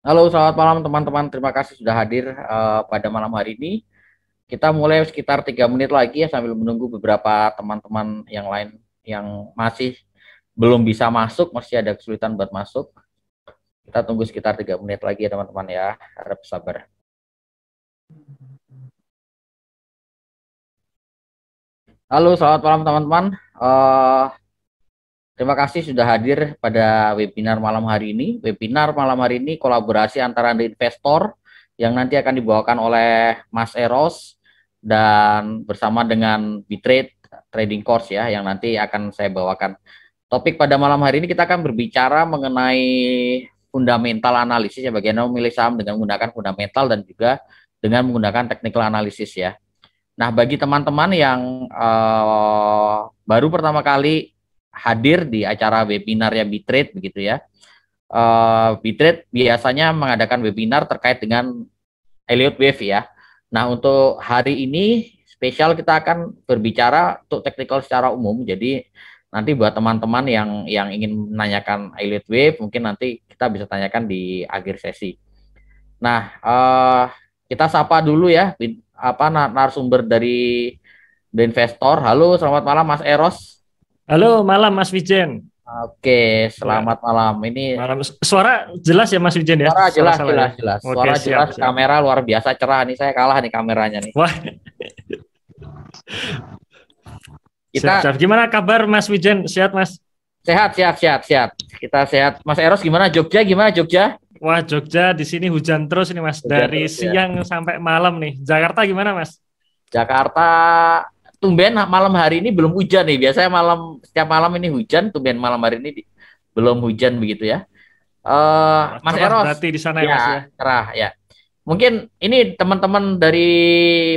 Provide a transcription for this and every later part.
Halo, selamat malam teman-teman. Terima kasih sudah hadir pada malam hari ini. Kita mulai sekitar 3 menit lagi ya sambil menunggu beberapa teman-teman yang lain yang masih belum bisa masuk, masih ada kesulitan buat masuk. Kita tunggu sekitar 3 menit lagi ya teman-teman ya. Harap sabar. Halo, selamat malam teman-teman. Eh, Terima kasih sudah hadir pada webinar malam hari ini. Webinar malam hari ini kolaborasi antara The Investor yang nanti akan dibawakan oleh Mas Eros dan bersama dengan Bitrade Trading Course ya yang nanti akan saya bawakan. Topik pada malam hari ini kita akan berbicara mengenai fundamental analisis ya, bagaimana memilih saham dengan menggunakan fundamental dan juga dengan menggunakan technical analysis ya. Nah, bagi teman-teman yang baru pertama kali hadir di acara webinar ya Bitrade begitu ya. Bitrade biasanya mengadakan webinar terkait dengan Elliott Wave ya. Nah, untuk hari ini spesial kita akan berbicara untuk technical secara umum. Jadi nanti buat teman-teman yang ingin menanyakan Elliott Wave mungkin nanti kita bisa tanyakan di akhir sesi. Nah, kita sapa dulu ya apa narasumber dari The Investor. Halo, selamat malam Mas Eros. Halo, malam Mas Wijen. Oke, Ya, selamat malam. Ini malam. Suara jelas ya Mas Wijen ya? suara Suara jelas, salah ya? jelas, jelas. Oke, Suara siap, jelas, siap. kamera luar biasa cerah. Nih saya kalah nih kameranya nih. Wah, siap, Kita siap. Gimana kabar Mas Wijen? Sehat, Mas? sehat, sehat, sehat, sehat. Kita sehat. Mas Eros gimana? Jogja gimana? Jogja? Wah, Jogja di sini hujan terus ini Mas. Hujan Dari terus ya. siang sampai malam nih. Jakarta gimana Mas? Jakarta tumben malam hari ini belum hujan nih. Biasanya setiap malam ini hujan, tumben malam hari ini belum hujan begitu ya. Wah, Mas cerah Eros, berarti di sana ya Mas ya? ya cerah ya. Mungkin ini teman-teman dari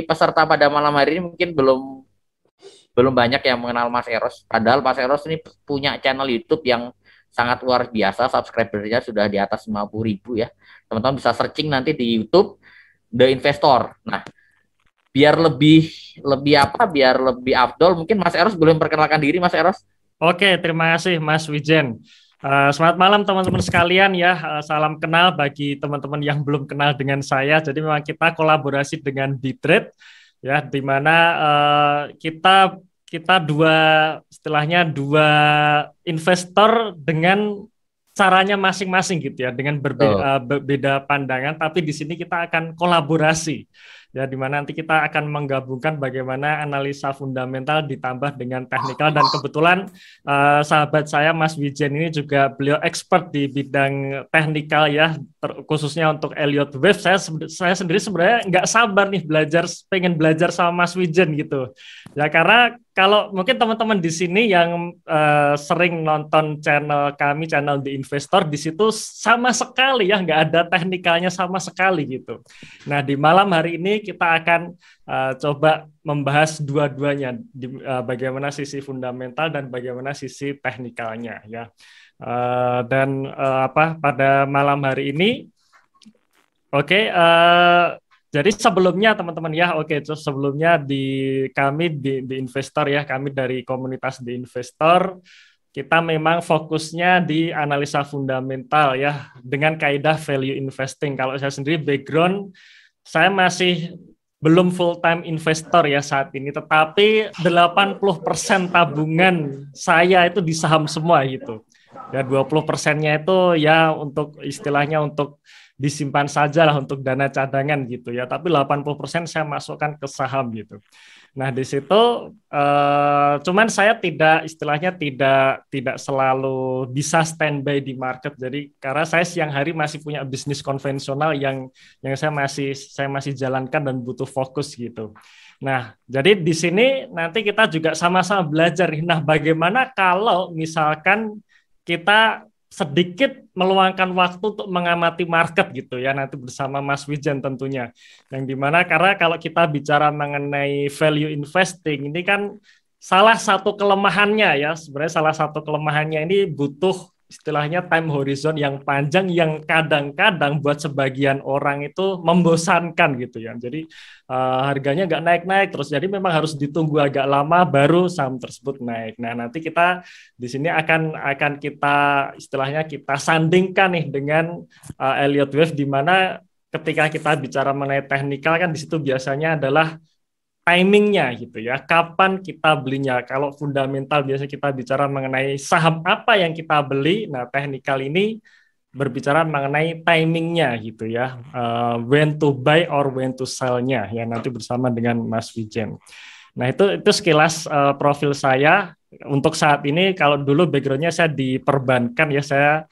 peserta pada malam hari ini mungkin belum belum banyak yang mengenal Mas Eros. Padahal Mas Eros ini punya channel YouTube yang sangat luar biasa, subscribernya sudah di atas 50.000 ya. Teman-teman bisa searching nanti di YouTube The Investor. Nah, biar lebih lebih apa? Biar lebih afdol, mungkin Mas Eros boleh memperkenalkan diri, Mas Eros. Oke, terima kasih Mas Wijen. Selamat malam teman-teman sekalian ya. Salam kenal bagi teman-teman yang belum kenal dengan saya. Jadi memang kita kolaborasi dengan Bitrade ya, di mana kita kita dua istilahnya dua investor dengan caranya masing-masing gitu ya, dengan Betul. berbeda pandangan, tapi di sini kita akan kolaborasi ya, di mana nanti kita akan menggabungkan bagaimana analisa fundamental ditambah dengan teknikal, dan kebetulan sahabat saya Mas Wijen ini juga beliau expert di bidang teknikal ya, khususnya untuk Elliott Wave. Saya sendiri sebenarnya nggak sabar nih pengen belajar sama Mas Wijen gitu ya, karena kalau mungkin teman-teman di sini yang sering nonton channel kami, channel The Investor, di situ sama sekali ya nggak ada teknikalnya sama sekali gitu. Nah, di malam hari ini kita akan coba membahas dua-duanya, bagaimana sisi fundamental dan bagaimana sisi teknikalnya ya. Dan pada malam hari ini, oke, jadi sebelumnya teman-teman ya, oke, terus sebelumnya kami di investor ya, kami dari komunitas di investor, kita memang fokusnya di analisa fundamental ya, dengan kaidah value investing. Kalau saya sendiri background, saya masih belum full time investor ya saat ini, tetapi 80% tabungan saya itu di saham semua gitu. Ya 20%-nya itu ya untuk istilahnya untuk disimpan saja lah untuk dana cadangan gitu ya. Tapi 80% saya masukkan ke saham gitu. Nah, di situ cuman saya tidak istilahnya tidak selalu bisa standby di market. Jadi karena saya siang hari masih punya bisnis konvensional yang saya masih jalankan dan butuh fokus gitu. Nah, jadi di sini nanti kita juga sama-sama belajar. Nah, bagaimana kalau misalkan kita sedikit meluangkan waktu untuk mengamati market gitu ya, nanti bersama Mas Wijan tentunya, yang dimana karena kalau kita bicara mengenai value investing ini kan salah satu kelemahannya ya, sebenarnya salah satu kelemahannya ini butuh istilahnya time horizon yang panjang yang kadang-kadang buat sebagian orang itu membosankan gitu ya. Jadi harganya nggak naik-naik terus. Jadi memang harus ditunggu agak lama baru saham tersebut naik. Nah, nanti kita di sini akan kita istilahnya kita sandingkan nih dengan Elliott Wave, di mana ketika kita bicara mengenai teknikal kan di situ biasanya adalah timingnya gitu ya, kapan kita belinya. Kalau fundamental biasa kita bicara mengenai saham apa yang kita beli, nah teknikal ini berbicara mengenai timingnya gitu ya, when to buy or when to sell-nya ya, nanti bersama dengan Mas Wijen. Nah itu sekilas profil saya untuk saat ini. Kalau dulu background-nya saya di perbankan ya, saya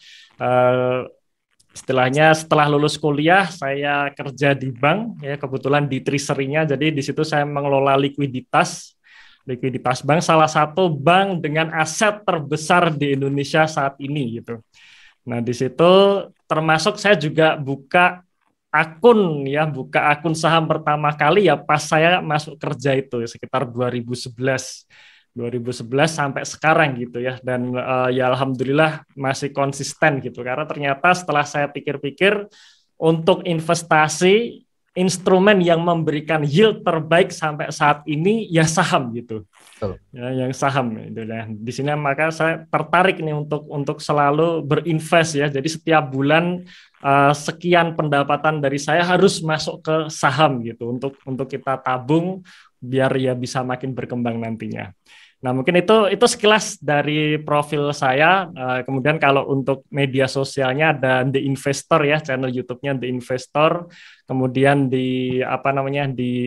istilahnya setelah lulus kuliah saya kerja di bank ya, kebetulan di treasury-nya. Jadi di situ saya mengelola likuiditas bank, salah satu bank dengan aset terbesar di Indonesia saat ini gitu. Nah, di situ termasuk saya juga buka akun saham pertama kali ya pas saya masuk kerja itu sekitar 2011 sampai sekarang gitu ya, dan ya alhamdulillah masih konsisten gitu, karena ternyata setelah saya pikir-pikir untuk investasi instrumen yang memberikan yield terbaik sampai saat ini ya saham gitu. Ya, yang saham itu ya. Di sini maka saya tertarik nih untuk selalu berinvest ya. Jadi setiap bulan sekian pendapatan dari saya harus masuk ke saham gitu untuk kita tabung biar ya bisa makin berkembang nantinya. Nah, mungkin itu sekilas dari profil saya. Kemudian kalau untuk media sosialnya ada The Investor ya, channel YouTube-nya The Investor. Kemudian di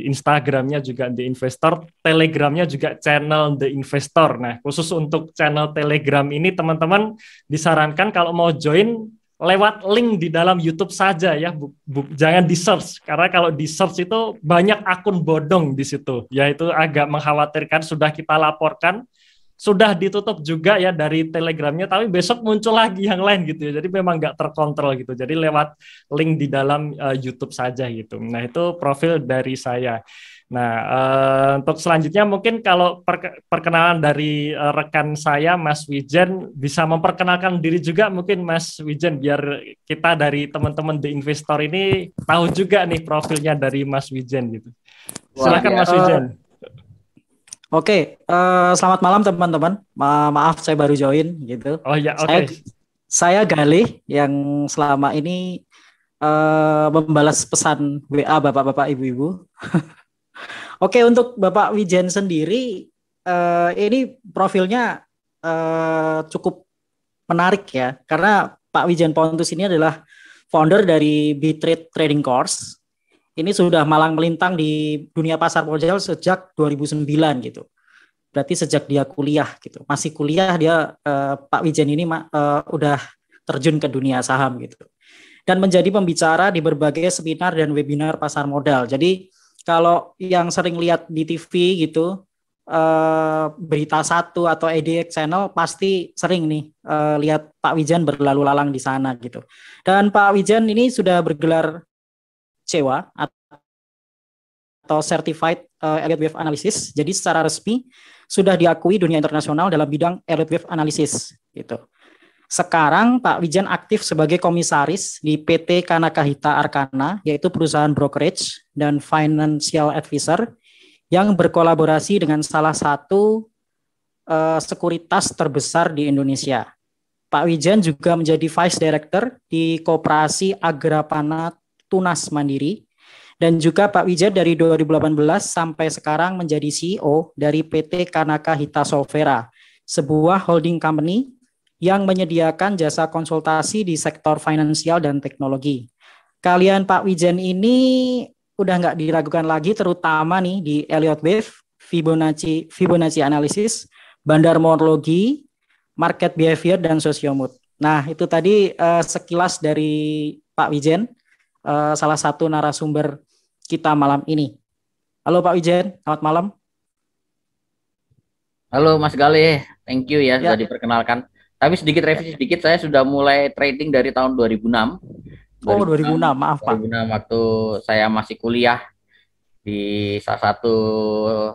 Instagram-nya juga The Investor, Telegram-nya juga channel The Investor. Nah, khusus untuk channel Telegram ini teman-teman disarankan kalau mau join lewat link di dalam YouTube saja ya, jangan di search, karena kalau di search itu banyak akun bodong di situ, ya itu agak mengkhawatirkan. Sudah kita laporkan, sudah ditutup juga ya dari Telegramnya, tapi besok muncul lagi yang lain gitu ya, jadi memang nggak terkontrol gitu. Jadi lewat link di dalam YouTube saja gitu. Nah itu profil dari saya. Nah, untuk selanjutnya mungkin kalau perkenalan dari rekan saya, Mas Wijen, bisa memperkenalkan diri juga mungkin Mas Wijen, biar kita dari teman-teman The Investor ini tahu juga nih profilnya dari Mas Wijen gitu. Silakan Mas Wijen. Oke, selamat malam teman-teman. Maaf saya baru join gitu. Oh ya, oke. Saya Galih yang selama ini membalas pesan WA bapak-bapak ibu-ibu. Oke, untuk Bapak Wijen sendiri, ini profilnya cukup menarik ya, karena Pak Wijen Pontus ini adalah founder dari Bitrade Trading Course. Ini sudah malang melintang di dunia pasar modal sejak 2009 gitu. Berarti sejak dia kuliah gitu, masih kuliah dia, Pak Wijen ini udah terjun ke dunia saham gitu. Dan menjadi pembicara di berbagai seminar dan webinar pasar modal. Jadi kalau yang sering lihat di TV gitu, Berita Satu atau EDX Channel pasti sering nih lihat Pak Wijen berlalu lalang di sana gitu. Dan Pak Wijen ini sudah bergelar CEWA atau Certified Elliott Wave Analysis. Jadi secara resmi sudah diakui dunia internasional dalam bidang Elliott Wave Analysis gitu. Sekarang Pak Wijen aktif sebagai komisaris di PT Kanakahita Arkana, yaitu perusahaan brokerage dan financial advisor yang berkolaborasi dengan salah satu sekuritas terbesar di Indonesia. Pak Wijen juga menjadi Vice Director di Koperasi Agrapana Tunas Mandiri, dan juga Pak Wijen dari 2018 sampai sekarang menjadi CEO dari PT Kanakahita Solvera, sebuah holding company yang menyediakan jasa konsultasi di sektor finansial dan teknologi. Kalian Pak Wijen ini udah nggak diragukan lagi, terutama nih di Elliott Wave, Fibonacci Analysis, Bandar Morlogi, Market Behavior, dan Sosiomood. Nah itu tadi sekilas dari Pak Wijen, salah satu narasumber kita malam ini. Halo Pak Wijen, selamat malam. Halo Mas Galih, thank you ya sudah diperkenalkan. Tapi sedikit revisi sedikit, saya sudah mulai trading dari tahun 2006. Oh 2006, maaf Pak. 2006 waktu saya masih kuliah di salah satu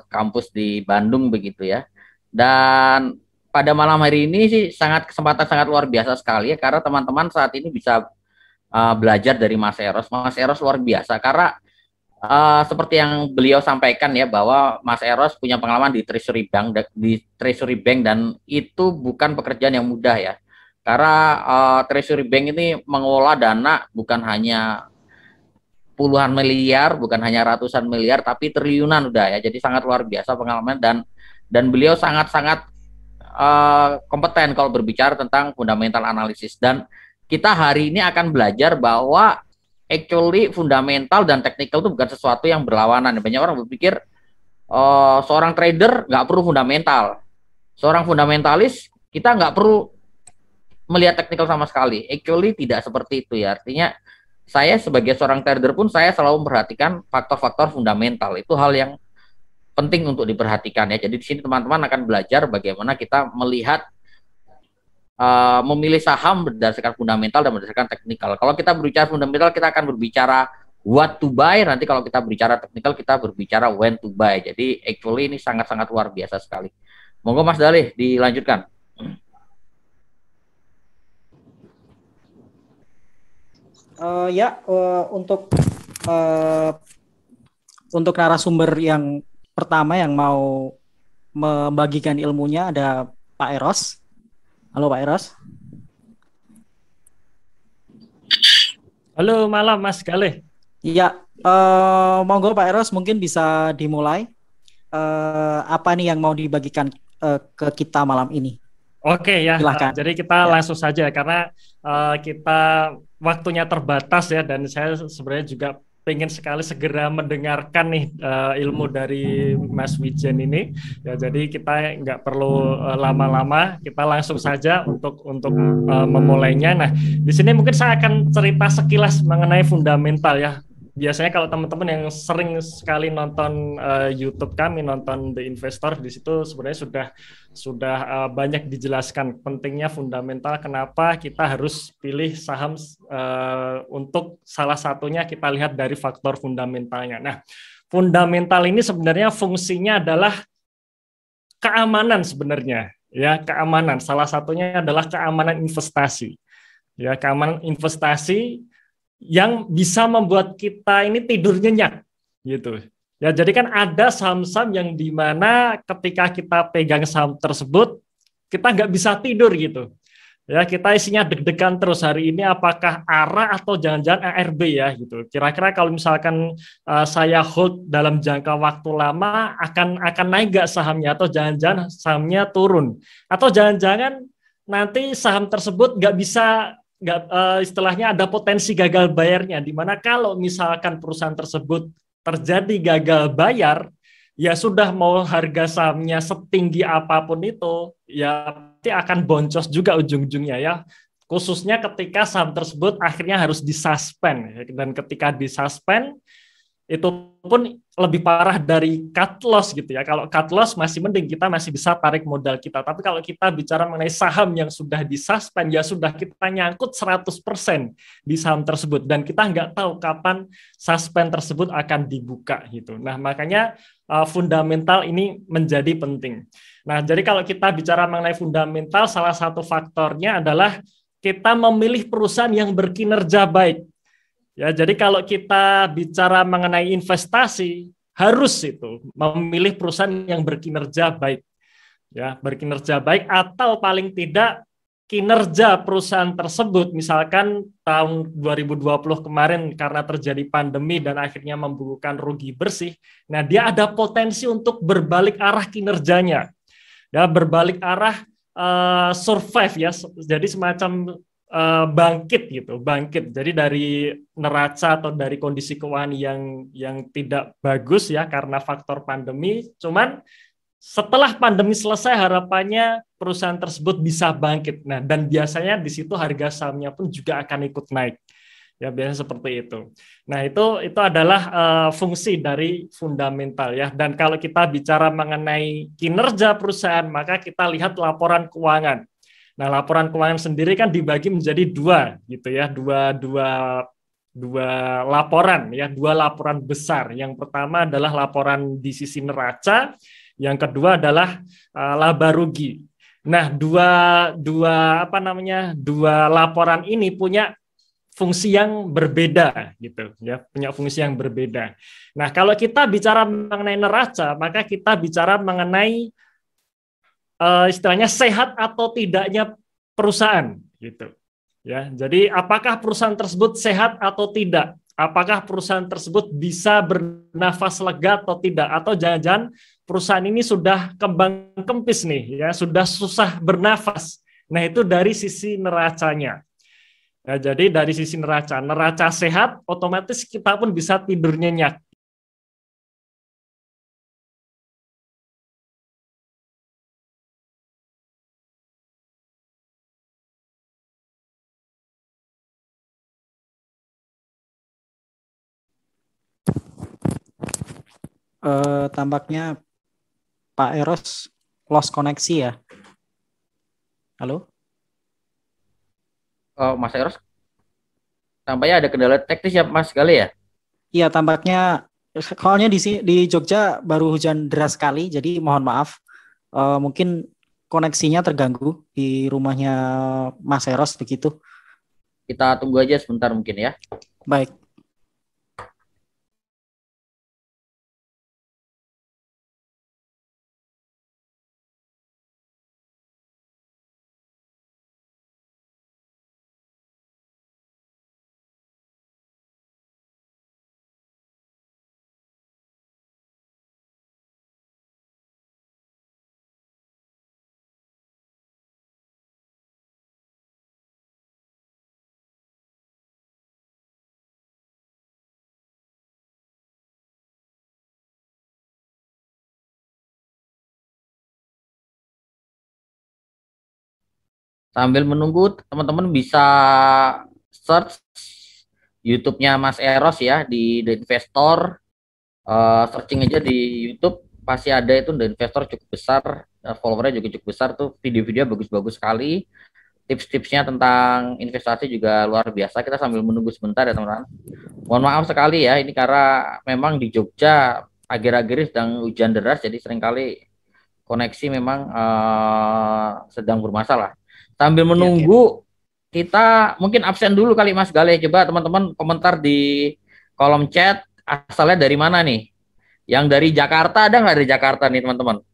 kampus di Bandung begitu ya. Dan pada malam hari ini sih kesempatan sangat luar biasa sekali ya, karena teman-teman saat ini bisa belajar dari Mas Eros. Mas Eros luar biasa karena seperti yang beliau sampaikan ya, bahwa Mas Eros punya pengalaman di Treasury Bank dan itu bukan pekerjaan yang mudah ya. Karena Treasury Bank ini mengelola dana bukan hanya puluhan miliar, bukan hanya ratusan miliar, tapi triliunan udah ya. Jadi sangat luar biasa pengalaman, dan beliau sangat-sangat kompeten kalau berbicara tentang fundamental analisis. Dan kita hari ini akan belajar bahwa actually fundamental dan technical itu bukan sesuatu yang berlawanan. Banyak orang berpikir seorang trader nggak perlu fundamental, seorang fundamentalis kita nggak perlu melihat technical sama sekali. Actually tidak seperti itu ya. Artinya saya sebagai seorang trader pun saya selalu memperhatikan faktor-faktor fundamental. Itu hal yang penting untuk diperhatikan ya. Jadi di sini teman-teman akan belajar bagaimana kita melihat memilih saham berdasarkan fundamental dan berdasarkan teknikal. Kalau kita berbicara fundamental, kita akan berbicara what to buy. Nanti kalau kita berbicara teknikal, kita berbicara when to buy. Jadi actually ini sangat-sangat luar biasa sekali. Monggo Mas Dalih dilanjutkan. Untuk narasumber yang pertama yang mau membagikan ilmunya ada Pak Eros. Halo Pak Eros. Halo malam Mas Galih. Iya, monggo Pak Eros mungkin bisa dimulai. Apa nih yang mau dibagikan ke kita malam ini? Oke ya, silahkan. Jadi kita langsung saja karena kita waktunya terbatas ya, dan saya sebenarnya juga pengen sekali segera mendengarkan nih ilmu dari Mas Wijen ini. Ya, jadi kita nggak perlu lama-lama, kita langsung saja untuk memulainya. Nah, di sini mungkin saya akan cerita sekilas mengenai fundamental ya. Biasanya kalau teman-teman yang sering sekali nonton YouTube kami, nonton The Investor, di situ sebenarnya sudah banyak dijelaskan pentingnya fundamental, kenapa kita harus pilih saham untuk salah satunya kita lihat dari faktor fundamentalnya. Nah, fundamental ini sebenarnya fungsinya adalah keamanan sebenarnya, ya, keamanan. Salah satunya adalah keamanan investasi. Ya, keamanan investasi yang bisa membuat kita ini tidur nyenyak gitu. Ya, jadi kan ada saham-saham yang dimana ketika kita pegang saham tersebut kita nggak bisa tidur gitu. Ya, kita isinya deg-degan terus, hari ini apakah ARA atau jangan-jangan ARB ya gitu. Kira-kira kalau misalkan saya hold dalam jangka waktu lama akan naik nggak sahamnya, atau jangan-jangan sahamnya turun, atau jangan-jangan nanti saham tersebut istilahnya ada potensi gagal bayarnya, di mana kalau misalkan perusahaan tersebut terjadi gagal bayar, ya sudah mau harga sahamnya setinggi apapun itu, ya pasti akan boncos juga ujung-ujungnya ya. Khususnya ketika saham tersebut akhirnya harus disuspend, dan ketika disuspend itu pun lebih parah dari cut loss gitu ya. Kalau cut loss masih mending, kita masih bisa tarik modal kita. Tapi kalau kita bicara mengenai saham yang sudah disuspend, ya sudah kita nyangkut 100% di saham tersebut. Dan kita nggak tahu kapan suspend tersebut akan dibuka gitu. Nah, makanya fundamental ini menjadi penting. Nah, jadi kalau kita bicara mengenai fundamental, salah satu faktornya adalah kita memilih perusahaan yang berkinerja baik. Ya, jadi kalau kita bicara mengenai investasi, harus itu memilih perusahaan yang berkinerja baik. Ya, berkinerja baik, atau paling tidak kinerja perusahaan tersebut, misalkan tahun 2020 kemarin karena terjadi pandemi dan akhirnya membukukan rugi bersih, nah dia ada potensi untuk berbalik arah kinerjanya. Ya, berbalik arah survive ya, jadi semacam bangkit. Jadi dari neraca atau dari kondisi keuangan yang tidak bagus ya karena faktor pandemi, cuman setelah pandemi selesai harapannya perusahaan tersebut bisa bangkit. Nah, dan biasanya di situ harga sahamnya pun juga akan ikut naik. Ya, biasanya seperti itu. Nah, itu adalah fungsi dari fundamental ya. Dan kalau kita bicara mengenai kinerja perusahaan, maka kita lihat laporan keuangan. Nah, laporan keuangan sendiri kan dibagi menjadi dua gitu ya, dua laporan ya, dua laporan besar. Yang pertama adalah laporan di sisi neraca, yang kedua adalah laba rugi. Nah, dua laporan ini punya fungsi yang berbeda gitu ya, punya fungsi yang berbeda. Nah, kalau kita bicara mengenai neraca, maka kita bicara mengenai istilahnya sehat atau tidaknya perusahaan gitu. Ya, jadi apakah perusahaan tersebut sehat atau tidak? Apakah perusahaan tersebut bisa bernafas lega atau tidak? Atau jangan-jangan perusahaan ini sudah kembang kempis nih, ya sudah susah bernafas. Nah, itu dari sisi neracanya. Nah, jadi dari sisi neraca sehat, otomatis kita pun bisa tidur nyenyak. Tampaknya Pak Eros lost koneksi ya. Halo? Oh, Mas Eros, tampaknya ada kendala teknis ya Mas Gale ya? Iya, tampaknya soalnya di Jogja baru hujan deras sekali, jadi mohon maaf. Mungkin koneksinya terganggu di rumahnya Mas Eros begitu. Kita tunggu aja sebentar mungkin ya. Baik. Sambil menunggu, teman-teman bisa search YouTube-nya Mas Eros ya di The Investor. Searching aja di YouTube pasti ada itu The Investor cukup besar, followernya juga cukup besar tuh, video-video bagus-bagus sekali. Tips-tipsnya tentang investasi juga luar biasa. Kita sambil menunggu sebentar ya teman-teman. Mohon maaf sekali ya, ini karena memang di Jogja akhir-akhir ini sedang hujan deras, jadi seringkali koneksi memang sedang bermasalah. Sambil menunggu, kita mungkin absen dulu kali Mas Gale. Coba teman-teman komentar di kolom chat, asalnya dari mana nih? Yang dari Jakarta ada nggak dari Jakarta nih teman-teman?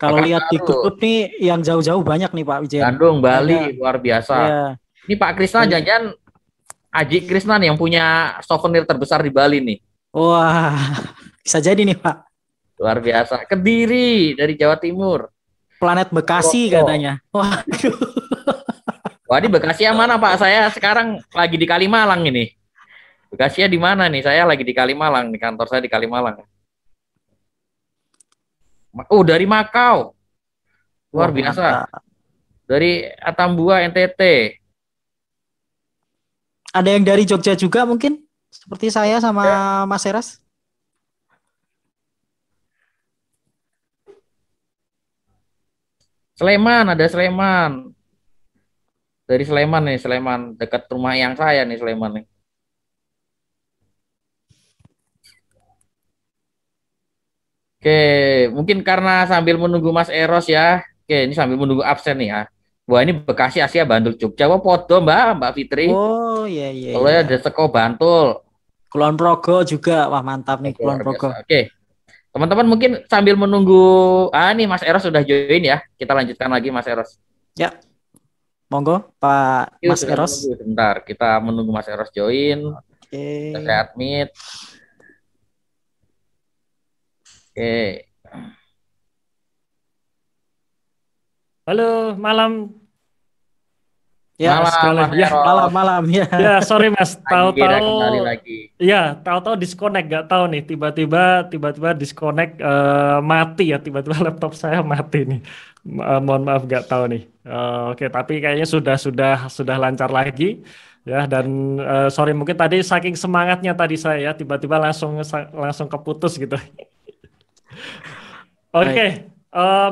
Kalau lihat di grup nih yang jauh-jauh banyak nih Pak Wijen. Bandung, Bali, luar biasa. Ya. Ini Pak Krisna jangan Aji Krisna nih yang punya souvenir terbesar di Bali nih. Wah, bisa jadi nih Pak. Luar biasa. Kediri dari Jawa Timur. Planet Bekasi katanya. Waduh. Wah, di Bekasi yang mana Pak? Saya sekarang lagi di Kalimalang ini. Bekasi di mana nih? Saya lagi di Kalimalang, di kantor saya di Kalimalang. Oh, dari Makau. Luar biasa. Dari Atambua, NTT. Ada yang dari Jogja juga mungkin? Seperti saya sama Mas Eras? Sleman, ada Sleman. Dari Sleman nih, Sleman. Dekat rumah yang saya nih, Sleman nih. Oke, mungkin karena sambil menunggu Mas Eros ya. Oke, ini sambil menunggu absen nih ya. Wah, ini Bekasi, Asia, Bantul, Jogja. Wah, podo Mbak Fitri. Oh, iya. Kalau ya ada Seko, Bantul. Kulon Progo juga. Wah, mantap nih Kulon Progo. Oke. Teman-teman mungkin sambil menunggu, nih Mas Eros sudah join ya. Kita lanjutkan lagi Mas Eros. Ya. Monggo Pak Mas Eros. Sebentar, kita menunggu Mas Eros join. Oke. Saya admit. Oke. Halo, malam. Ya, malam ya. Ya, sorry Mas, tahu-tahu lagi. Ya, tahu-tahu disconnect, nggak tahu nih, tiba-tiba disconnect, mati ya, tiba-tiba laptop saya mati nih. Mohon maaf, nggak tahu nih. Oke, tapi kayaknya sudah lancar lagi ya, dan sorry mungkin tadi saking semangatnya tadi saya tiba-tiba langsung keputus gitu. Oke.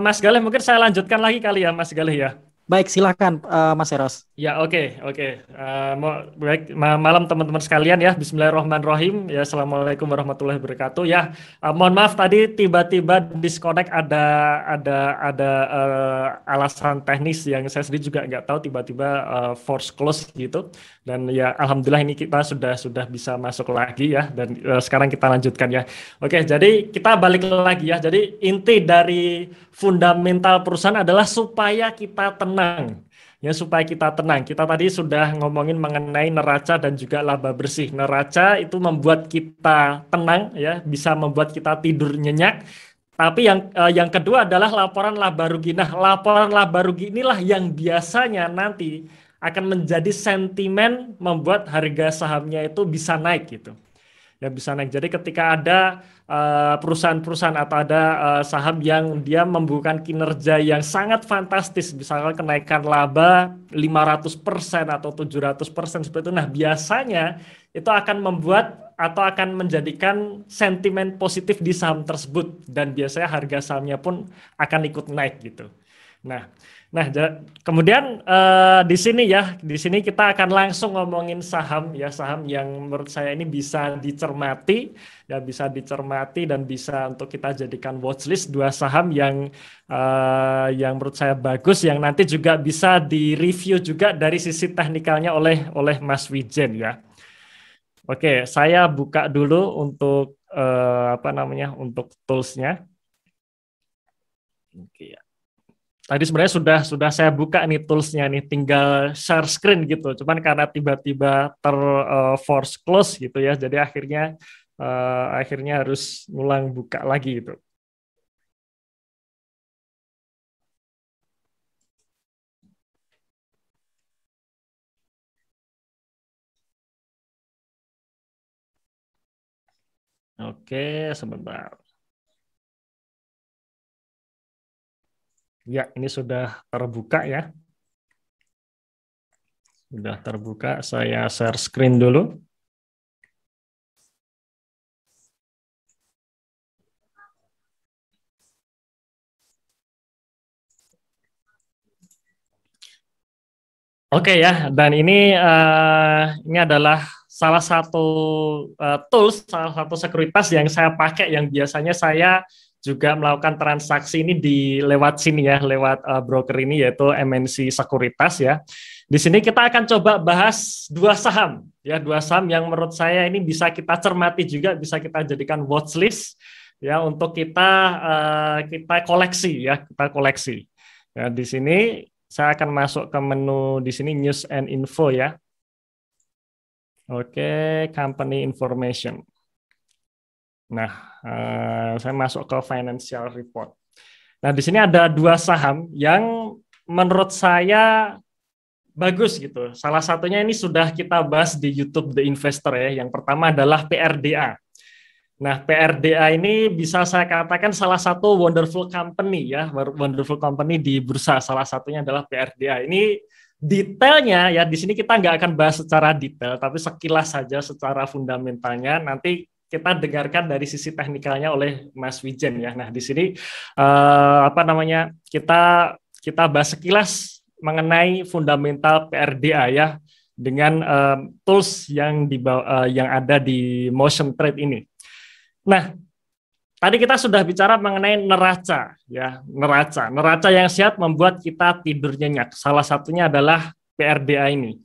Mas Galih, mungkin saya lanjutkan lagi kali ya Mas Galih ya. Baik, silakan Mas Eros. Ya, oke. Baik, malam teman-teman sekalian ya. Bismillahirrahmanirrahim. Ya, assalamualaikum warahmatullahi wabarakatuh. Ya, mohon maaf tadi tiba-tiba disconnect ada alasan teknis yang saya sendiri juga nggak tahu, tiba-tiba force close gitu. Dan ya, alhamdulillah ini kita sudah bisa masuk lagi ya. Dan sekarang kita lanjutkan ya. Oke, jadi kita balik lagi ya. Jadi inti dari fundamental perusahaan adalah supaya kita tenang. Ya, supaya kita tenang. Kita tadi sudah ngomongin mengenai neraca dan juga laba bersih. Neraca itu membuat kita tenang, ya, bisa membuat kita tidur nyenyak. Tapi yang kedua adalah laporan laba rugi. Nah, laporan laba rugi inilah yang biasanya nanti akan menjadi sentimen membuat harga sahamnya itu bisa naik gitu. Ya, bisa naik. Jadi ketika ada perusahaan-perusahaan atau ada saham yang dia membukukan kinerja yang sangat fantastis, misalnya kenaikan laba 500% atau 700% seperti itu. Nah, biasanya itu akan membuat atau akan menjadikan sentimen positif di saham tersebut, dan biasanya harga sahamnya pun akan ikut naik gitu. Nah, kemudian di sini kita akan langsung ngomongin saham ya, saham yang menurut saya ini bisa dicermati dan bisa untuk kita jadikan watchlist, dua saham yang menurut saya bagus, yang nanti juga bisa direview juga dari sisi teknikalnya oleh Mas Wijen ya. Oke, saya buka dulu untuk untuk toolsnya. Oke ya. Tadi sebenarnya sudah saya buka nih toolsnya nih, tinggal share screen gitu. Cuman karena tiba-tiba force close gitu ya, jadi akhirnya harus ngulang buka lagi gitu. Oke, sebentar. Ya, ini sudah terbuka ya. Sudah terbuka, saya share screen dulu. Oke ya, dan ini adalah salah satu tools, salah satu sekuritas yang saya pakai, yang biasanya saya juga melakukan transaksi ini lewat sini ya, lewat broker ini, yaitu MNC Sekuritas ya. Di sini kita akan coba bahas dua saham yang menurut saya ini bisa kita cermati juga, bisa kita jadikan watchlist ya, untuk kita koleksi ya, Ya, di sini saya akan masuk ke menu di sini News and Info ya. Oke, Company Information. Nah, saya masuk ke Financial Report. Nah, di sini ada dua saham yang menurut saya bagus gitu. Salah satunya ini sudah kita bahas di YouTube The Investor ya. Yang pertama adalah PRDA. Nah, PRDA ini bisa saya katakan salah satu wonderful company ya, wonderful company di bursa. Salah satunya adalah PRDA. Ini detailnya ya, di sini kita nggak akan bahas secara detail, tapi sekilas saja secara fundamentalnya. Nanti kita dengarkan dari sisi teknikalnya oleh Mas Wijen ya. Nah, di sini kita bahas sekilas mengenai fundamental PRDA ya, dengan tools yang ada di Motion Trade ini. Nah, tadi kita sudah bicara mengenai neraca ya, neraca yang sehat membuat kita tidur nyenyak. Salah satunya adalah PRDA ini.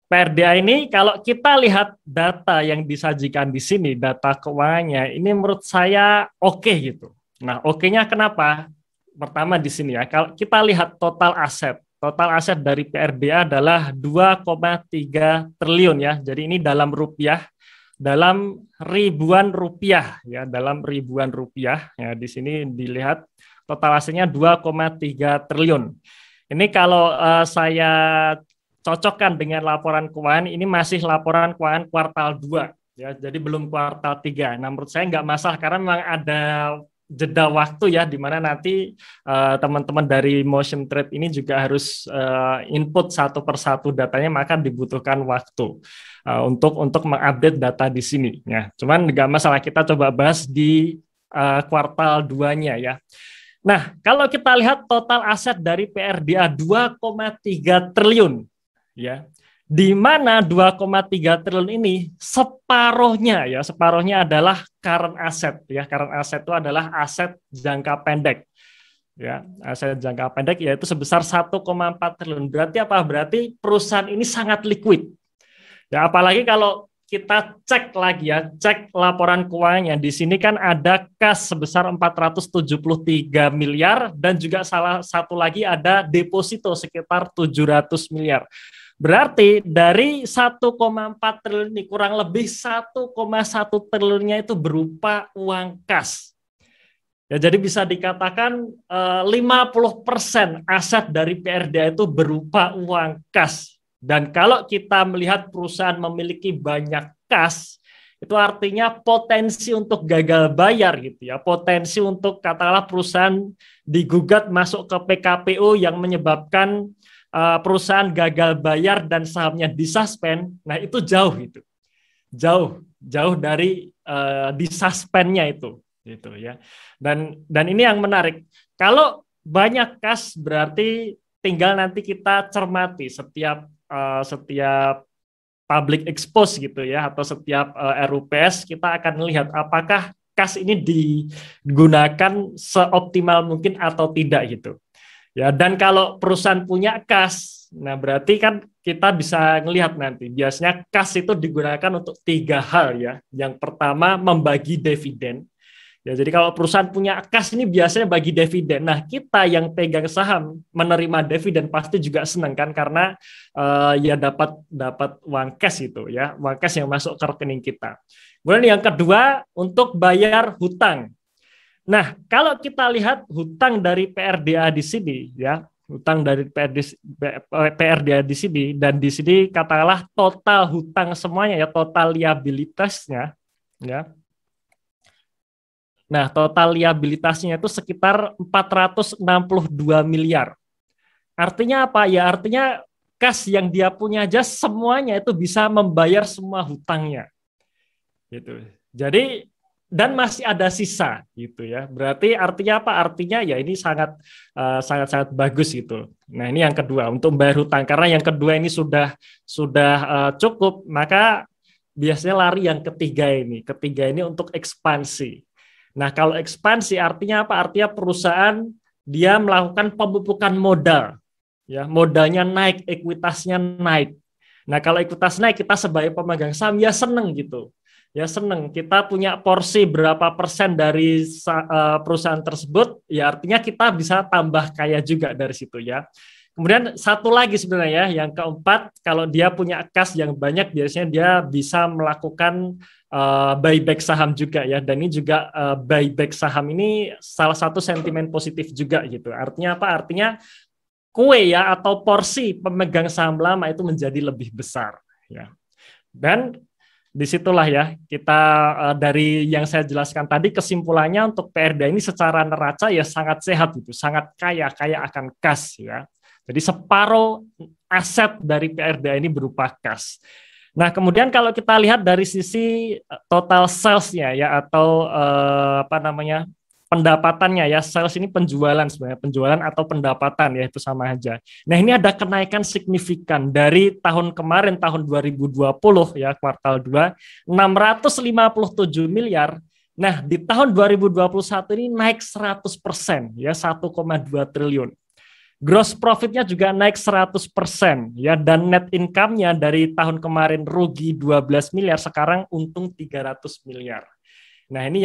PRDA ini kalau kita lihat data yang disajikan di sini, data keuangannya ini menurut saya oke gitu. Nah, oke-nya kenapa? Pertama di sini ya, kalau kita lihat total aset dari PRDA adalah 2,3 triliun ya. Jadi ini dalam rupiah, dalam ribuan rupiah ya, ya. Di sini dilihat total asetnya 2,3 triliun. Ini kalau saya cocokkan dengan laporan keuangan, ini masih laporan keuangan kuartal 2 ya, jadi belum kuartal 3. Nah, menurut saya nggak masalah karena memang ada jeda waktu ya, di mana nanti teman-teman dari Motion Trade ini juga harus input satu persatu datanya, maka dibutuhkan waktu untuk mengupdate data di sini ya. Cuman nggak masalah, kita coba bahas di kuartal 2-nya ya. Nah, kalau kita lihat total aset dari PRDA 2,3 triliun, ya, di mana 2,3 triliun ini separuhnya adalah current asset, ya. Current asset itu adalah aset jangka pendek, ya. Aset jangka pendek yaitu sebesar 1,4 triliun. Berarti apa? Berarti perusahaan ini sangat liquid. Ya, apalagi kalau kita cek lagi ya, cek laporan keuangannya. Di sini kan ada kas sebesar 473 miliar dan juga salah satu lagi ada deposito sekitar 700 miliar. Berarti dari 1,4 triliun ini kurang lebih 1,1 triliunnya itu berupa uang kas. Ya, jadi bisa dikatakan 50% aset dari PRDA itu berupa uang kas. Dan kalau kita melihat perusahaan memiliki banyak kas, itu artinya potensi untuk gagal bayar gitu ya, potensi untuk katakanlah perusahaan digugat masuk ke PKPU yang menyebabkan perusahaan gagal bayar dan sahamnya disuspend. Nah itu jauh itu, jauh dari disuspendnya itu, gitu ya. Dan ini yang menarik. Kalau banyak kas berarti tinggal nanti kita cermati setiap public expose gitu ya, atau setiap RUPS kita akan melihat apakah kas ini digunakan seoptimal mungkin atau tidak gitu ya. Dan kalau perusahaan punya kas, nah berarti kan kita bisa melihat nanti biasanya kas itu digunakan untuk 3 hal ya. Yang pertama membagi dividen. Ya, jadi kalau perusahaan punya kas ini biasanya bagi dividen. Nah, kita yang pegang saham menerima dividen pasti juga senang kan, karena ya dapat uang cash itu ya, uang cash yang masuk ke rekening kita. Kemudian yang kedua untuk bayar hutang. Nah, kalau kita lihat hutang dari PRDA di sini ya, hutang dari PRDA di sini, dan di sini katakanlah total hutang semuanya ya, total liabilitasnya ya. Nah, total liabilitasnya itu sekitar 462 miliar. Artinya apa? Ya artinya kas yang dia punya aja semuanya itu bisa membayar semua hutangnya. Gitu. Jadi dan masih ada sisa gitu ya. Berarti artinya apa? Artinya ya ini sangat bagus gitu. Nah, ini yang kedua untuk membayar hutang, karena yang kedua ini sudah cukup, maka biasanya lari yang ketiga ini. Ketiga ini untuk ekspansi. Nah, kalau ekspansi artinya apa? Artinya perusahaan dia melakukan pemupukan modal. Ya, modalnya naik, ekuitasnya naik. Nah, kalau ekuitas naik, kita sebagai pemegang saham ya seneng gitu. Ya seneng, kita punya porsi berapa persen dari perusahaan tersebut, ya artinya kita bisa tambah kaya juga dari situ ya. Kemudian satu lagi sebenarnya yang keempat, kalau dia punya kas yang banyak, biasanya dia bisa melakukan buyback saham juga ya, dan ini juga buyback saham ini salah satu sentimen positif juga gitu. Artinya apa? Artinya kue ya atau porsi pemegang saham lama itu menjadi lebih besar ya. Dan disitulah ya kita dari yang saya jelaskan tadi, kesimpulannya untuk PRDA ini secara neraca ya sangat sehat gitu, sangat kaya akan kas ya. Jadi separuh aset dari PRDA ini berupa kas. Nah, kemudian kalau kita lihat dari sisi total sales-nya ya, atau pendapatannya ya, sales ini penjualan sebenarnya, penjualan atau pendapatan ya, itu sama aja. Nah, ini ada kenaikan signifikan dari tahun kemarin, tahun 2020 ya, kuartal 2, 657 miliar. Nah, di tahun 2021 ini naik 100% ya, 1,2 triliun. Gross profit-nya juga naik 100% ya, dan net income-nya dari tahun kemarin rugi 12 miliar sekarang untung 300 miliar. Nah, ini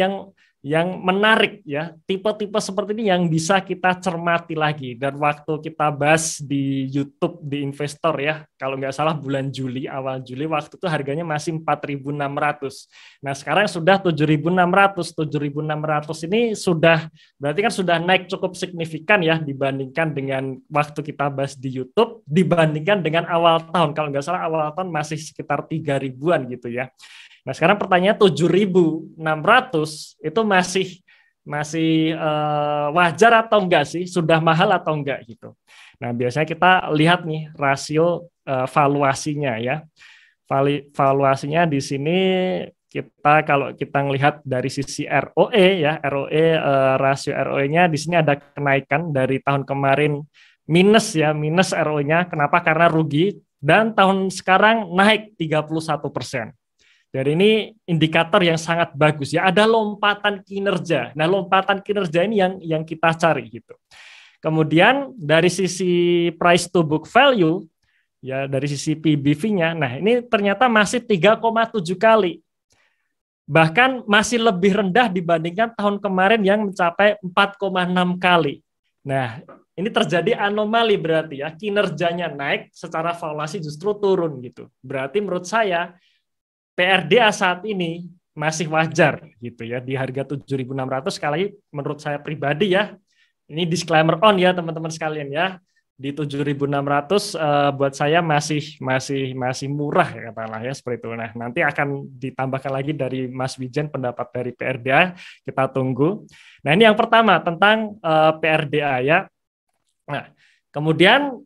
yang menarik ya, tipe-tipe seperti ini yang bisa kita cermati lagi. Dan waktu kita bahas di YouTube di Investor ya, kalau nggak salah bulan Juli, awal Juli, waktu itu harganya masih 4.600. Nah, sekarang sudah 7.600. 7.600 ini sudah berarti kan sudah naik cukup signifikan ya, dibandingkan dengan waktu kita bahas di YouTube, dibandingkan dengan awal tahun. Kalau nggak salah awal tahun masih sekitar 3.000-an gitu ya. Nah, sekarang pertanyaan 7.600 itu masih wajar atau enggak sih? Sudah mahal atau enggak gitu. Nah, biasanya kita lihat nih rasio valuasinya ya. Valuasinya di sini kita kalau kita melihat dari sisi ROE ya, ROE rasio ROE-nya di sini ada kenaikan dari tahun kemarin minus ROE-nya. Kenapa? Karena rugi, dan tahun sekarang naik 31%. Jadi ini indikator yang sangat bagus ya. Ada lompatan kinerja. Nah, lompatan kinerja ini yang kita cari gitu. Kemudian dari sisi price to book value ya, dari sisi PBV-nya, nah ini ternyata masih 3,7 kali. Bahkan masih lebih rendah dibandingkan tahun kemarin yang mencapai 4,6 kali. Nah, ini terjadi anomali berarti ya, kinerjanya naik, secara valuasi justru turun gitu. Berarti menurut saya PRDA saat ini masih wajar gitu ya di harga 7.600. Sekali menurut saya pribadi ya, ini disclaimer on ya teman-teman sekalian ya, di 7.600 buat saya masih murah ya katakanlah ya, seperti itu. Nah, nanti akan ditambahkan lagi dari Mas Wijen pendapat dari PRDA, kita tunggu. Nah, ini yang pertama tentang PRDA ya. Nah, kemudian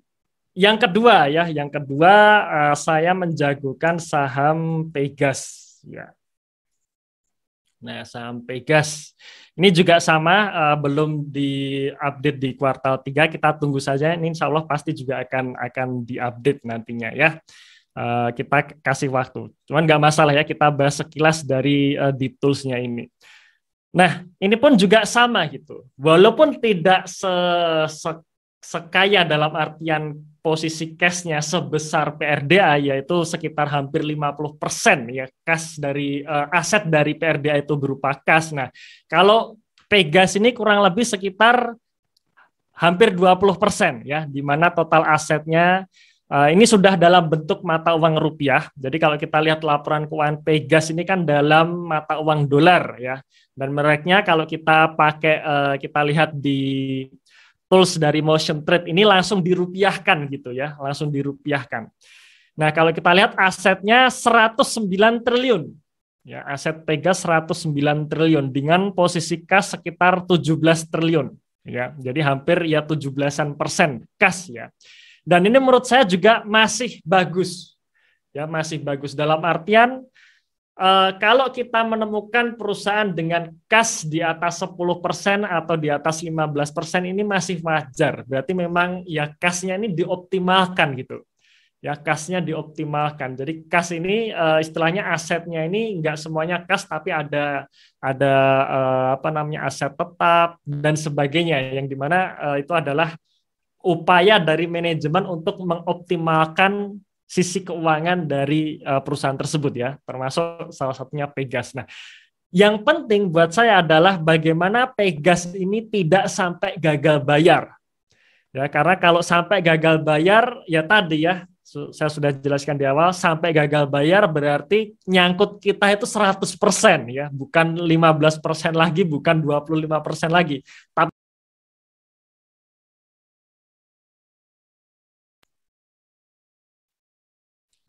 yang kedua saya menjagokan saham Pegas ya. Nah, saham Pegas ini juga sama, belum diupdate di kuartal 3, kita tunggu saja. Ini insya Allah pasti juga akan diupdate nantinya ya. Kita kasih waktu. Cuman nggak masalah ya, kita bahas sekilas dari deep tools-nya ini. Nah, ini pun juga sama gitu. Walaupun tidak sekaya dalam artian posisi cash-nya sebesar PRDA, yaitu sekitar hampir 50% ya, cash dari aset dari PRDA itu berupa cash. Nah, kalau Pegas ini kurang lebih sekitar hampir 20% ya, di mana total asetnya ini sudah dalam bentuk mata uang rupiah. Jadi kalau kita lihat laporan keuangan Pegas ini kan dalam mata uang dolar ya, dan mereknya kalau kita pakai kita lihat di tools dari Motion Trade ini langsung dirupiahkan gitu ya, langsung dirupiahkan. Nah, kalau kita lihat asetnya 109 triliun. Ya, aset Pegas 109 triliun dengan posisi kas sekitar 17 triliun ya. Jadi hampir ya 17% kas ya. Dan ini menurut saya juga masih bagus. Ya, masih bagus dalam artian kalau kita menemukan perusahaan dengan kas di atas 10% atau di atas 15% ini masih wajar. Berarti memang ya kasnya ini dioptimalkan gitu. Ya, kasnya dioptimalkan. Jadi kas ini istilahnya asetnya ini enggak semuanya kas, tapi ada aset tetap dan sebagainya, yang dimana itu adalah upaya dari manajemen untuk mengoptimalkan sisi keuangan dari perusahaan tersebut ya, termasuk salah satunya Pegas. Nah, yang penting buat saya adalah bagaimana Pegas ini tidak sampai gagal bayar. Ya, karena kalau sampai gagal bayar ya tadi ya, saya sudah jelaskan di awal, sampai gagal bayar berarti nyangkut kita itu 100% ya, bukan 15% lagi, bukan 25% lagi. Tapi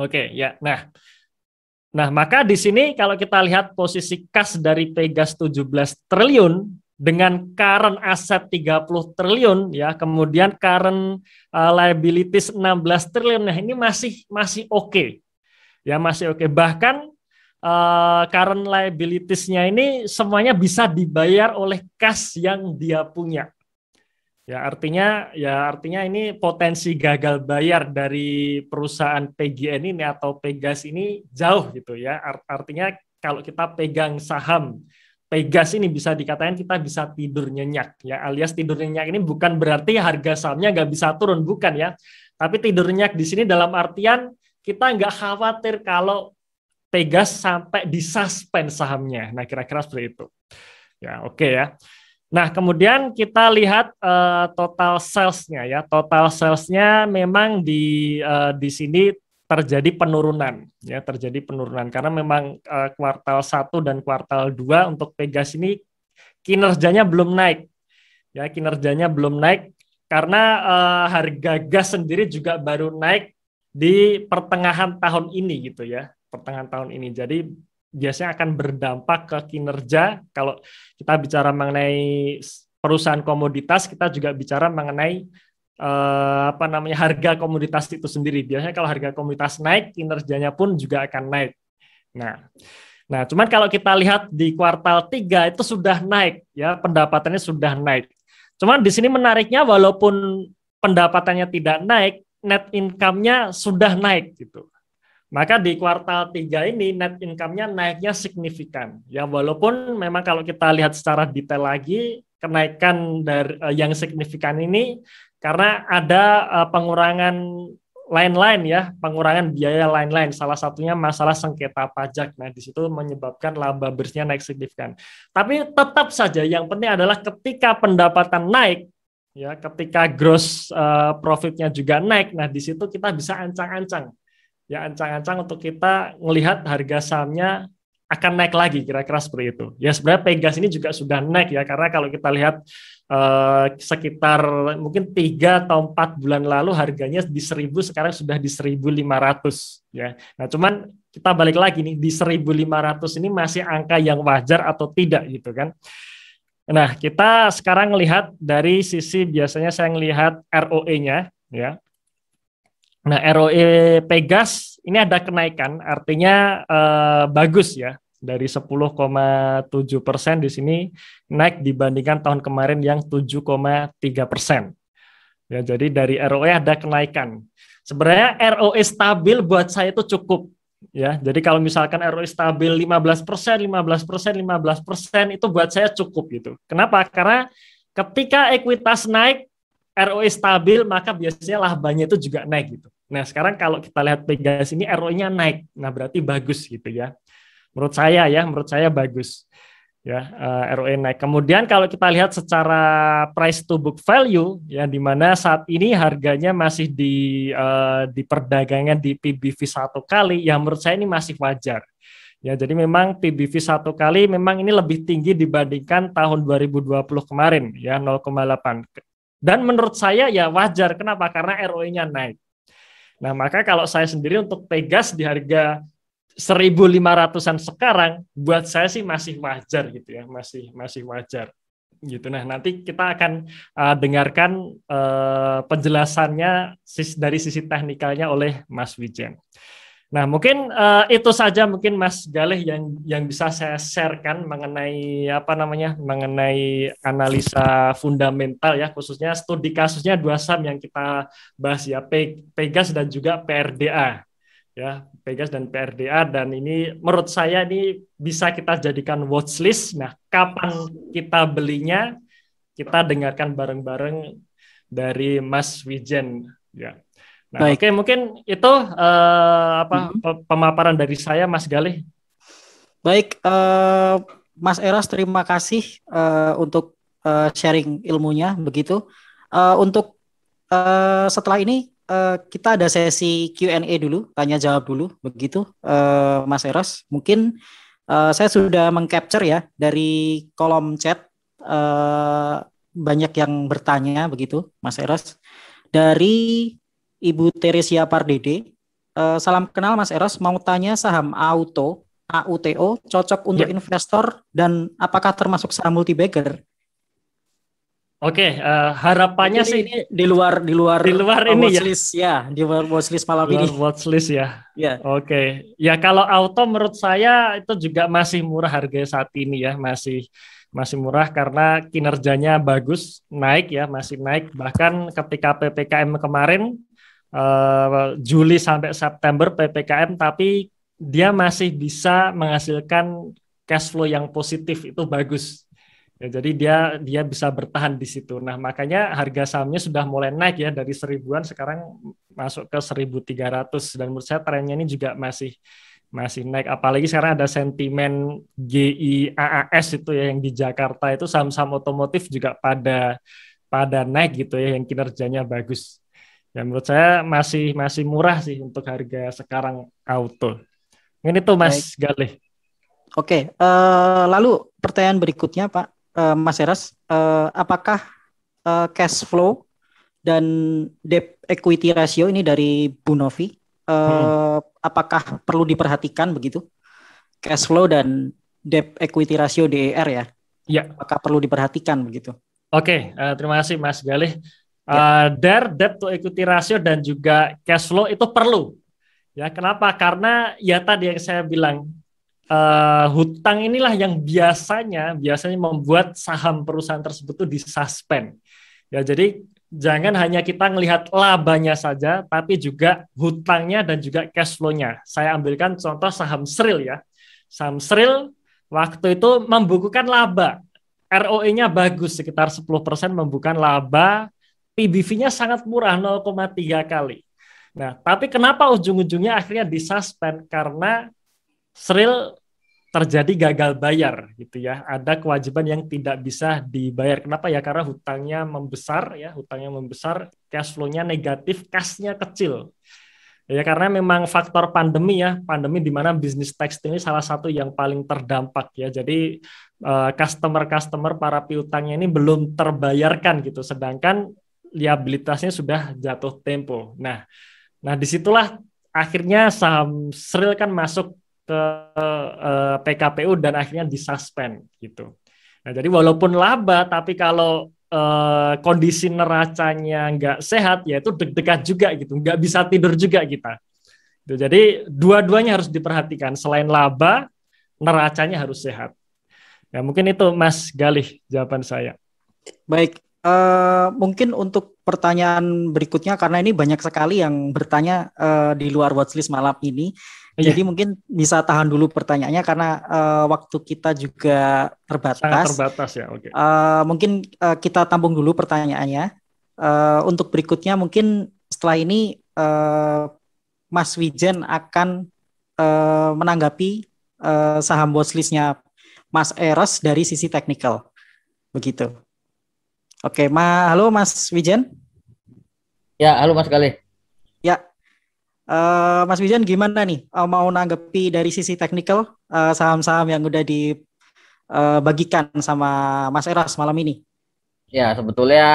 oke, ya. Nah, maka di sini kalau kita lihat posisi kas dari Pegas 17 triliun dengan current aset 30 triliun ya, kemudian current liabilities 16 triliun. Nah, ini masih oke. Ya, masih oke. Bahkan current liabilities-nya ini semuanya bisa dibayar oleh kas yang dia punya. Ya, artinya ini potensi gagal bayar dari perusahaan PGN ini atau Pegas ini jauh gitu ya. Artinya kalau kita pegang saham Pegas ini bisa dikatakan kita bisa tidur nyenyak ya, alias tidur nyenyak ini bukan berarti harga sahamnya nggak bisa turun, bukan ya. Tapi tidur nyenyak di sini dalam artian kita nggak khawatir kalau Pegas sampai disuspend sahamnya. Nah, kira-kira seperti itu. Ya, oke ya. Nah, kemudian kita lihat total sales-nya ya. Total sales-nya memang di sini terjadi penurunan ya, terjadi penurunan karena memang kuartal 1 dan kuartal 2 untuk Pegas ini kinerjanya belum naik. Ya, kinerjanya belum naik karena harga gas sendiri juga baru naik di pertengahan tahun ini gitu ya. Pertengahan tahun ini. Jadi biasanya akan berdampak ke kinerja. Kalau kita bicara mengenai perusahaan komoditas, kita juga bicara mengenai harga komoditas itu sendiri. Biasanya kalau harga komoditas naik, kinerjanya pun juga akan naik. Nah, Nah, cuman kalau kita lihat di kuartal 3 itu sudah naik ya, pendapatannya sudah naik. Cuman di sini menariknya walaupun pendapatannya tidak naik, net income-nya sudah naik gitu. Maka di kuartal 3 ini net income-nya naiknya signifikan. Ya walaupun memang kalau kita lihat secara detail lagi, kenaikan dari yang signifikan ini karena ada pengurangan lain-lain ya, pengurangan biaya lain-lain. Salah satunya masalah sengketa pajak. Nah, di situ menyebabkan laba bersihnya naik signifikan. Tapi tetap saja yang penting adalah ketika pendapatan naik, ya, ketika gross profitnya juga naik. Nah, di situ kita bisa ancang-ancang. Ya, ancang-ancang untuk kita melihat harga sahamnya akan naik lagi, kira-kira seperti itu. Ya, sebenarnya Pegas ini juga sudah naik ya, karena kalau kita lihat sekitar mungkin 3 atau 4 bulan lalu harganya di 1.000, sekarang sudah di 1.500 ya. Nah, cuman kita balik lagi nih, di 1.500 ini masih angka yang wajar atau tidak gitu kan. Nah, kita sekarang lihat dari sisi, biasanya saya melihat ROE-nya ya. Nah, ROE Pegas ini ada kenaikan, artinya bagus ya. Dari 10,7% di sini naik dibandingkan tahun kemarin yang 7,3%. Ya, jadi dari ROE ada kenaikan. Sebenarnya ROE stabil buat saya itu cukup. Ya, jadi kalau misalkan ROE stabil 15%, 15%, 15% itu buat saya cukup gitu. Kenapa? Karena ketika ekuitas naik, ROE stabil, maka biasanya labanya itu juga naik gitu. Nah, sekarang kalau kita lihat Pegas ini ROE-nya naik. Nah, berarti bagus gitu ya. Menurut saya bagus ya, ROE naik. Kemudian kalau kita lihat secara price to book value ya, di mana saat ini harganya masih di perdagangan di PBV 1 kali, yang menurut saya ini masih wajar. Ya, jadi memang PBV 1 kali memang ini lebih tinggi dibandingkan tahun 2020 kemarin ya, 0,8. Dan menurut saya ya wajar. Kenapa? Karena ROE-nya naik. Nah, maka kalau saya sendiri untuk Pegas di harga 1.500-an sekarang, buat saya sih masih wajar gitu ya, masih wajar gitu. Nah, nanti kita akan dengarkan penjelasannya dari sisi teknikalnya oleh Mas Wijen. Nah, mungkin itu saja mungkin Mas Galih yang bisa saya sharekan mengenai mengenai analisa fundamental ya, khususnya studi kasusnya 2 saham yang kita bahas ya, Pegas dan juga PRDA. Ya, Pegas dan PRDA, dan ini menurut saya ini bisa kita jadikan watchlist. Nah, kapan kita belinya, kita dengarkan bareng-bareng dari Mas Wijen ya. Nah, oke, mungkin itu pemaparan dari saya, Mas Galih. Baik, Mas Eras, terima kasih untuk sharing ilmunya begitu. Untuk setelah ini kita ada sesi Q&A dulu, tanya jawab dulu begitu, Mas Eras. Mungkin saya sudah mengcapture ya dari kolom chat, banyak yang bertanya begitu, Mas Eras. Dari Ibu Teresia Pardede, salam kenal Mas Eras, mau tanya saham AUTO cocok untuk investor dan apakah termasuk saham multibagger? Oke, harapannya mungkin sih ini di luar ini watchlist ya, di luar watchlist malam ini. Watchlist ya. Ya. Oke. Ya, kalau auto menurut saya itu juga masih murah harganya saat ini ya, masih murah karena kinerjanya bagus, naik ya, masih naik. Bahkan ketika PPKM kemarin Juli sampai September PPKM, tapi dia masih bisa menghasilkan cash flow yang positif, itu bagus. Ya, jadi dia bisa bertahan di situ. Nah, makanya harga sahamnya sudah mulai naik ya, dari 1.000-an sekarang masuk ke 1.300, dan menurut saya trennya ini juga masih naik. Apalagi sekarang ada sentimen GIAAS itu ya, yang di Jakarta itu saham-saham otomotif juga pada naik gitu ya, yang kinerjanya bagus. Ya, menurut saya masih murah sih untuk harga sekarang auto. Ini tuh Mas Galih. Oke, lalu pertanyaan berikutnya Pak Mas Eras, apakah cash flow dan debt equity ratio ini dari Bu Novi, apakah perlu diperhatikan begitu? Cash flow dan debt equity ratio DER ya? Ya. Apakah perlu diperhatikan begitu? Oke, terima kasih Mas Galih. Debt to equity ratio dan juga cash flow itu perlu. Ya, kenapa? Karena ya tadi yang saya bilang, hutang inilah yang biasanya membuat saham perusahaan tersebut tuh disuspend. Ya, jadi jangan hanya kita melihat labanya saja, tapi juga hutangnya dan juga cash flow-nya. Saya ambilkan contoh saham Sril ya. Saham Sril waktu itu membukukan laba. ROE-nya bagus, sekitar 10% membukukan laba. PBV-nya sangat murah, 0,3 kali. Nah, tapi kenapa ujung-ujungnya akhirnya disuspend? Karena Sril terjadi gagal bayar gitu ya. Ada kewajiban yang tidak bisa dibayar. Kenapa ya? Karena hutangnya membesar, cash flow-nya negatif, kas-nya kecil. Ya karena memang faktor pandemi ya, pandemi di mana bisnis tekstil ini salah satu yang paling terdampak ya. Jadi customer para piutangnya ini belum terbayarkan gitu, sedangkan liabilitasnya sudah jatuh tempo. Nah disitulah akhirnya saham Sril kan masuk ke PKPU dan akhirnya disuspend gitu. Nah, jadi walaupun laba, tapi kalau kondisi neracanya nggak sehat, ya itu deg-degan juga gitu, nggak bisa tidur juga kita. Jadi dua-duanya harus diperhatikan. Selain laba, neracanya harus sehat. Ya mungkin itu Mas Galih jawaban saya. Baik, mungkin untuk pertanyaan berikutnya karena ini banyak sekali yang bertanya di luar watchlist malam ini. Jadi mungkin bisa tahan dulu pertanyaannya karena waktu kita juga terbatas. Sangat terbatas ya. Oke. Mungkin kita tampung dulu pertanyaannya. Untuk berikutnya mungkin setelah ini Mas Wijen akan menanggapi saham watchlistnya Mas Eros dari sisi teknikal. Begitu. Oke, halo Mas Wijen. Ya, halo Mas Galih. Ya. Mas Wijan gimana nih mau nanggepi dari sisi teknikal saham-saham yang udah dibagikan sama Mas Eros malam ini? Ya sebetulnya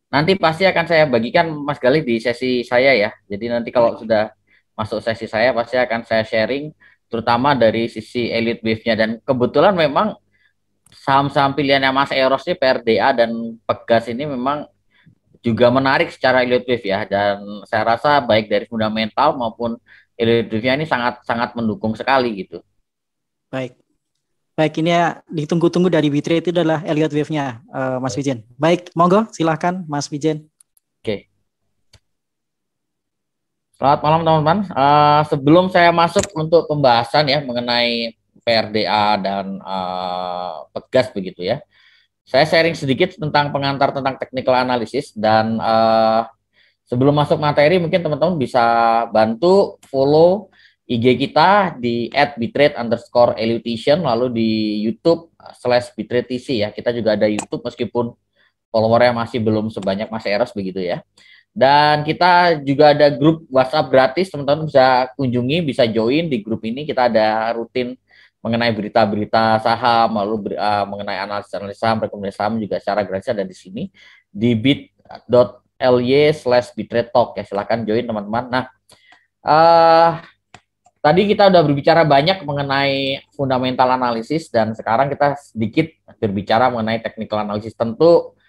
nanti pasti akan saya bagikan Mas Galih di sesi saya ya. Jadi nanti kalau sudah masuk sesi saya pasti akan saya sharing terutama dari sisi elite wave-nya, dan kebetulan memang saham-saham pilihannya Mas Eros ini PRDA dan Pegas ini memang juga menarik secara elite wave ya, dan saya rasa baik dari fundamental maupun elite wave-nya ini sangat mendukung sekali gitu. Baik ini ya ditunggu-tunggu dari Bitrate itu adalah elite wave-nya Mas Wijen. Baik, monggo silahkan Mas Wijen. Oke. Selamat malam teman-teman. Sebelum saya masuk untuk pembahasan ya mengenai PRDA dan Pegas begitu ya, saya sharing sedikit tentang pengantar tentang technical analysis, dan sebelum masuk materi mungkin teman-teman bisa bantu follow IG kita di @bitrate_elution, lalu di YouTube /BitrateTC ya. Kita juga ada YouTube meskipun followernya masih belum sebanyak Mas Eros begitu ya. Dan kita juga ada grup WhatsApp gratis, teman-teman bisa kunjungi, bisa join di grup ini. Kita ada rutin mengenai berita-berita saham, lalu mengenai analisis saham, rekomendasi saham juga secara gratis ada di sini di bit.ly/bitratetalk ya, silahkan join teman-teman. Nah, tadi kita udah berbicara banyak mengenai fundamental analisis, dan sekarang kita sedikit berbicara mengenai technical analysis. Tentu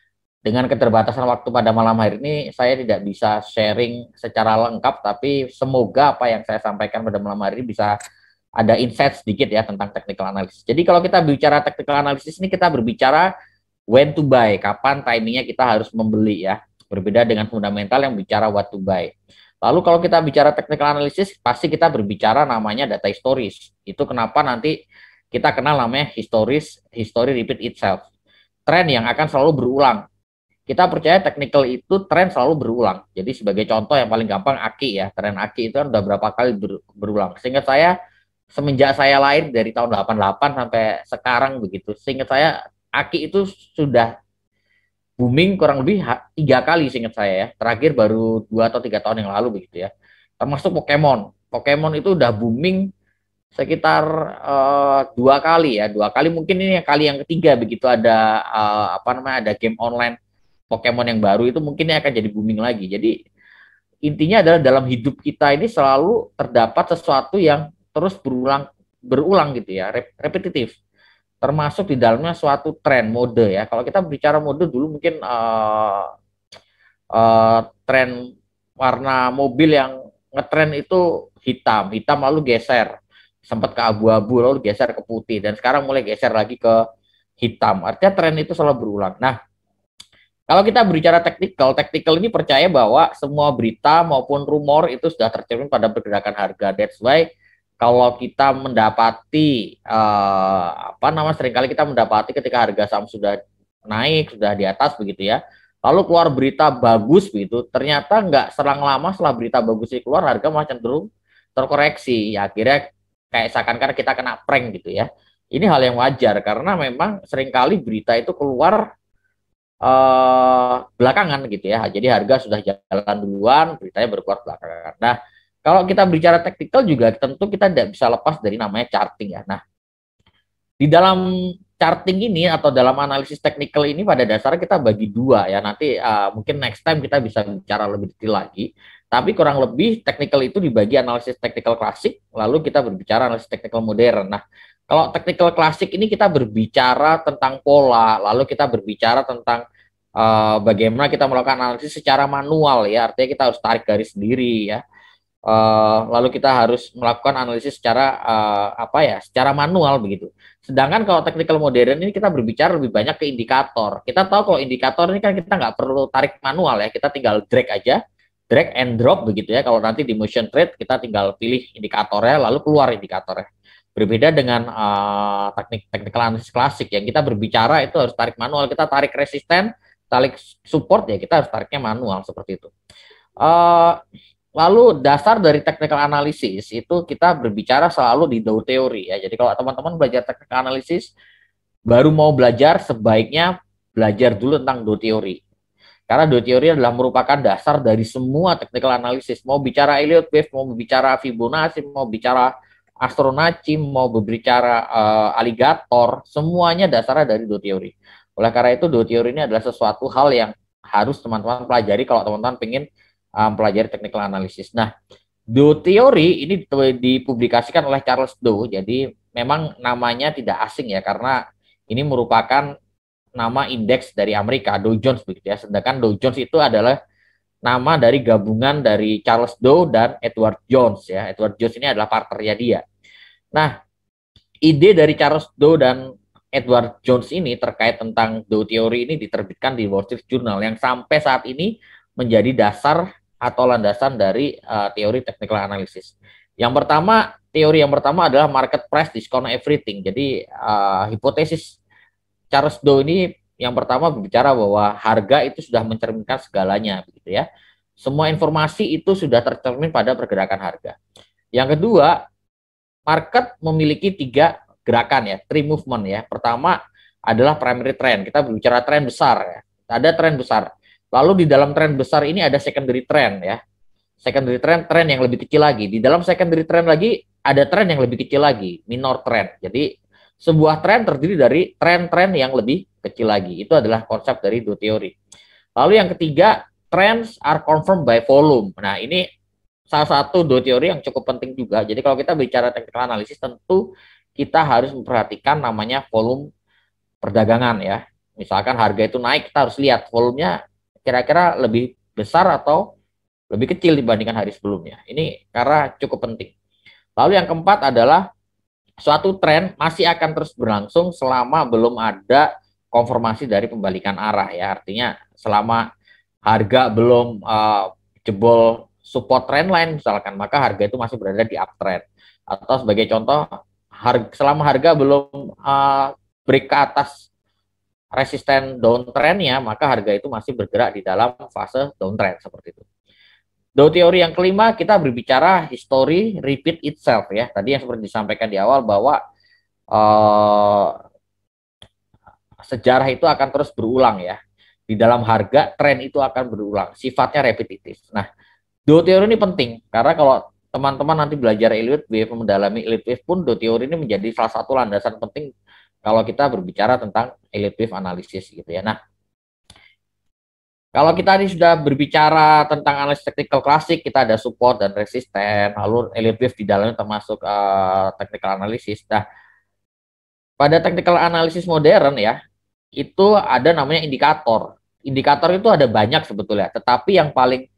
dengan keterbatasan waktu pada malam hari ini saya tidak bisa sharing secara lengkap, tapi semoga apa yang saya sampaikan pada malam hari ini bisa ada insight sedikit ya tentang technical analysis. Jadi kalau kita bicara technical analysis ini kita berbicara when to buy, kapan timingnya kita harus membeli ya. Berbeda dengan fundamental yang bicara what to buy. Lalu kalau kita bicara technical analysis pasti kita berbicara namanya data historis. Itu kenapa nanti kita kenal namanya history repeat itself. Tren yang akan selalu berulang. Kita percaya technical itu tren selalu berulang. Jadi sebagai contoh yang paling gampang AKI ya. Tren AKI itu kan udah berapa kali berulang. Sehingga semenjak saya lahir dari tahun 88 sampai sekarang begitu, seingat saya AKI itu sudah booming kurang lebih 3 kali seingat saya ya. Terakhir baru 2 atau 3 tahun yang lalu begitu ya. Termasuk Pokemon itu udah booming sekitar 2 kali ya. 2 kali mungkin ini kali yang ketiga begitu ada ada game online Pokemon yang baru itu mungkin ini akan jadi booming lagi. Jadi intinya adalah dalam hidup kita ini selalu terdapat sesuatu yang terus berulang gitu ya, repetitif, termasuk di dalamnya suatu tren mode ya. Kalau kita bicara mode dulu mungkin tren warna mobil yang ngetren itu hitam lalu geser, sempat ke abu-abu lalu geser ke putih dan sekarang mulai geser lagi ke hitam. Artinya tren itu selalu berulang. Nah, kalau kita berbicara teknikal ini percaya bahwa semua berita maupun rumor itu sudah tercermin pada pergerakan harga. That's why kalau kita mendapati seringkali kita mendapati ketika harga saham sudah naik, sudah di atas begitu ya. Lalu keluar berita bagus begitu, ternyata nggak selang lama setelah berita bagus itu keluar harga malah cenderung terkoreksi. Ya, akhirnya kayak seakan-akan kita kena prank gitu ya. Ini hal yang wajar karena memang seringkali berita itu keluar belakangan gitu ya. Jadi harga sudah jalan duluan, beritanya baru keluar belakangan. Nah, kalau kita bicara teknikal juga tentu kita tidak bisa lepas dari namanya charting ya. Nah, di dalam charting ini atau dalam analisis teknikal ini pada dasarnya kita bagi dua ya. Nanti mungkin next time kita bisa bicara lebih detail lagi. Tapi kurang lebih teknikal itu dibagi analisis teknikal klasik, lalu kita berbicara analisis teknikal modern. Nah, kalau teknikal klasik ini kita berbicara tentang pola, lalu kita berbicara tentang bagaimana kita melakukan analisis secara manual ya, artinya kita harus tarik garis sendiri ya. Lalu kita harus melakukan analisis secara secara manual begitu. Sedangkan kalau teknikal modern ini kita berbicara lebih banyak ke indikator. Kita tahu kalau indikator ini kan kita nggak perlu tarik manual ya, kita tinggal drag aja, drag and drop begitu ya. Kalau nanti di motion trade kita tinggal pilih indikatornya lalu keluar indikatornya. Berbeda dengan teknik analisis klasik yang kita berbicara itu harus tarik manual, kita tarik resisten, tarik support ya kita harus tariknya manual seperti itu. Lalu dasar dari technical analysis itu kita berbicara selalu di Dow Theory ya. Jadi kalau teman-teman belajar technical analysis baru mau belajar sebaiknya belajar dulu tentang Dow Theory. Karena Dow Theory adalah merupakan dasar dari semua technical analysis. Mau bicara Elliott Wave, mau bicara Fibonacci, mau bicara Fibonacci, mau berbicara aligator, semuanya dasarnya dari Dow Theory. Oleh karena itu Dow Theory ini adalah sesuatu hal yang harus teman-teman pelajari kalau teman-teman ingin pelajari technical analysis. Nah, Dow Theory ini dipublikasikan oleh Charles Dow, jadi memang namanya tidak asing ya, karena ini merupakan nama indeks dari Amerika, Dow Jones begitu ya. Sedangkan Dow Jones itu adalah nama dari gabungan dari Charles Dow dan Edward Jones ya. Edward Jones ini adalah partnernya dia. Nah, ide dari Charles Dow dan Edward Jones ini terkait tentang Dow Theory ini diterbitkan di Wall Street Journal yang sampai saat ini menjadi dasar atau landasan dari teori technical analysis. Teori yang pertama adalah market price discount everything. Jadi hipotesis Charles Dow ini yang pertama berbicara bahwa harga itu sudah mencerminkan segalanya, begitu ya. Semua informasi itu sudah tercermin pada pergerakan harga. Yang kedua, market memiliki 3 gerakan ya, 3 movement ya. Pertama adalah primary trend. Kita berbicara tren besar ya. Ada tren besar. Lalu di dalam tren besar ini ada secondary trend ya. Secondary trend, tren yang lebih kecil lagi. Di dalam secondary trend lagi ada tren yang lebih kecil lagi, minor trend. Jadi sebuah tren terdiri dari tren-tren yang lebih kecil lagi. Itu adalah konsep dari Dow Theory. Lalu yang ketiga, trends are confirmed by volume. Nah, ini salah satu Dow Theory yang cukup penting juga. Jadi kalau kita bicara technical analysis, tentu kita harus memperhatikan namanya volume perdagangan ya. Misalkan harga itu naik, kita harus lihat volumenya kira-kira lebih besar atau lebih kecil dibandingkan hari sebelumnya. Ini karena cukup penting. Lalu yang keempat adalah suatu tren masih akan terus berlangsung selama belum ada konfirmasi dari pembalikan arah ya. Artinya selama harga belum jebol support trendline misalkan, maka harga itu masih berada di uptrend. Atau sebagai contoh, selama harga belum break ke atas resisten downtrendnya, maka harga itu masih bergerak di dalam fase downtrend seperti itu. Dow Theory yang kelima, kita berbicara history repeat itself ya. Tadi yang seperti disampaikan di awal bahwa sejarah itu akan terus berulang ya. Di dalam harga, tren itu akan berulang, sifatnya repetitif. Nah, Dow Theory ini penting, karena kalau teman-teman nanti belajar Elliott Wave, mendalami Elliott Wave pun, Dow Theory ini menjadi salah satu landasan penting kalau kita berbicara tentang Elliott Wave analisis gitu ya. Nah, kalau kita ini sudah berbicara tentang analisis technical klasik, kita ada support dan resisten, lalu Elliott Wave di dalamnya termasuk technical analysis. Nah, pada technical analysis modern ya, itu ada namanya indikator. Indikator itu ada banyak sebetulnya, tetapi yang paling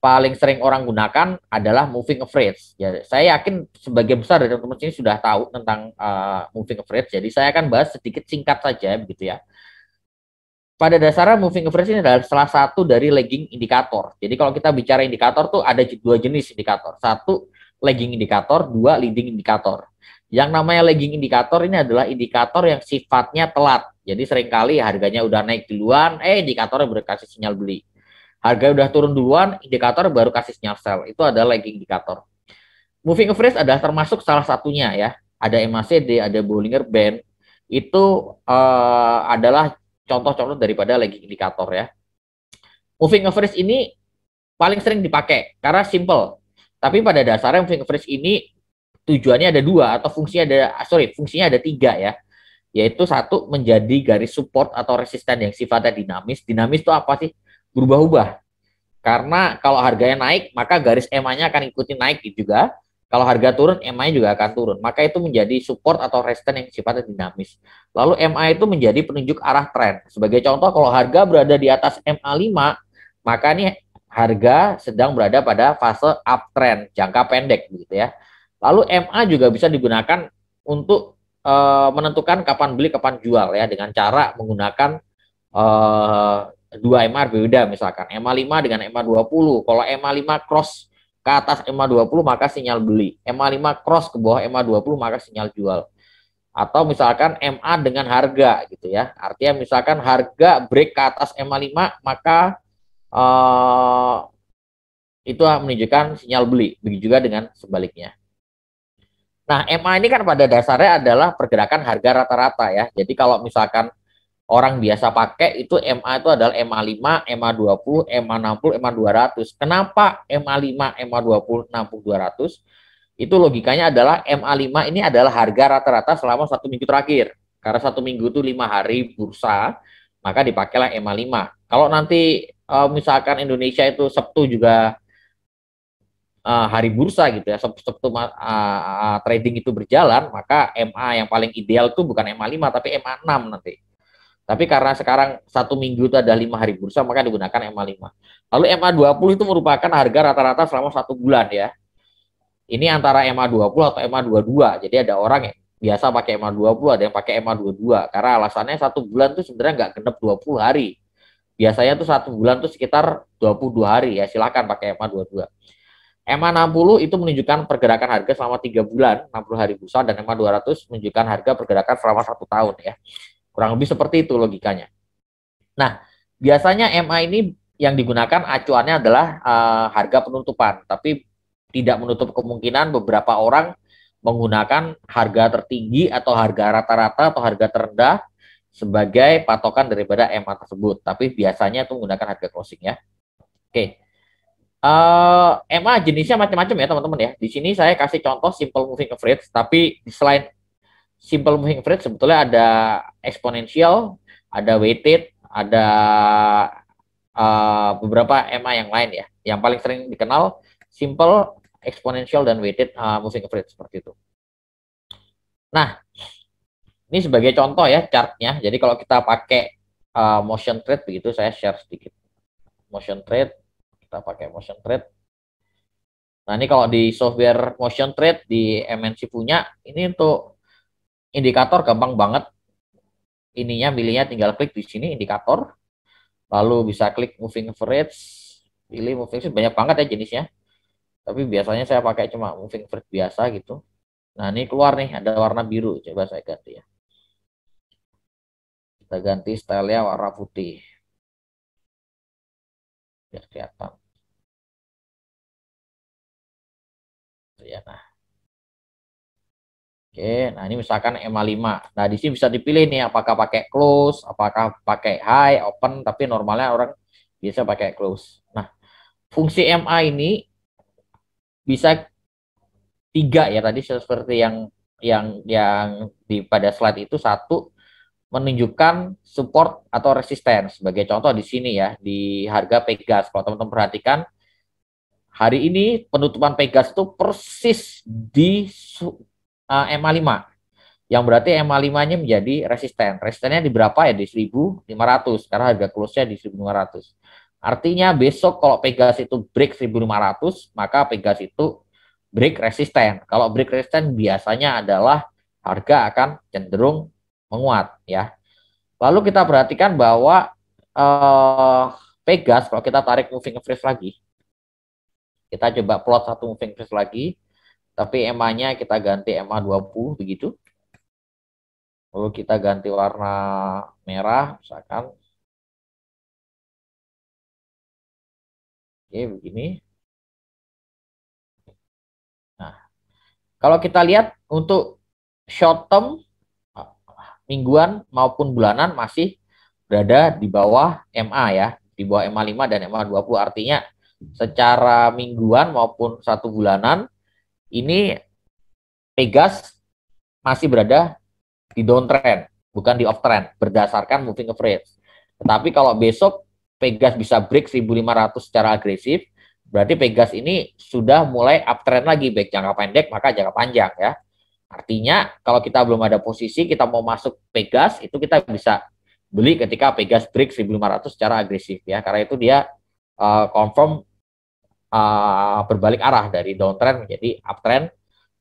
paling sering orang gunakan adalah moving average. Ya, saya yakin sebagian besar dari teman-teman sini sudah tahu tentang moving average. Jadi saya akan bahas sedikit singkat saja begitu ya. Pada dasarnya moving average ini adalah salah satu dari lagging indikator. Jadi kalau kita bicara indikator tuh ada dua jenis indikator. Satu lagging indikator, dua leading indikator. Yang namanya lagging indikator ini adalah indikator yang sifatnya telat. Jadi seringkali harganya udah naik duluan, indikatornya berkasih sinyal beli. Harga udah turun duluan, indikator baru kasih sinyal sell. Itu adalah lagging indikator. Moving average adalah termasuk salah satunya ya. Ada MACD, ada Bollinger Band. Itu adalah contoh-contoh daripada lagging indikator ya. Moving average ini paling sering dipakai karena simple. Tapi pada dasarnya moving average ini tujuannya ada dua atau fungsinya ada tiga ya. Yaitu satu, menjadi garis support atau resisten yang sifatnya dinamis. Dinamis itu apa sih? Berubah-ubah. Karena kalau harganya naik, maka garis EMA-nya akan ikuti naik juga. Kalau harga turun, EMA-nya juga akan turun. Maka itu menjadi support atau resisten yang sifatnya dinamis. Lalu MA itu menjadi penunjuk arah tren. Sebagai contoh, kalau harga berada di atas MA5, maka ini harga sedang berada pada fase uptrend, jangka pendek begitu ya. Lalu MA juga bisa digunakan untuk menentukan kapan beli, kapan jual ya, dengan cara menggunakan dua MA berbeda, misalkan MA5 dengan MA20. Kalau MA5 cross ke atas MA20 maka sinyal beli. MA5 cross ke bawah MA20 maka sinyal jual. Atau misalkan MA dengan harga gitu ya. Artinya misalkan harga break ke atas MA5 maka itu menunjukkan sinyal beli. Begitu juga dengan sebaliknya. Nah, MA ini kan pada dasarnya adalah pergerakan harga rata-rata ya. Jadi kalau misalkan orang biasa pakai itu MA itu adalah MA5, MA20, MA60, MA200. Kenapa MA5, MA20, 60, 200? Itu logikanya adalah MA5 ini adalah harga rata-rata selama 1 minggu terakhir. Karena 1 minggu itu 5 hari bursa, maka dipakailah MA5. Kalau nanti misalkan Indonesia itu Sabtu juga hari bursa gitu ya, Sabtu trading itu berjalan, maka MA yang paling ideal itu bukan MA5 tapi MA6 nanti. Tapi karena sekarang 1 minggu itu ada 5 hari bursa, maka digunakan MA5. Lalu MA20 itu merupakan harga rata-rata selama 1 bulan ya. Ini antara MA20 atau MA22. Jadi ada orang yang biasa pakai MA20, ada yang pakai MA22. Karena alasannya 1 bulan itu sebenarnya nggak genap 20 hari. Biasanya tuh 1 bulan tuh sekitar 22 hari ya. Silakan pakai MA22. MA60 itu menunjukkan pergerakan harga selama 3 bulan, 60 hari bursa, dan MA200 menunjukkan harga pergerakan selama 1 tahun ya. Kurang lebih seperti itu logikanya. Nah, biasanya MA ini yang digunakan acuannya adalah harga penutupan, tapi tidak menutup kemungkinan beberapa orang menggunakan harga tertinggi atau harga rata-rata atau harga terendah sebagai patokan daripada MA tersebut. Tapi biasanya itu menggunakan harga closing ya. Oke. MA jenisnya macam-macam ya teman-teman ya. Di sini saya kasih contoh simple moving average, tapi selain simple moving average sebetulnya ada exponential, ada weighted, ada beberapa MA yang lain ya. Yang paling sering dikenal simple, exponential, dan weighted moving average seperti itu. Nah, ini sebagai contoh ya chartnya. Jadi kalau kita pakai motion trade begitu, saya share sedikit. Motion trade, kita pakai motion trade. Nah ini kalau di software motion trade di MNC punya, ini untuk indikator gampang banget. Ininya milihnya tinggal klik di sini indikator. Lalu bisa klik moving average. Pilih moving average, banyak banget ya jenisnya. Tapi biasanya saya pakai cuma moving average biasa gitu. Nah ini keluar nih, ada warna biru. Coba saya ganti ya. Kita ganti stylenya warna putih. Biar kelihatan. Ya, nah. Oke, nah ini misalkan MA5. Nah, di sini bisa dipilih nih apakah pakai close, apakah pakai high, open, tapi normalnya orang biasa pakai close. Nah, fungsi MA ini bisa 3 ya tadi seperti yang di pada slide itu. Satu, menunjukkan support atau resisten. Sebagai contoh di sini ya, di harga Pegas. Kalau teman-teman perhatikan, hari ini penutupan Pegas itu persis di MA5, yang berarti MA5-nya menjadi resisten. Resistennya di berapa ya? Di 1.500, karena harga close-nya di 1.500. Artinya besok kalau Pegas itu break 1.500, maka Pegas itu break resisten. Kalau break resisten biasanya adalah harga akan cenderung menguat ya. Lalu kita perhatikan bahwa Pegas kalau kita tarik moving average lagi, kita coba plot satu moving average lagi, tapi EMA-nya kita ganti EMA 20 begitu. Lalu kita ganti warna merah misalkan. Oke, begini. Nah, kalau kita lihat untuk short term mingguan maupun bulanan masih berada di bawah MA ya, di bawah MA 5 dan MA 20. Artinya secara mingguan maupun satu bulanan ini Pegas masih berada di downtrend, bukan di uptrend berdasarkan moving average. Tetapi kalau besok Pegas bisa break 1.500 secara agresif, berarti Pegas ini sudah mulai uptrend lagi, baik jangka pendek maka jangka panjang ya. Artinya kalau kita belum ada posisi, kita mau masuk Pegas, itu kita bisa beli ketika Pegas break 1.500 secara agresif ya, karena itu dia confirm berbalik arah dari downtrend menjadi uptrend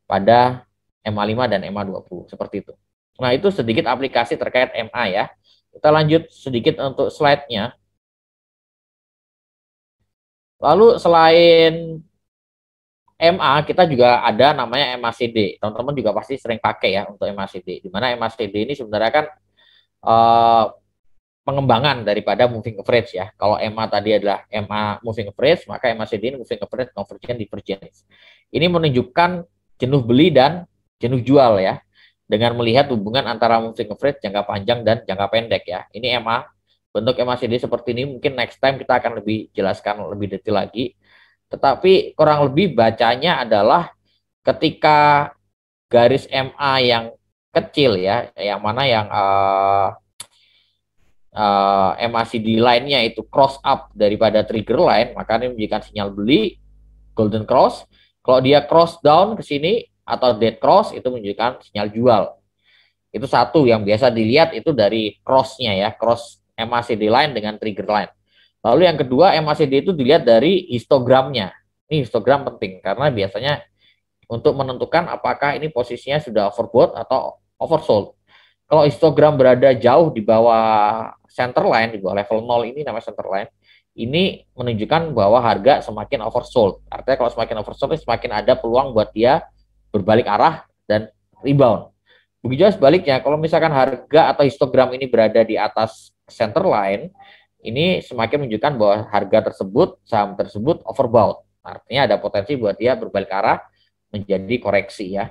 pada MA 5 dan MA 20 seperti itu. Nah, itu sedikit aplikasi terkait MA ya. Kita lanjut sedikit untuk slide-nya. Lalu selain MA, kita juga ada namanya MACD. Teman-teman juga pasti sering pakai ya untuk MACD. Di mana MACD ini sebenarnya kan pengembangan daripada moving average ya. Kalau MA tadi adalah MA moving average, maka MACD ini moving average convergence divergence. Ini menunjukkan jenuh beli dan jenuh jual ya, dengan melihat hubungan antara moving average jangka panjang dan jangka pendek ya. Ini MA, bentuk MACD seperti ini, mungkin next time kita akan lebih jelaskan lebih detail lagi. Tetapi kurang lebih bacanya adalah ketika garis MA yang kecil ya, yang mana yang MACD line-nya itu cross up daripada trigger line, maka ini menunjukkan sinyal beli, golden cross. Kalau dia cross down ke sini atau dead cross, itu menunjukkan sinyal jual. Itu satu yang biasa dilihat itu dari cross-nya ya, cross MACD line dengan trigger line. Lalu yang kedua, MACD itu dilihat dari histogramnya. Ini histogram penting karena biasanya untuk menentukan apakah ini posisinya sudah overbought atau oversold. Kalau histogram berada jauh di bawah center line, di bawah level 0 ini namanya center line, ini menunjukkan bahwa harga semakin oversold. Artinya kalau semakin oversold, semakin ada peluang buat dia berbalik arah dan rebound. Begitu sebaliknya, kalau misalkan harga atau histogram ini berada di atas center line, ini semakin menunjukkan bahwa harga tersebut, saham tersebut overbought. Artinya ada potensi buat dia berbalik arah menjadi koreksi ya.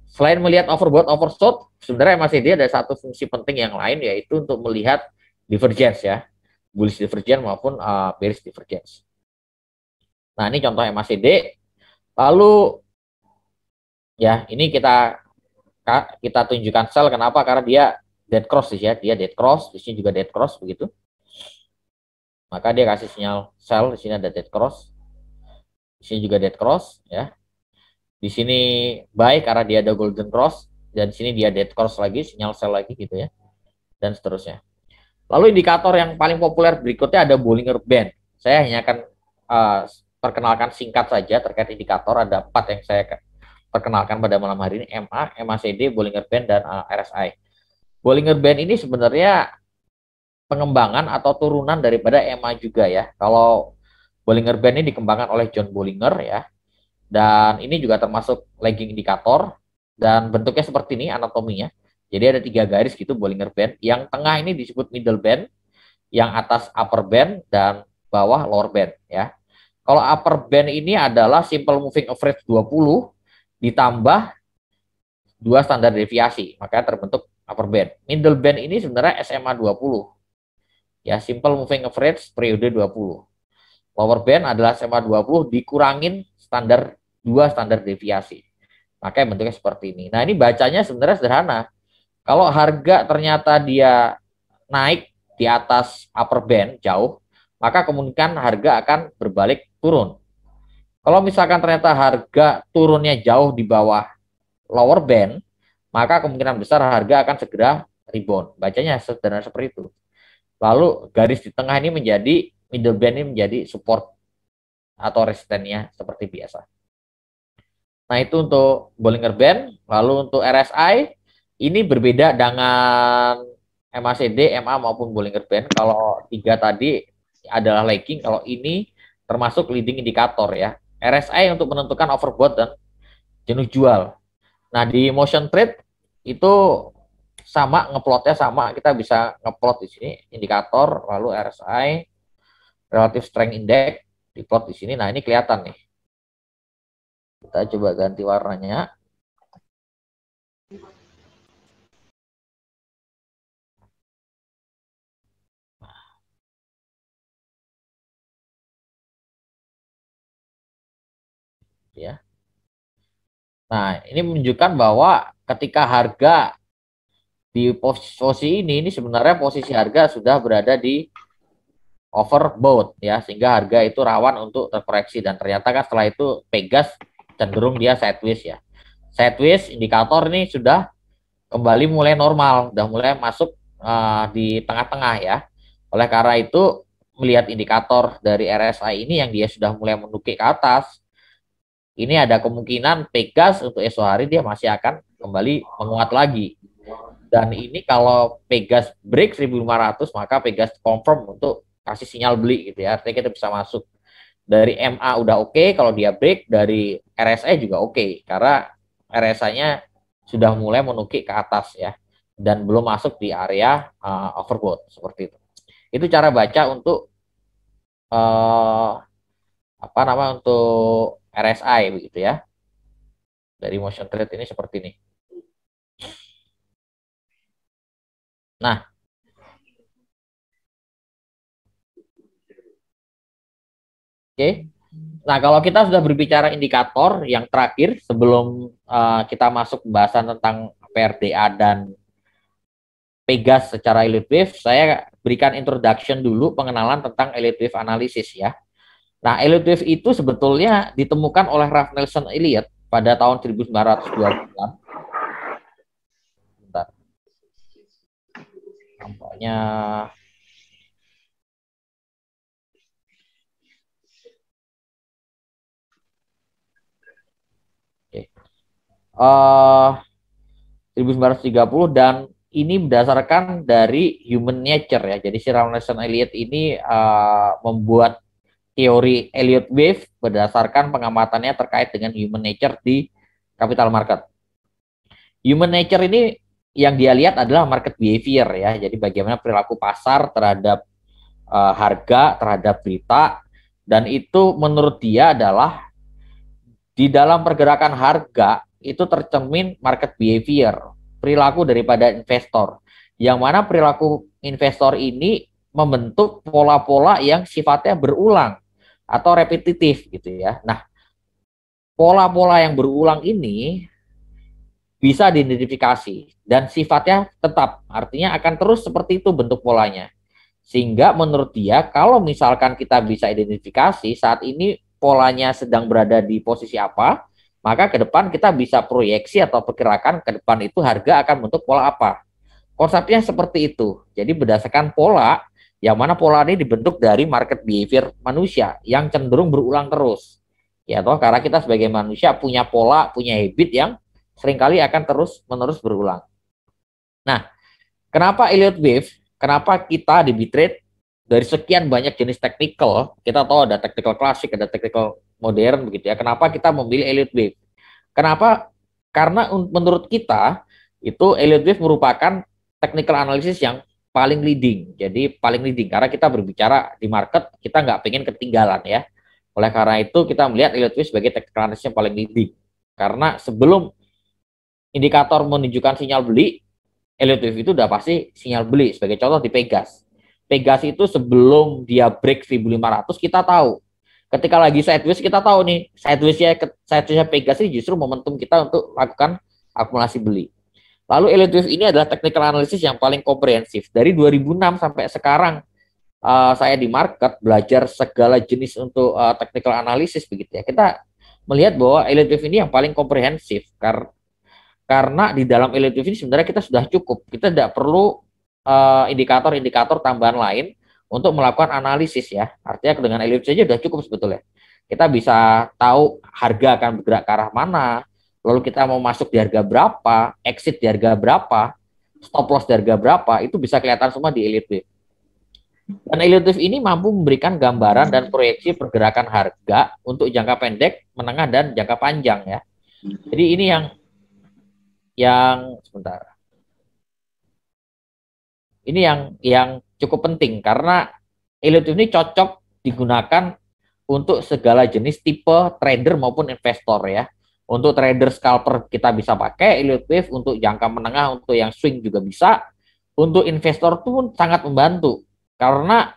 Selain melihat overbought, oversold, sebenarnya masih dia ada satu fungsi penting yang lain, yaitu untuk melihat divergence ya, bullish divergence maupun bearish divergence. Nah, ini contoh MACD. Lalu ya, ini kita tunjukkan sell. Kenapa? Karena dia dead cross ya, dia dead cross, di sini juga dead cross begitu. Maka dia kasih sinyal sell, di sini ada dead cross. Di sini juga dead cross ya. Di sini buy karena dia ada golden cross, dan di sini dia dead cross lagi, sinyal sell lagi gitu ya, dan seterusnya. Lalu indikator yang paling populer berikutnya ada Bollinger Band. Saya hanya akan perkenalkan singkat saja terkait indikator. Ada 4 yang saya perkenalkan pada malam hari ini: MA, MACD, Bollinger Band, dan RSI. Bollinger Band ini sebenarnya pengembangan atau turunan daripada MA juga ya. Kalau Bollinger Band ini dikembangkan oleh John Bollinger ya. Dan ini juga termasuk lagging indikator, dan bentuknya seperti ini anatominya. Jadi ada 3 garis gitu Bollinger Band. Yang tengah ini disebut middle band, yang atas upper band, dan bawah lower band ya. Kalau upper band ini adalah simple moving average 20 ditambah 2 standar deviasi, maka terbentuk upper band. Middle band ini sebenarnya SMA 20 ya, simple moving average periode 20. Lower band adalah SMA 20 dikurangin standar 2 standar deviasi. Makanya bentuknya seperti ini. Nah, ini bacanya sebenarnya sederhana. Kalau harga ternyata dia naik di atas upper band jauh, maka kemungkinan harga akan berbalik turun. Kalau misalkan ternyata harga turunnya jauh di bawah lower band, maka kemungkinan besar harga akan segera rebound. Bacanya sederhana seperti itu. Lalu garis di tengah ini menjadi middle band ini menjadi support atau resistennya seperti biasa. Nah, itu untuk Bollinger Band. Lalu untuk RSI ini berbeda dengan MACD, MA maupun Bollinger Band. Kalau 3 tadi adalah lagging, kalau ini termasuk leading indikator ya. RSI untuk menentukan overbought dan jenuh jual. Nah, di motion trade itu sama, ngeplotnya sama. Kita bisa ngeplot di sini indikator, lalu RSI, relative strength index, diplot di sini. Nah, ini kelihatan nih. Kita coba ganti warnanya. Ya. Nah, ini menunjukkan bahwa ketika harga di posisi ini sebenarnya posisi harga sudah berada di overbought ya, sehingga harga itu rawan untuk terkoreksi, dan ternyata kan setelah itu Pegas cenderung dia sideways ya. Sideways indikator ini sudah kembali mulai normal, sudah mulai masuk di tengah-tengah ya. Oleh karena itu melihat indikator dari RSI ini yang dia sudah mulai menukik ke atas, ini ada kemungkinan Pegas untuk esok hari dia masih akan kembali menguat lagi. Dan ini kalau Pegas break 1.500, maka Pegas confirm untuk kasih sinyal beli gitu ya. Artinya kita bisa masuk. Dari MA udah oke, kalau dia break dari RSI juga oke, karena RSI-nya sudah mulai menukik ke atas ya, dan belum masuk di area overbought seperti itu. Itu cara baca untuk untuk RSI begitu ya. Dari motion trade ini seperti ini. Nah, oke. Nah, kalau kita sudah berbicara indikator yang terakhir sebelum kita masuk pembahasan tentang PRDA dan Pegas secara elite wave, saya berikan introduction dulu, pengenalan tentang elite wave analysis ya. Nah, elite wave itu sebetulnya ditemukan oleh Ralph Nelson Elliott pada tahun 1920-an. Bentar. Nampaknya oke. 1930, dan ini berdasarkan dari human nature ya. Jadi si Ralph Nelson Elliott ini membuat teori Elliott wave berdasarkan pengamatannya terkait dengan human nature di capital market. Human nature ini yang dia lihat adalah market behavior ya. Jadi bagaimana perilaku pasar terhadap harga, terhadap berita, dan itu menurut dia adalah di dalam pergerakan harga itu tercermin market behavior, perilaku daripada investor. Yang mana perilaku investor ini membentuk pola-pola yang sifatnya berulang atau repetitif gitu ya. Nah, pola-pola yang berulang ini bisa diidentifikasi dan sifatnya tetap, artinya akan terus seperti itu bentuk polanya. Sehingga menurut dia kalau misalkan kita bisa identifikasi saat ini polanya sedang berada di posisi apa, maka ke depan kita bisa proyeksi atau perkirakan ke depan itu harga akan bentuk pola apa. Konsepnya seperti itu. Jadi berdasarkan pola, yang mana pola ini dibentuk dari market behavior manusia yang cenderung berulang terus. Ya toh, karena kita sebagai manusia punya pola, punya habit yang seringkali akan terus-menerus berulang. Nah, kenapa Elliott wave? Kenapa kita di Bitrade dari sekian banyak jenis technical, kita tahu ada technical klasik, ada technical modern begitu ya. Kenapa kita memilih Elliott wave? Kenapa? Karena menurut kita itu Elliott wave merupakan technical analysis yang paling leading. Jadi paling leading karena kita berbicara di market, kita nggak pengen ketinggalan ya. Oleh karena itu kita melihat Elliott wave sebagai technical analysis yang paling leading. Karena sebelum indikator menunjukkan sinyal beli, Elliott wave itu udah pasti sinyal beli. Sebagai contoh di Pegas. Pegas itu sebelum dia break 1.500 kita tahu. Ketika lagi sideways kita tahu nih, sidewaysnya Pegas ini justru momentum kita untuk lakukan akumulasi beli. Lalu Elliott wave ini adalah technical analysis yang paling komprehensif. Dari 2006 sampai sekarang saya di market belajar segala jenis untuk technical analysis begitu ya. Kita melihat bahwa Elliott wave ini yang paling komprehensif karena di dalam Elliott wave ini sebenarnya kita sudah cukup. Kita tidak perlu indikator-indikator tambahan lain untuk melakukan analisis ya. Artinya dengan elite saja sudah cukup sebetulnya. Kita bisa tahu harga akan bergerak ke arah mana, lalu kita mau masuk di harga berapa, exit di harga berapa, stop loss di harga berapa, itu bisa kelihatan semua di elite wave. Dan elite wave ini mampu memberikan gambaran dan proyeksi pergerakan harga untuk jangka pendek, menengah, dan jangka panjang ya. Jadi ini yang sebentar. Ini yang cukup penting karena elite wave ini cocok digunakan untuk segala jenis tipe trader maupun investor ya. Untuk trader scalper kita bisa pakai elite wave, untuk jangka menengah, untuk yang swing juga bisa. Untuk investor pun sangat membantu karena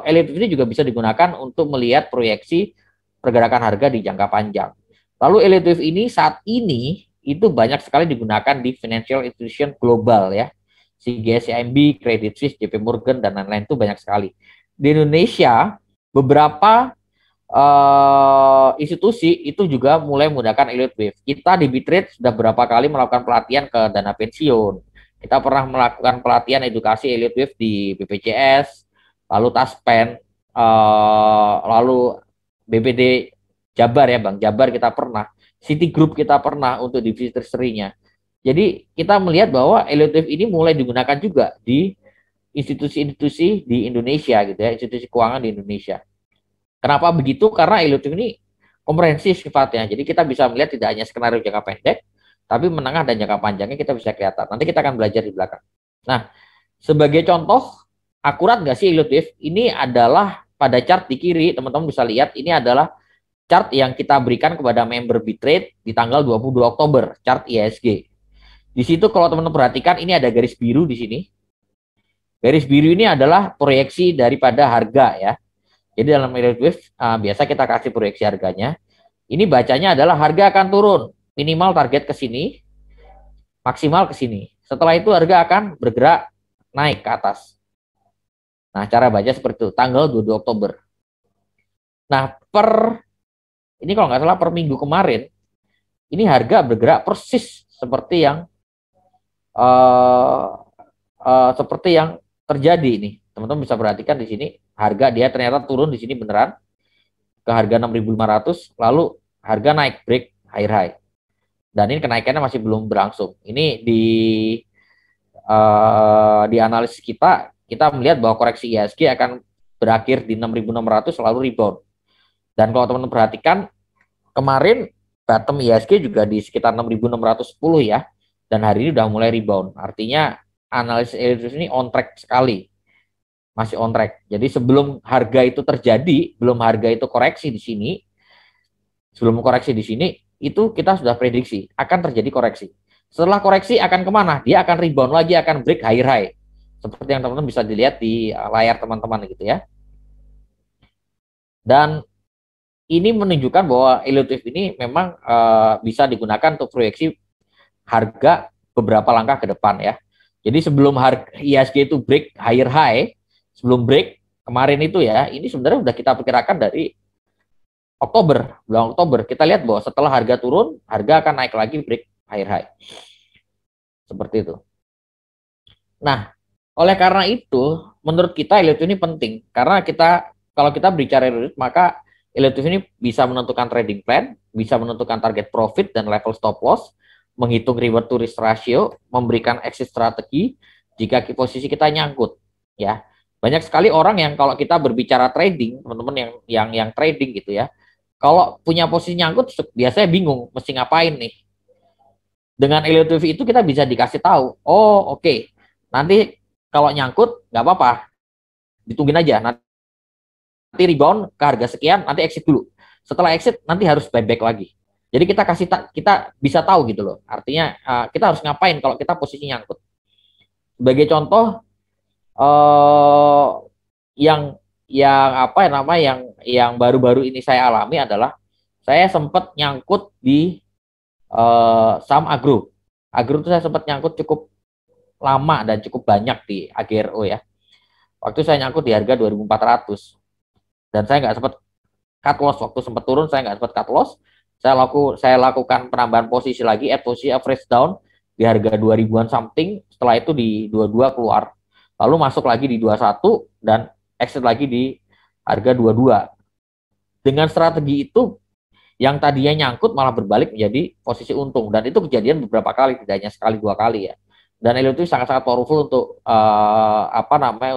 elite wave ini juga bisa digunakan untuk melihat proyeksi pergerakan harga di jangka panjang. Lalu elite wave ini saat ini itu banyak sekali digunakan di financial institution global ya. CGS-CIMB, Credit Suisse, JP Morgan, dan lain-lain itu banyak sekali. Di Indonesia, beberapa institusi itu juga mulai menggunakan elite wave. Kita di Bitrade sudah berapa kali melakukan pelatihan ke dana pensiun. Kita pernah melakukan pelatihan edukasi elite wave di BPJS, lalu Taspen, lalu BPD Jabar ya, Bang Jabar kita pernah, Citigroup kita pernah untuk divisi terserinya. Jadi kita melihat bahwa elite wave ini mulai digunakan juga di institusi-institusi di Indonesia gitu ya, institusi keuangan di Indonesia. Kenapa begitu? Karena elite wave ini komprehensif sifatnya. Jadi kita bisa melihat tidak hanya skenario jangka pendek, tapi menengah dan jangka panjangnya kita bisa kelihatan. Nanti kita akan belajar di belakang. Nah, sebagai contoh, akurat nggak sih elite wave? Ini adalah pada chart di kiri, teman-teman bisa lihat, ini adalah chart yang kita berikan kepada member Bitrade di tanggal 22 Oktober, chart IHSG. Di situ kalau teman-teman perhatikan ini ada garis biru di sini. Garis biru ini adalah proyeksi daripada harga ya. Jadi dalam elite wave biasa kita kasih proyeksi harganya. Ini bacanya adalah harga akan turun, minimal target ke sini, maksimal ke sini. Setelah itu harga akan bergerak naik ke atas. Nah, cara baca seperti itu, tanggal 22 Oktober. Nah, ini kalau nggak salah per minggu kemarin, ini harga bergerak persis seperti yang terjadi ini. Teman-teman bisa perhatikan di sini harga dia ternyata turun di sini beneran ke harga 6.500, lalu harga naik break higher high. Dan ini kenaikannya masih belum berlangsung. Ini di analisis kita melihat bahwa koreksi IHSG akan berakhir di 6.600 lalu rebound. Dan kalau teman-teman perhatikan kemarin bottom IHSG juga di sekitar 6.610 ya. Dan hari ini udah mulai rebound. Artinya analisis elite wave ini on track sekali. Masih on track. Jadi sebelum harga itu terjadi, belum harga itu koreksi di sini, sebelum koreksi di sini, itu kita sudah prediksi akan terjadi koreksi. Setelah koreksi akan kemana? Dia akan rebound lagi, akan break higher high. Seperti yang teman-teman bisa dilihat di layar teman-teman gitu ya. Dan ini menunjukkan bahwa elite wave ini memang bisa digunakan untuk proyeksi harga beberapa langkah ke depan ya. Jadi sebelum harga IHSG itu break higher high, sebelum break kemarin itu ya, ini sebenarnya sudah kita perkirakan dari Oktober, bulan Oktober. Kita lihat bahwa setelah harga turun, harga akan naik lagi break higher high. Seperti itu. Nah, oleh karena itu, menurut kita elite wave ini penting karena kalau kita berbicara elite wave, maka elite wave ini bisa menentukan trading plan, bisa menentukan target profit dan level stop loss, menghitung reward to risk ratio, memberikan exit strategi jika posisi kita nyangkut ya. Banyak sekali orang yang kalau kita berbicara trading, teman-teman yang trading gitu ya, kalau punya posisi nyangkut biasanya bingung mesti ngapain nih. Dengan elite wave itu kita bisa dikasih tahu, oh oke, nanti kalau nyangkut nggak apa-apa, ditungguin aja, nanti rebound ke harga sekian, nanti exit dulu. Setelah exit nanti harus buyback lagi. Jadi kita bisa tahu gitu loh. Artinya kita harus ngapain kalau kita posisi nyangkut. Sebagai contoh yang baru-baru ini saya alami adalah saya sempat nyangkut di saham agro. Agro itu saya sempat nyangkut cukup lama dan cukup banyak di AGRO ya. Waktu saya nyangkut di harga 2.400 dan saya nggak sempat cut loss. Waktu sempat turun saya nggak sempat cut loss. Saya lakukan penambahan posisi lagi, add posisi average down di harga 2000-an something, setelah itu di 22 keluar. lalu masuk lagi di 21 dan exit lagi di harga 22. Dengan strategi itu yang tadinya nyangkut malah berbalik menjadi posisi untung, dan itu kejadian beberapa kali, tidak hanya sekali 2 kali ya. Dan LTF sangat-sangat powerful untuk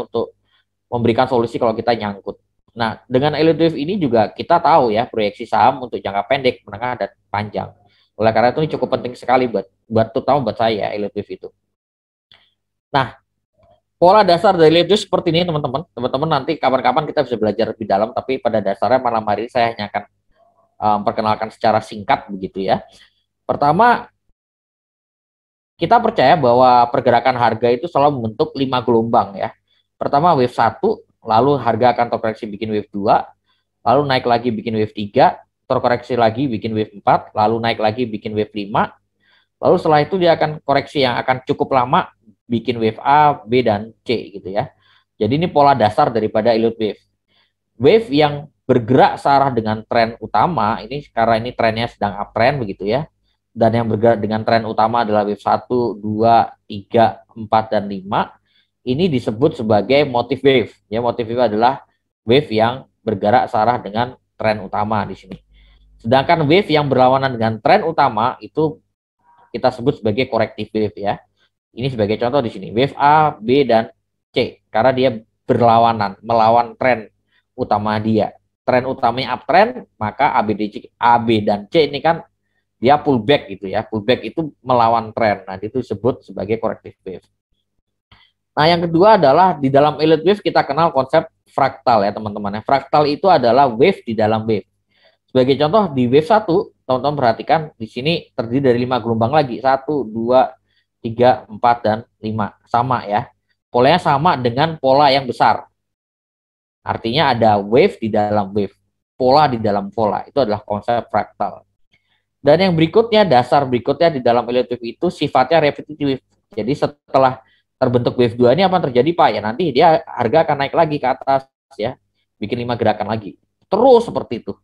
untuk memberikan solusi kalau kita nyangkut. Nah, dengan LTF ini juga kita tahu ya proyeksi saham untuk jangka pendek, menengah, dan panjang. Oleh karena itu ini cukup penting sekali terutama buat saya LTF itu. Nah, pola dasar dari LTF seperti ini teman-teman. Teman-teman nanti kapan-kapan kita bisa belajar lebih dalam, tapi pada dasarnya malam hari ini saya hanya akan memperkenalkan secara singkat begitu ya. Pertama, kita percaya bahwa pergerakan harga itu selalu membentuk 5 gelombang ya. Pertama wave 1, lalu harga akan terkoreksi bikin wave 2, lalu naik lagi bikin wave 3, terkoreksi lagi bikin wave 4, lalu naik lagi bikin wave 5, lalu setelah itu dia akan koreksi yang akan cukup lama bikin wave A, B, dan C gitu ya. Jadi ini pola dasar daripada elliott wave. Wave yang bergerak searah dengan tren utama, ini karena ini trennya sedang uptrend begitu ya. Dan yang bergerak dengan tren utama adalah wave 1, 2, 3, 4, dan 5. Ini disebut sebagai motif wave. Ya, motif wave adalah wave yang bergerak searah dengan tren utama di sini. Sedangkan wave yang berlawanan dengan tren utama itu kita sebut sebagai corrective wave ya. Ini sebagai contoh di sini, wave A, B, dan C. Karena dia berlawanan, melawan tren utama dia. Tren utamanya uptrend, maka A, B, dan C ini kan dia pullback gitu ya. Pullback itu melawan tren. Nah, itu disebut sebagai corrective wave. Nah, yang kedua adalah di dalam elliott wave kita kenal konsep fraktal ya teman-teman. Fraktal itu adalah wave di dalam wave. Sebagai contoh di wave 1, teman-teman perhatikan di sini terdiri dari 5 gelombang lagi. 1, 2, 3, 4, dan 5. Sama ya. Polanya sama dengan pola yang besar. Artinya ada wave di dalam wave. Pola di dalam pola. Itu adalah konsep fraktal. Dan yang berikutnya, dasar berikutnya di dalam elliott wave itu sifatnya repetitif. Jadi setelah terbentuk wave 2 ini apa yang terjadi Pak? Ya nanti dia harga akan naik lagi ke atas ya. Bikin 5 gerakan lagi. Terus seperti itu.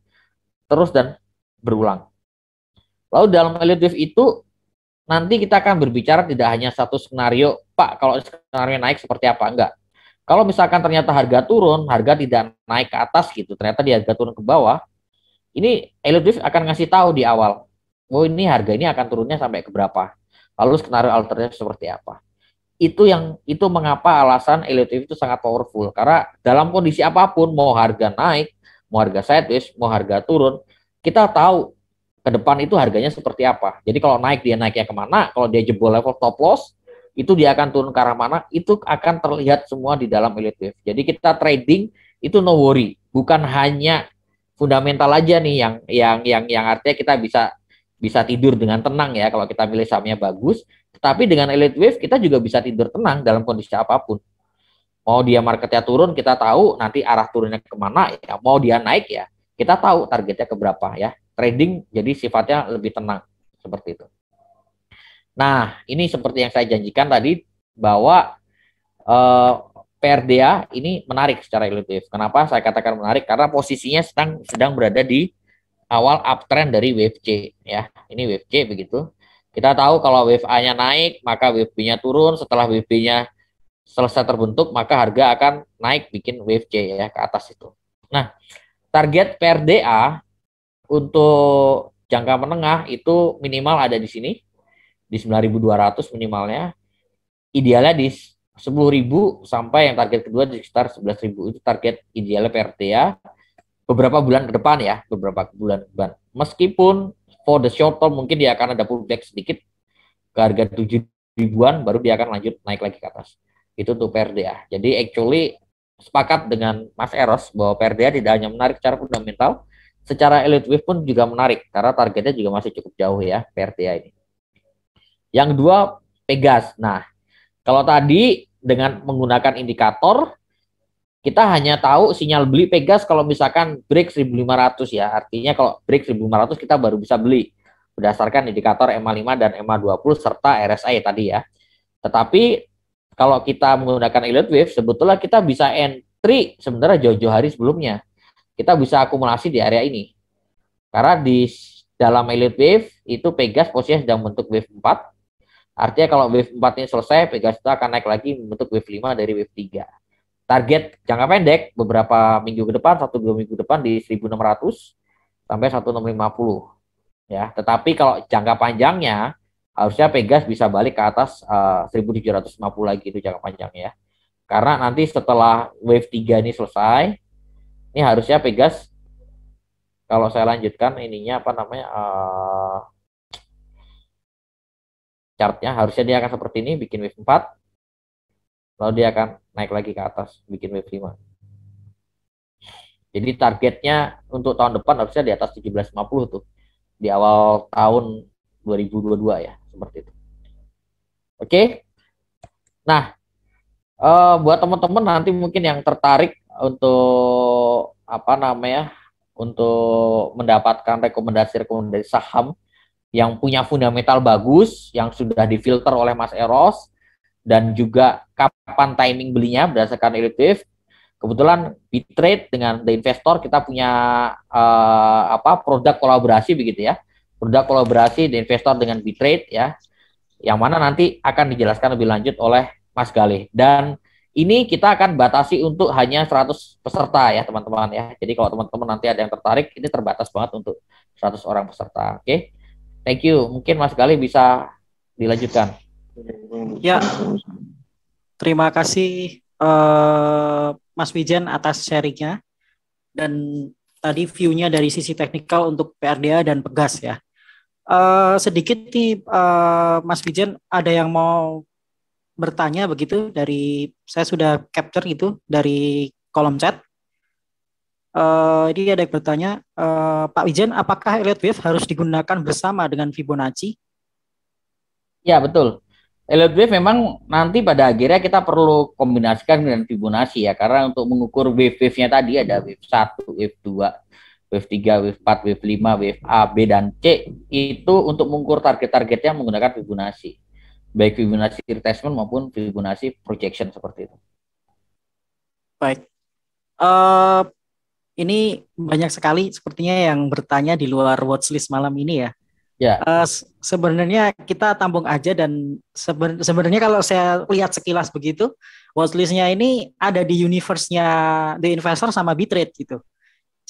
Terus dan berulang. Lalu dalam elliott wave itu nanti kita akan berbicara tidak hanya satu skenario, Pak, kalau skenario naik seperti apa? Enggak. Kalau misalkan ternyata harga turun, harga tidak naik ke atas gitu, ternyata dia harga turun ke bawah, ini elliott wave akan ngasih tahu di awal, oh ini harga ini akan turunnya sampai ke berapa. Lalu skenario alternatif seperti apa. Itu mengapa alasan elliott wave itu sangat powerful, karena dalam kondisi apapun, mau harga naik, mau harga sideways, mau harga turun, kita tahu ke depan itu harganya seperti apa. Jadi kalau naik dia naiknya kemana, kalau dia jebol level stop loss, itu dia akan turun ke arah mana, itu akan terlihat semua di dalam elliott wave. Jadi kita trading itu no worry, bukan hanya fundamental aja nih yang artinya kita bisa tidur dengan tenang ya kalau kita milih sahamnya bagus. Tapi dengan elliott wave kita juga bisa tidur tenang dalam kondisi apapun. Mau dia marketnya turun, kita tahu nanti arah turunnya kemana ya. Mau dia naik ya, kita tahu targetnya ke berapa ya. Trading jadi sifatnya lebih tenang seperti itu. Nah, ini seperti yang saya janjikan tadi bahwa PRDA ini menarik secara elliott wave. Kenapa saya katakan menarik? Karena posisinya sedang berada di awal uptrend dari wave C ya. Ini wave C begitu. Kita tahu kalau wave A-nya naik, maka wave B-nya turun. Setelah wave B-nya selesai terbentuk, maka harga akan naik bikin wave C ya ke atas itu. Nah, target PRDA untuk jangka menengah itu minimal ada di sini, di 9.200 minimalnya. Idealnya di 10.000 sampai yang target kedua di sekitar 11.000. Itu target idealnya PRDA beberapa bulan ke depan ya, beberapa bulan ke depan. Meskipun for the short term mungkin dia akan ada pullback sedikit ke harga 7.000-an, baru dia akan lanjut naik lagi ke atas. Itu untuk PRDA. Jadi actually sepakat dengan Mas Eros bahwa PRDA tidak hanya menarik secara fundamental, secara elliott wave pun juga menarik karena targetnya juga masih cukup jauh ya PRDA ini. Yang kedua Pegas. Nah, kalau tadi dengan menggunakan indikator kita hanya tahu sinyal beli Pegas kalau misalkan break 1.500 ya. Artinya kalau break 1.500 kita baru bisa beli berdasarkan indikator EMA 5 dan EMA 20 serta RSI tadi ya. Tetapi kalau kita menggunakan elliott wave sebetulnya kita bisa entry sebenarnya jauh-jauh hari sebelumnya. Kita bisa akumulasi di area ini. Karena di dalam elliott wave itu Pegas posisinya sedang bentuk wave 4. Artinya kalau wave 4 ini selesai, Pegas itu akan naik lagi membentuk wave 5 dari wave 3. Target jangka pendek beberapa minggu ke depan, 1-2 minggu ke depan di 1600 sampai 1650. Ya, tetapi kalau jangka panjangnya harusnya Pegas bisa balik ke atas 1750 lagi itu jangka panjangnya ya. Karena nanti setelah wave 3 ini selesai, ini harusnya Pegas kalau saya lanjutkan ininya apa namanya chartnya harusnya dia akan seperti ini, bikin wave 4, lalu dia akan naik lagi ke atas, bikin wave 5. Jadi targetnya untuk tahun depan harusnya di atas 1750 tuh, di awal tahun 2022 ya, seperti itu. Oke. Nah, buat teman-teman nanti mungkin yang tertarik untuk apa namanya, untuk mendapatkan rekomendasi saham yang punya fundamental bagus, yang sudah difilter oleh Mas Eros, dan juga kapan timing belinya berdasarkan Elliott Wave. Kebetulan Bitrade dengan The Investor kita punya produk kolaborasi begitu ya. Produk kolaborasi The Investor dengan Bitrade ya. Yang mana nanti akan dijelaskan lebih lanjut oleh Mas Galih. Dan ini kita akan batasi untuk hanya 100 peserta ya teman-teman ya. Jadi kalau teman-teman nanti ada yang tertarik, ini terbatas banget untuk 100 orang peserta. Oke. Thank you. Mungkin Mas Galih bisa dilanjutkan. Ya, terima kasih Mas Wijen atas sharingnya. Dan tadi view-nya dari sisi teknikal untuk PRDA dan Pegas ya. Sedikit nih Mas Wijen, ada yang mau bertanya begitu dari saya sudah capture itu dari kolom chat. Ini ada yang bertanya, Pak Wijen, apakah Elliott Wave harus digunakan bersama dengan Fibonacci? Ya, betul. Elliott Wave memang nanti pada akhirnya kita perlu kombinasikan dengan Fibonacci ya, karena untuk mengukur wave-wave-nya tadi ada wave 1, wave 2, wave 3, wave 4, wave 5, wave A, B, dan C, itu untuk mengukur target-targetnya menggunakan Fibonacci. Baik Fibonacci retracement maupun Fibonacci projection seperti itu. Baik. Ini banyak sekali sepertinya yang bertanya di luar watchlist malam ini ya. Ya. Sebenarnya kita tampung aja dan sebenarnya kalau saya lihat sekilas begitu, watchlistnya ini ada di universe-nya The Investor sama Bitrade gitu.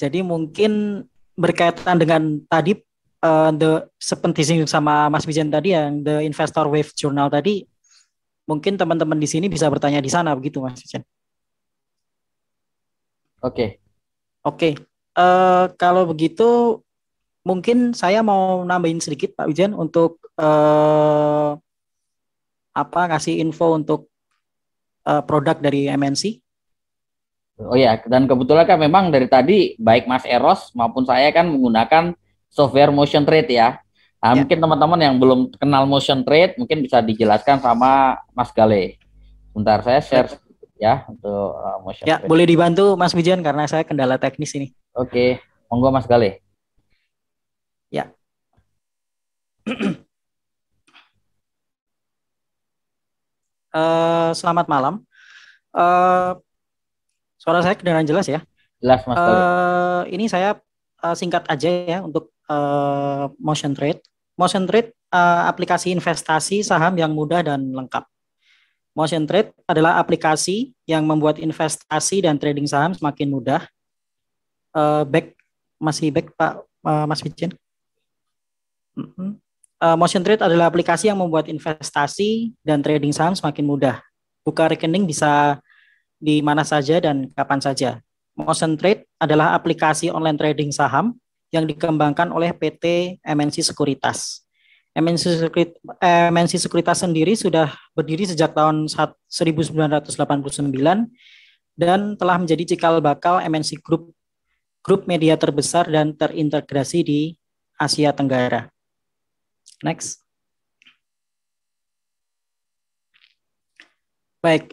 Jadi mungkin berkaitan dengan tadi sepenting sama Mas Wijen tadi yang The Investor Wave Journal tadi, mungkin teman-teman di sini bisa bertanya di sana begitu Mas Wijen. Oke. Kalau begitu mungkin saya mau nambahin sedikit Pak Wijen untuk ngasih info untuk produk dari MNC. Oh ya, dan kebetulan kan memang dari tadi baik Mas Eros maupun saya kan menggunakan software motion trade ya. Nah, mungkin teman-teman yang belum kenal motion trade mungkin bisa dijelaskan sama Mas Gale. Bentar saya share ya untuk motion trade. Boleh dibantu Mas Wijen karena saya kendala teknis ini. Oke, monggo Mas Gale. Ya. Selamat malam. Suara saya kedengaran jelas ya? Jelas Mas Gale. Ini saya singkat aja ya untuk motion trade. Motion trade aplikasi investasi saham yang mudah dan lengkap. Motion trade adalah aplikasi yang membuat investasi dan trading saham semakin mudah. Masih back Pak Mas Wijen. Motion trade adalah aplikasi yang membuat investasi dan trading saham semakin mudah. Buka rekening bisa di mana saja dan kapan saja. Motion trade adalah aplikasi online trading saham yang dikembangkan oleh PT MNC Sekuritas. MNC Sekuritas sendiri sudah berdiri sejak tahun 1989 dan telah menjadi cikal bakal MNC Group media terbesar dan terintegrasi di Asia Tenggara. Next. Baik,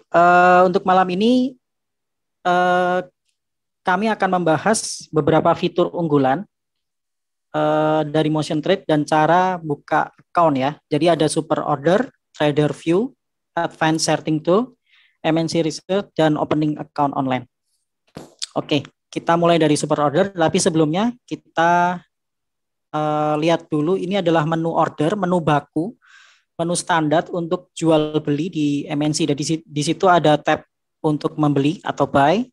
untuk malam ini kami akan membahas beberapa fitur unggulan dari motion trade dan cara buka account ya. Jadi ada super order, trader view, advanced charting tool, MNC research, dan opening account online. Oke, kita mulai dari super order. Tapi sebelumnya kita lihat dulu, ini adalah menu order, menu baku menu standar untuk jual beli di MNC. Dan di situ ada tab untuk membeli atau buy,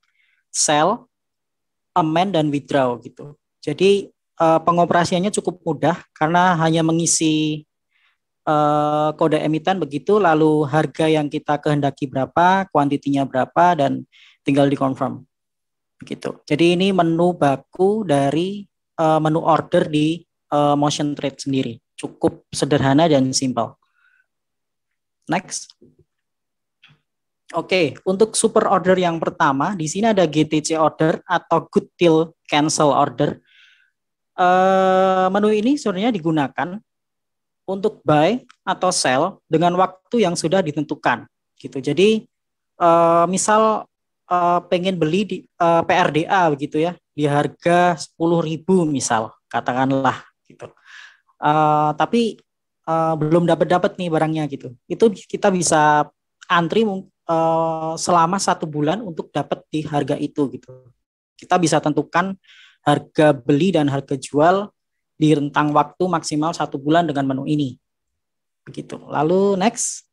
sell, amend, dan withdraw gitu. Jadi pengoperasiannya cukup mudah karena hanya mengisi kode emiten begitu, lalu harga yang kita kehendaki berapa, kuantitinya berapa, dan tinggal dikonfirm begitu. Jadi ini menu baku dari menu order di Motion Trade sendiri. Cukup sederhana dan simpel. Next. Oke, untuk super order yang pertama, di sini ada GTC order atau Good Till Cancel Order. Menu ini sebenarnya digunakan untuk buy atau sell dengan waktu yang sudah ditentukan gitu. Jadi misal pengen beli di PRDA begitu ya, di harga 10.000 misal katakanlah gitu. Tapi belum dapat nih barangnya gitu. Itu kita bisa antri selama 1 bulan untuk dapat di harga itu gitu. Kita bisa tentukan harga beli dan harga jual di rentang waktu maksimal 1 bulan dengan menu ini. Begitu. Lalu next.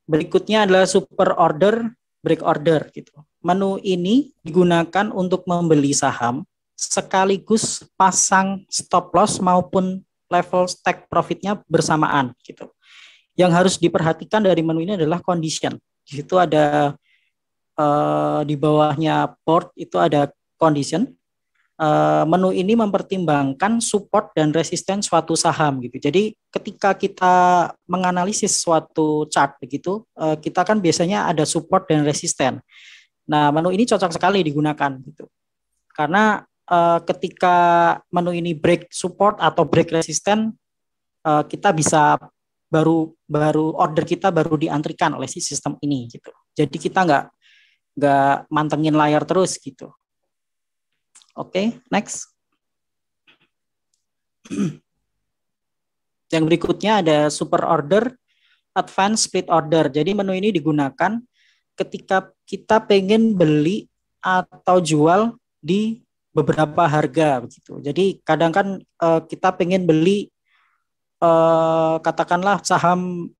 Berikutnya adalah super order, break order gitu. Menu ini digunakan untuk membeli saham sekaligus pasang stop loss maupun level take profitnya bersamaan gitu. Yang harus diperhatikan dari menu ini adalah condition. Di situ ada di bawahnya board itu ada condition. Menu ini mempertimbangkan support dan resisten suatu saham gitu. Jadi ketika kita menganalisis suatu chart begitu, kita kan biasanya ada support dan resisten. Nah, menu ini cocok sekali digunakan gitu. Karena ketika menu ini break support atau break resisten, kita bisa baru order kita baru diantrikan oleh si sistem ini gitu. Jadi kita nggak mantengin layar terus gitu. Oke, next. Yang berikutnya ada super order, advance split order. Jadi menu ini digunakan ketika kita pengen beli atau jual di beberapa harga begitu. Jadi kadang kan kita pengen beli katakanlah saham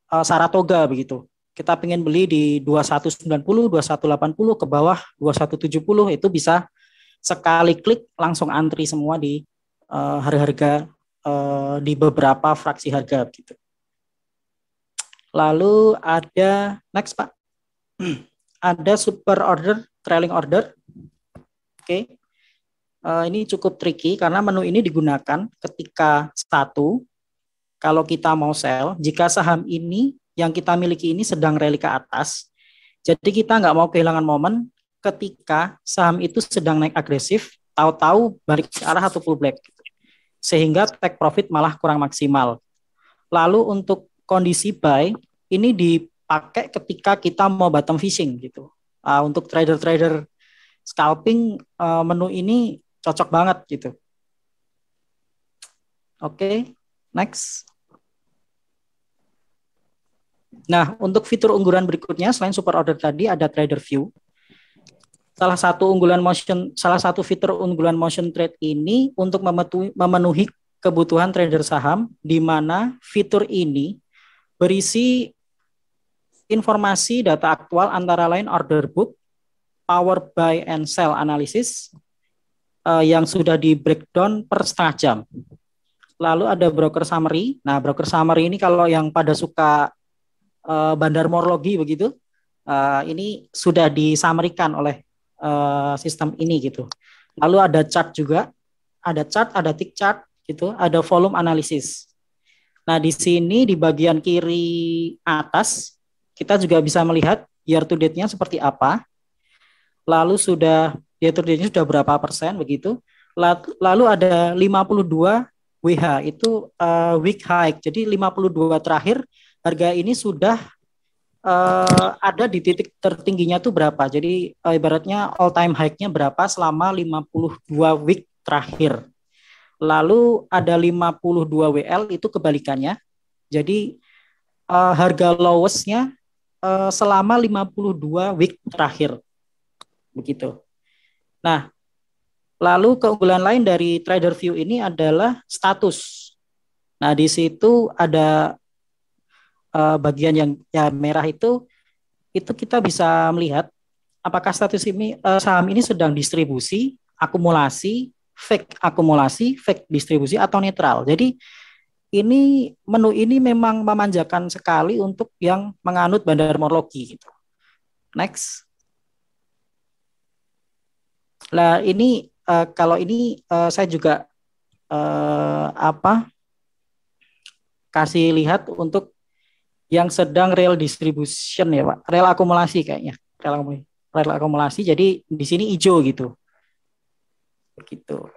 Saratoga begitu. Kita pengen beli di 2190, 2180 ke bawah 2170, itu bisa sekali klik langsung antri semua di harga-harga di beberapa fraksi harga gitu. Lalu ada next Pak. Ada super order, trailing order. Oke. Ini cukup tricky karena menu ini digunakan ketika kalau kita mau sell, jika saham ini yang kita miliki ini sedang rally ke atas, jadi kita nggak mau kehilangan momen ketika saham itu sedang naik agresif, tahu-tahu balik ke arah atau pullback, sehingga take profit malah kurang maksimal. Lalu untuk kondisi buy, ini dipakai ketika kita mau bottom fishing gitu. Untuk trader-trader scalping, menu ini cocok banget gitu. Oke, next. Nah, untuk fitur unggulan berikutnya selain super order tadi ada trader view. Salah satu fitur unggulan motion trade ini untuk memenuhi kebutuhan trader saham, di mana fitur ini berisi informasi data aktual antara lain order book, power buy and sell analysis yang sudah di breakdown per setengah jam. Lalu ada broker summary. Nah, broker summary ini kalau yang pada suka bandar morlogi begitu, ini sudah disamarikan oleh sistem ini gitu. Lalu ada chart juga, ada chart, ada tick chart gitu, ada volume analysis. Nah, di sini di bagian kiri atas kita juga bisa melihat year to date-nya seperti apa. Lalu year to date-nya sudah berapa persen begitu. Lalu ada 52 WH itu week high. Jadi 52 terakhir harga ini sudah ada di titik tertingginya tuh berapa. Jadi ibaratnya all time high-nya berapa selama 52 week terakhir. Lalu ada 52 WL itu kebalikannya. Jadi harga lowest-nya selama 52 week terakhir. Begitu. Nah, lalu keunggulan lain dari trader view ini adalah status. Nah, di situ ada bagian yang ya merah itu kita bisa melihat apakah status ini saham ini sedang distribusi, akumulasi, fake distribusi atau netral. Jadi ini menu ini memang memanjakan sekali untuk yang menganut bandarmologi gitu. Next. Nah, ini kalau ini saya juga kasih lihat untuk yang sedang real distribution ya Pak, real akumulasi kayaknya, real akumulasi. Jadi di sini hijau gitu, begitu.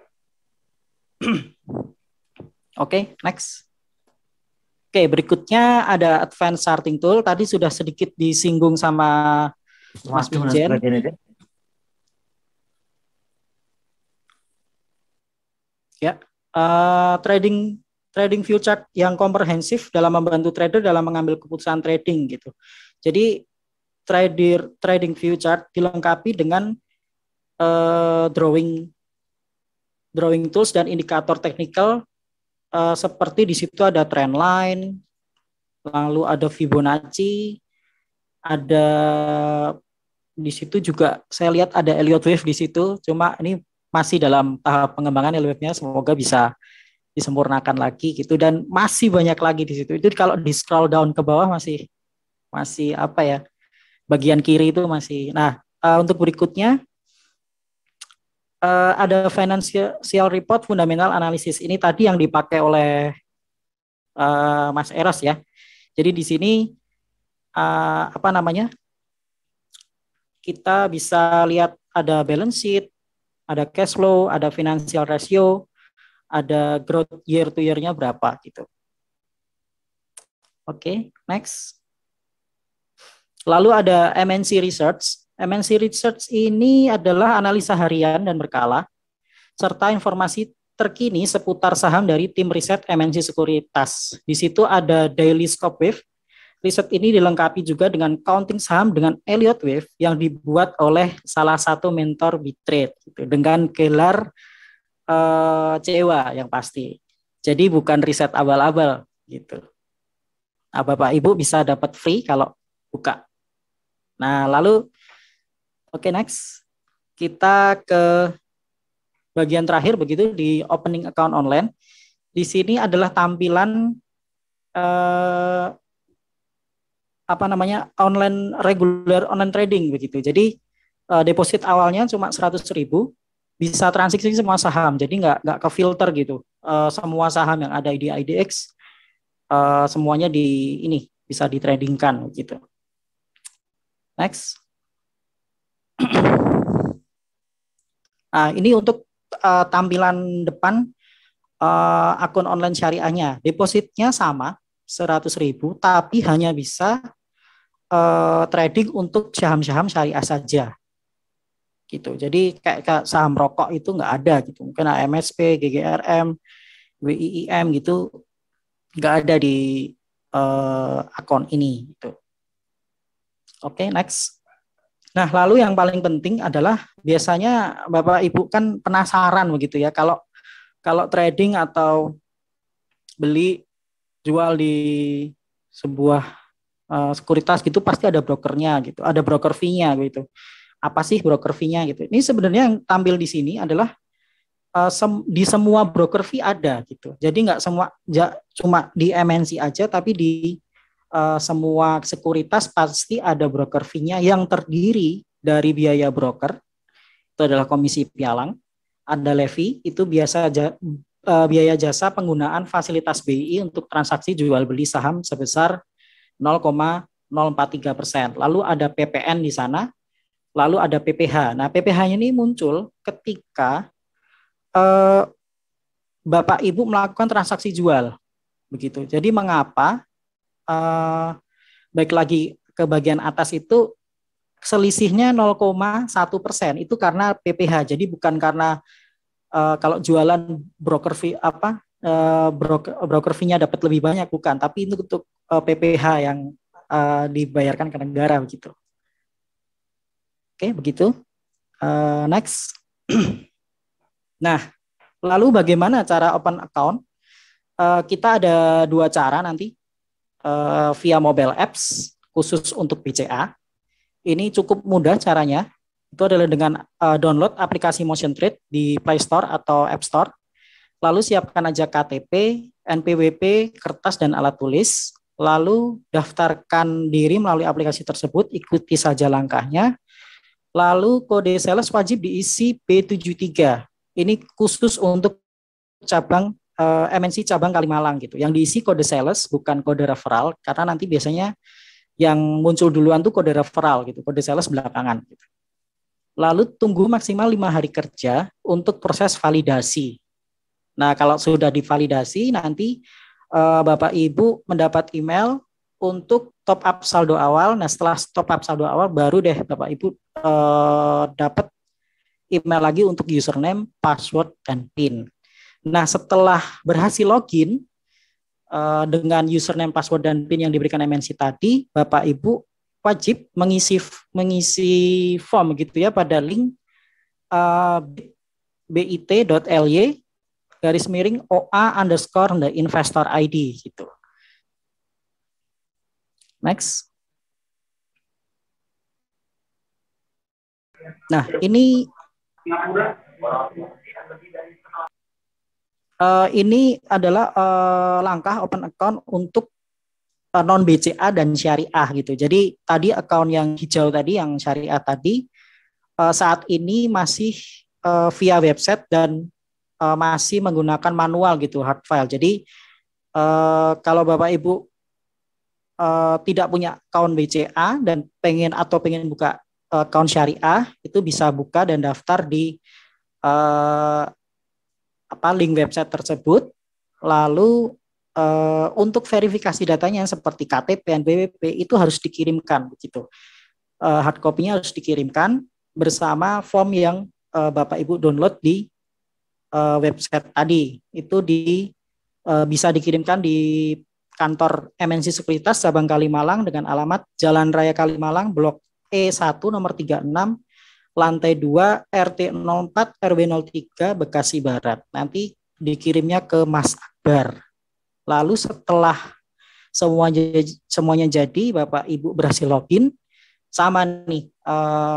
Oke, next. Oke, berikutnya ada advanced charting tool. Tadi sudah sedikit disinggung sama Mas Wijen. Ya, trading view chart yang komprehensif dalam membantu trader dalam mengambil keputusan trading gitu. Jadi trading view chart dilengkapi dengan drawing tools dan indikator teknikal seperti di situ ada trend line, lalu ada Fibonacci, ada di situ juga saya lihat ada Elliott wave di situ. Cuma ini masih dalam tahap pengembangan Elliott wave-nya, semoga bisa disempurnakan lagi gitu, dan masih banyak lagi di situ. Itu kalau di scroll down ke bawah masih apa ya? Bagian kiri itu masih. Nah, untuk berikutnya ada financial report fundamental analysis. Ini tadi yang dipakai oleh Mas Eros ya. Jadi di sini kita bisa lihat ada balance sheet, ada cash flow, ada financial ratio, ada growth year to year-nya berapa gitu. Oke, next. Lalu ada MNC Research. MNC Research ini adalah analisa harian dan berkala, serta informasi terkini seputar saham dari tim riset MNC Sekuritas. Di situ ada Daily Scope Wave. Riset ini dilengkapi juga dengan counting saham dengan Elliott Wave yang dibuat oleh salah satu mentor Bitrade gitu, dengan gelar CEWA yang pasti. Jadi bukan riset abal-abal gitu. Nah, Bapak Ibu bisa dapat free kalau buka. Nah, lalu oke, next. Kita ke bagian terakhir begitu di opening account online. Di sini adalah tampilan regular online trading begitu. Jadi deposit awalnya cuma 100.000, bisa transaksi semua saham. Jadi nggak ke filter gitu. Semua saham yang ada di IDX semuanya bisa ditradingkan gitu. Next. Nah, ini untuk tampilan depan akun online syariahnya. Depositnya sama 100.000, tapi hanya bisa trading untuk saham-saham syariah saja. Gitu. Jadi kayak saham rokok itu nggak ada gitu. Mungkin AMSP, GGRM, WIIM gitu nggak ada di akun ini gitu. Oke, next. Nah, lalu yang paling penting adalah biasanya Bapak Ibu kan penasaran begitu ya, kalau trading atau beli jual di sebuah sekuritas gitu pasti ada brokernya gitu, ada broker fee-nya gitu. Apa sih broker fee-nya gitu? Ini sebenarnya yang tampil di sini adalah di semua broker fee ada gitu. Jadi nggak cuma di MNC aja, tapi di semua sekuritas pasti ada broker fee-nya yang terdiri dari biaya broker, itu adalah komisi pialang, ada levy, itu biaya jasa penggunaan fasilitas BI untuk transaksi jual beli saham sebesar 0,043%. Lalu ada PPN di sana, lalu ada PPH. Nah, PPH ini muncul ketika Bapak Ibu melakukan transaksi jual, begitu. Jadi mengapa baik lagi ke bagian atas itu selisihnya 0,1%, itu karena PPH. Jadi bukan karena kalau jualan broker fee broker fee-nya dapat lebih banyak, bukan, tapi itu untuk PPH yang dibayarkan ke negara begitu. Oke, begitu. Next. Nah, lalu bagaimana cara open account? kita ada dua cara nanti via mobile apps khusus untuk BCA. Ini cukup mudah caranya. Itu adalah dengan download aplikasi Motion Trade di Play Store atau App Store. Lalu siapkan aja KTP, NPWP, kertas, dan alat tulis. Lalu daftarkan diri melalui aplikasi tersebut, ikuti saja langkahnya. Lalu kode sales wajib diisi B73. Ini khusus untuk cabang MNC cabang Kalimalang gitu. Yang diisi kode sales bukan kode referral, karena nanti biasanya yang muncul duluan tuh kode referral gitu, kode sales belakangan gitu. Lalu tunggu maksimal 5 hari kerja untuk proses validasi. Nah, kalau sudah divalidasi nanti Bapak Ibu mendapat email untuk top up saldo awal. Nah, setelah top up saldo awal baru deh Bapak Ibu dapat email lagi untuk username, password, dan PIN. Nah, setelah berhasil login dengan username, password, dan PIN yang diberikan MNC tadi, Bapak Ibu wajib mengisi form gitu ya pada link bit.ly /OA_the investor ID gitu. Next. Nah, ini adalah langkah open account untuk non BCA dan syariah gitu. Jadi tadi account yang hijau tadi, yang syariah tadi, saat ini masih via website dan masih menggunakan manual gitu, hard file. Jadi kalau Bapak Ibu tidak punya account BCA dan pengen buka account syariah, itu bisa buka dan daftar di link website tersebut. Lalu untuk verifikasi datanya seperti KTP dan NPWP itu harus dikirimkan begitu. Hard copy-nya harus dikirimkan bersama form yang Bapak Ibu download di website tadi. Itu bisa dikirimkan di kantor MNC Sekuritas cabang Kalimalang dengan alamat Jalan Raya Kalimalang, Blok E1 nomor 36, lantai 2, RT 04, RW 03, Bekasi Barat. Nanti dikirimnya ke Mas Akbar. Lalu setelah semuanya jadi, Bapak Ibu berhasil login, sama nih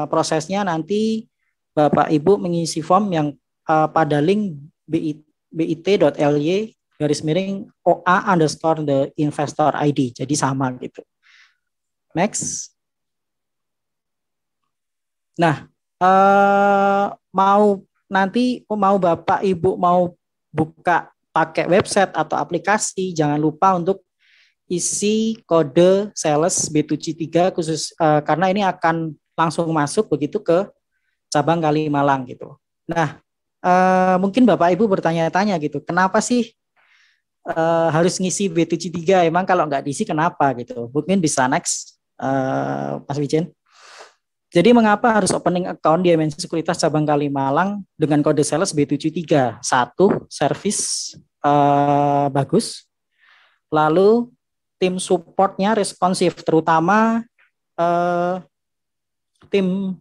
prosesnya nanti Bapak Ibu mengisi form yang pada link bit.ly /OA_the investor ID. Jadi sama gitu. Next. Nah, mau Bapak Ibu mau buka pakai website atau aplikasi, jangan lupa untuk isi kode sales B73 khusus karena ini akan langsung masuk begitu ke cabang Kalimalang gitu. Nah, mungkin Bapak Ibu bertanya-tanya gitu, kenapa sih harus ngisi B73? Emang kalau nggak diisi kenapa gitu? Mungkin bisa next, Mas Wijen. Jadi mengapa harus opening account di MNC Sekuritas cabang Kalimalang dengan kode sales B73? Satu, service bagus. Lalu tim supportnya responsif, terutama tim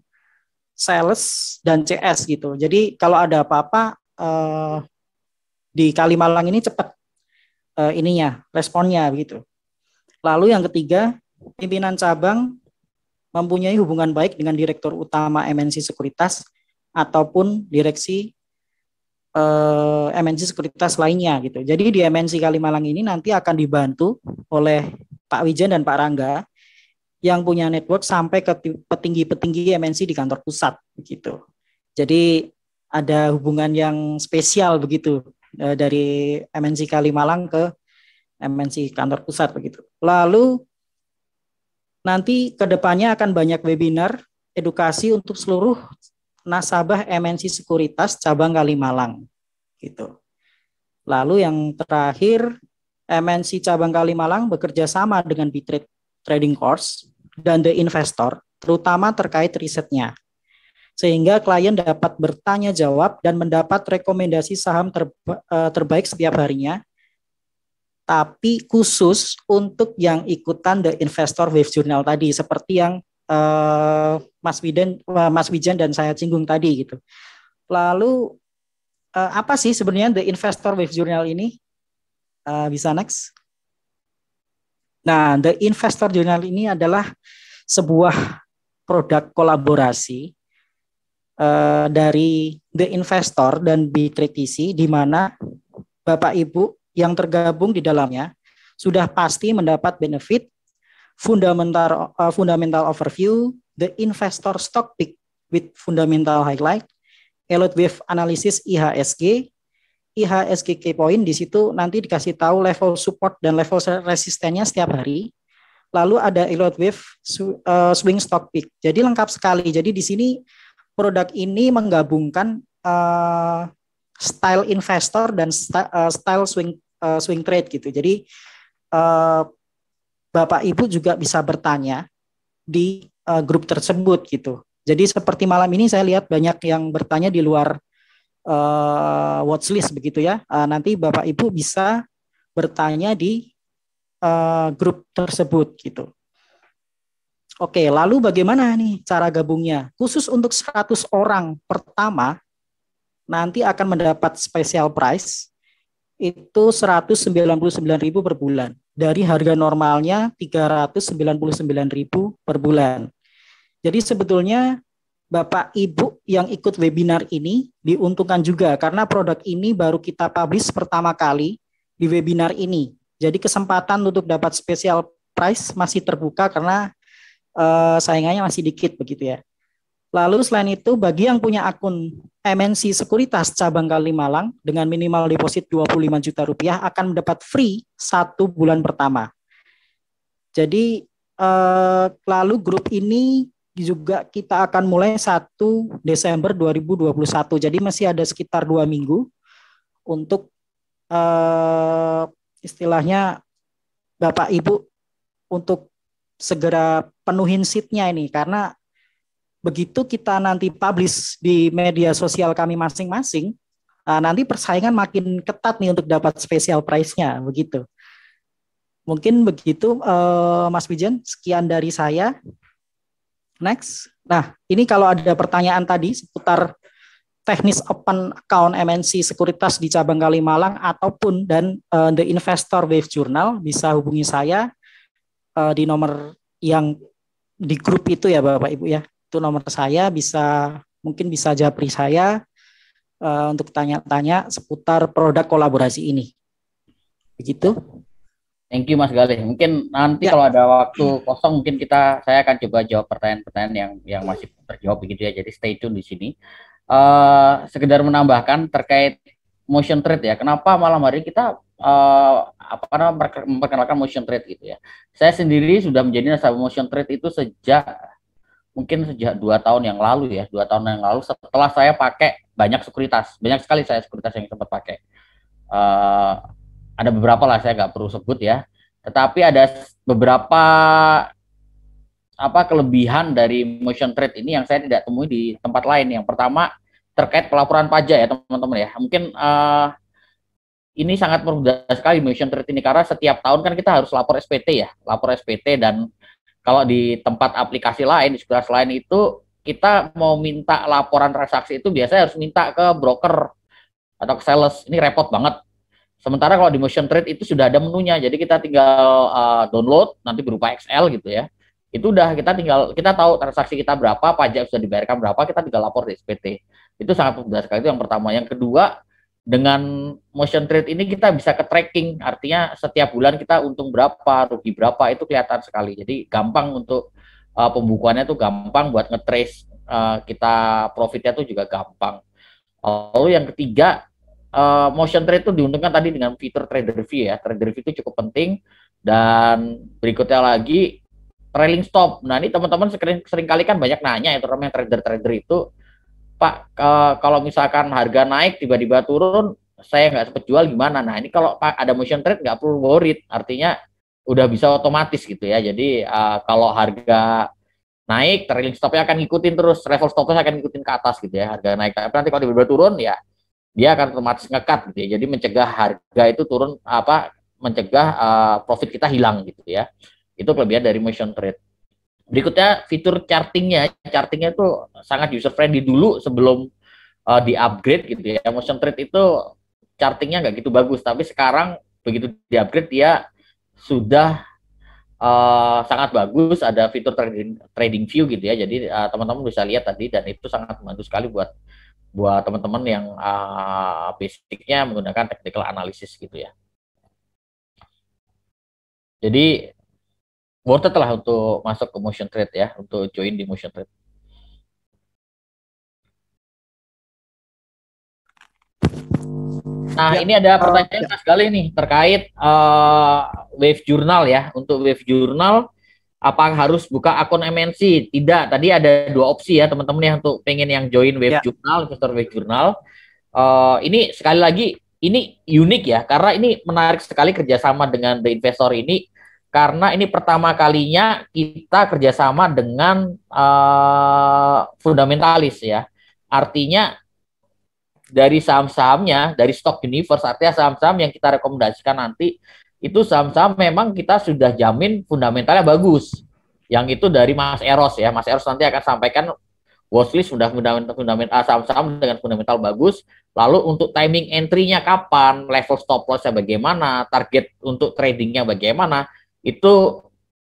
sales dan CS gitu. Jadi kalau ada apa-apa di Kalimalang ini cepat responnya gitu. Lalu yang ketiga, pimpinan cabang mempunyai hubungan baik dengan direktur utama MNC Sekuritas ataupun direksi MNC Sekuritas lainnya gitu. Jadi di MNC Kalimalang ini nanti akan dibantu oleh Pak Wijen dan Pak Rangga yang punya network sampai ke petinggi-petinggi MNC di kantor pusat begitu. Jadi ada hubungan yang spesial begitu dari MNC Kalimalang ke MNC kantor pusat begitu. Lalu nanti kedepannya akan banyak webinar edukasi untuk seluruh nasabah MNC Sekuritas cabang Kalimalang gitu. Lalu yang terakhir, MNC cabang Kalimalang bekerja sama dengan Bitrade Trading Course dan The Investor, terutama terkait risetnya. Sehingga klien dapat bertanya jawab dan mendapat rekomendasi saham terbaik setiap harinya. Tapi khusus untuk yang ikutan The Investor Wave Journal tadi, seperti yang Mas Wijen dan saya singgung tadi gitu. Lalu apa sih sebenarnya The Investor Wave Journal ini? Bisa next. Nah, The Investor Journal ini adalah sebuah produk kolaborasi dari The Investor dan Bitradetisi, di mana Bapak Ibu yang tergabung di dalamnya sudah pasti mendapat benefit fundamental overview, The Investor Stock Pick with fundamental highlight, Elliott Wave Analysis IHSG, IHSG key point. Di situ nanti dikasih tahu level support dan level resistennya setiap hari. Lalu ada Elliott Wave swing stock pick. Jadi lengkap sekali. Jadi di sini produk ini menggabungkan style investor dan style swing trade gitu. Jadi Bapak Ibu juga bisa bertanya di grup tersebut gitu. Jadi seperti malam ini saya lihat banyak yang bertanya di luar watchlist begitu ya. Nanti Bapak Ibu bisa bertanya di grup tersebut gitu. Oke, lalu bagaimana nih cara gabungnya? Khusus untuk 100 orang pertama nanti akan mendapat special price itu 199.000 per bulan. Dari harga normalnya 399.000 per bulan. Jadi sebetulnya Bapak Ibu yang ikut webinar ini diuntungkan juga karena produk ini baru kita publish pertama kali di webinar ini. Jadi kesempatan untuk dapat special price masih terbuka karena saingannya masih dikit begitu ya. Lalu selain itu bagi yang punya akun MNC Sekuritas cabang Kalimalang dengan minimal deposit 25 juta rupiah akan mendapat free 1 bulan pertama. Jadi lalu grup ini juga kita akan mulai 1 Desember 2021. Jadi masih ada sekitar 2 minggu untuk istilahnya Bapak Ibu untuk segera penuhin seatnya ini. Karena begitu kita nanti publish di media sosial kami masing-masing, nanti persaingan makin ketat nih untuk dapat special price-nya, begitu. Mungkin begitu Mas Wijen, sekian dari saya. Next. Nah, ini kalau ada pertanyaan tadi seputar teknis open account MNC Sekuritas di cabang Kalimalang ataupun dan The Investor Wave Journal, bisa hubungi saya di nomor yang di grup itu ya Bapak Ibu ya. Itu nomor saya, mungkin bisa japri saya untuk tanya-tanya seputar produk kolaborasi ini. Begitu. Thank you Mas Galih. Mungkin nanti kalau ada waktu kosong mungkin saya akan coba jawab pertanyaan-pertanyaan yang masih terjawab begitu ya. Jadi stay tune di sini. Sekedar menambahkan terkait motion trade ya. Kenapa malam hari kita memperkenalkan motion trade gitu ya. Saya sendiri sudah menjadi nasabah motion trade itu sejak 2 tahun yang lalu ya. 2 tahun yang lalu setelah saya pakai banyak sekuritas. Banyak sekali saya sekuritas yang sempat pakai. Ada beberapa lah, saya nggak perlu sebut ya. Tetapi ada beberapa kelebihan dari motion trade ini yang saya tidak temui di tempat lain. Yang pertama terkait pelaporan pajak ya teman-teman ya. Mungkin ini sangat mudah sekali motion trade ini karena setiap tahun kan kita harus lapor SPT ya, dan kalau di tempat aplikasi lain, di sekuritas lain itu kita mau minta laporan transaksi itu biasanya harus minta ke broker atau ke sales. Ini repot banget. Sementara kalau di motion trade itu sudah ada menunya, jadi kita tinggal download nanti berupa Excel gitu ya. Itu udah kita tahu transaksi kita berapa, pajak sudah dibayarkan berapa, kita tinggal lapor di SPT. Itu sangat mudah sekali, itu yang pertama. Yang kedua, dengan motion trade ini kita bisa ke tracking, artinya setiap bulan kita untung berapa, rugi berapa, itu kelihatan sekali. Jadi gampang untuk pembukuannya tuh gampang, buat nge-trace kita profitnya tuh juga gampang. Lalu yang ketiga, motion trade itu diuntungkan tadi dengan fitur trader view ya. Trader view itu cukup penting. Dan berikutnya lagi trailing stop. Nah ini teman-teman sering kali kan banyak nanya ya, terutama yang trader itu, Pak kalau misalkan harga naik tiba-tiba turun, saya nggak sempat jual gimana? Nah ini kalau ada motion trade nggak perlu worried, artinya udah bisa otomatis gitu ya. Jadi kalau harga naik, trailing stopnya akan ngikutin terus, level stopnya akan ngikutin ke atas gitu ya. Harga naik, tapi nanti kalau tiba-tiba turun ya dia akan otomatis nge-cut gitu ya. Jadi mencegah harga itu turun, mencegah profit kita hilang gitu ya. Itu kelebihan dari motion trade. Berikutnya fitur chartingnya itu sangat user friendly. Dulu sebelum di upgrade gitu ya, motion trade itu chartingnya nggak gitu bagus, tapi sekarang begitu di-upgrade dia sudah sangat bagus, ada fitur trading view gitu ya. Jadi teman-teman bisa lihat tadi, dan itu sangat membantu sekali buat teman-teman yang basicnya menggunakan technical analysis gitu ya. Jadi worth it lah untuk masuk ke motion trade ya, untuk join di motion trade. Nah, ini ada pertanyaan Mas Galih nih terkait Wave Journal ya. Untuk Wave Journal, apa harus buka akun MNC? Tidak, tadi ada dua opsi ya teman-teman yang untuk pengen yang join Wave Journal, investor Wave Journal. Ini sekali lagi, ini unik ya, karena ini menarik sekali kerjasama dengan The Investor ini, karena ini pertama kalinya kita kerjasama dengan fundamentalis ya. Artinya dari saham-sahamnya, dari stock universe, artinya saham-saham yang kita rekomendasikan nanti, itu saham-saham memang kita sudah jamin fundamentalnya bagus. Yang itu dari Mas Eros ya. Mas Eros nanti akan sampaikan watchlist sudah fundamental saham-saham dengan fundamental bagus. Lalu untuk timing entry-nya kapan, level stop loss-nya bagaimana, target untuk tradingnya bagaimana, itu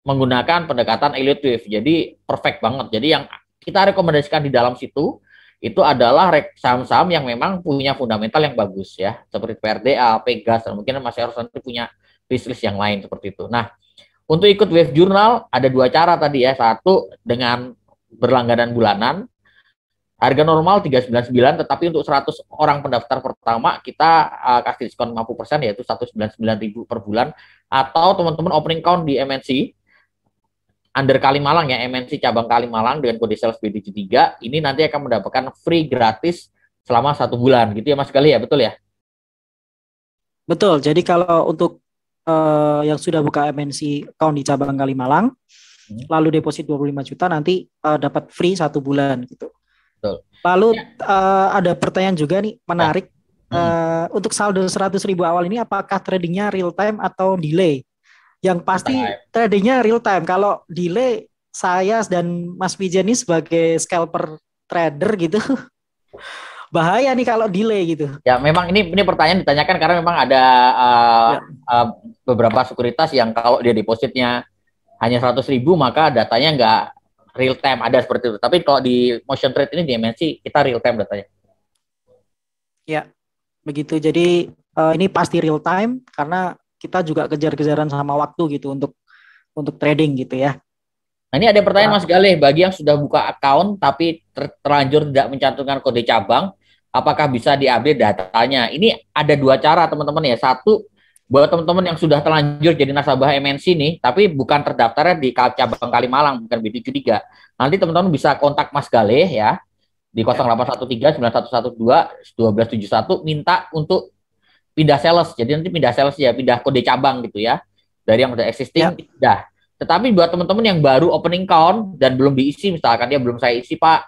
menggunakan pendekatan elite wave. Jadi perfect banget. Jadi yang kita rekomendasikan di dalam situ itu adalah saham-saham yang memang punya fundamental yang bagus ya, seperti PRDA, Pegas, dan mungkin Mas Eros nanti punya wishlist yang lain seperti itu. Nah, untuk ikut Wave Journal ada dua cara tadi ya. Satu dengan berlangganan bulanan, harga normal 399, tetapi untuk 100 orang pendaftar pertama kita kasih diskon 50%, yaitu 199.000 per bulan. Atau teman-teman opening count di MNC under Kalimalang ya, MNC cabang Kalimalang dengan kode sales B73, ini nanti akan mendapatkan free gratis selama 1 bulan gitu ya Mas Galih ya, betul ya? Betul, jadi kalau untuk yang sudah buka MNC account di cabang Kalimalang, lalu deposit 25 juta nanti dapat free 1 bulan gitu. Betul. Lalu ada pertanyaan juga nih, menarik. Untuk saldo 100.000 awal ini apakah tradingnya real time atau delay? Yang pasti tradingnya real time. Kalau delay, saya dan Mas Wijen ini sebagai scalper trader gitu, bahaya nih kalau delay gitu. Ya memang ini pertanyaan ditanyakan karena memang ada beberapa sekuritas yang kalau dia depositnya hanya 100.000 maka datanya nggak real time, ada seperti itu. Tapi kalau di motion trade ini di MNC kita real time datanya. Ya, begitu. Jadi ini pasti real time karena kita juga kejar-kejaran sama waktu gitu untuk trading gitu ya. Nah, ini ada pertanyaan Mas Galih, bagi yang sudah buka account tapi terlanjur tidak mencantumkan kode cabang, apakah bisa diupdate datanya? Ini ada dua cara teman-teman ya. Satu, buat teman-teman yang sudah terlanjur jadi nasabah MNC nih, tapi bukan terdaftarnya di cabang Kalimalang, bukan B73. Nanti teman-teman bisa kontak Mas Galih ya di 0813 9112 1271 minta untuk pindah sales. Jadi nanti pindah sales ya, pindah kode cabang gitu ya. Dari yang udah existing pindah. Tetapi buat teman-teman yang baru opening count dan belum diisi, misalkan dia belum saya isi Pak,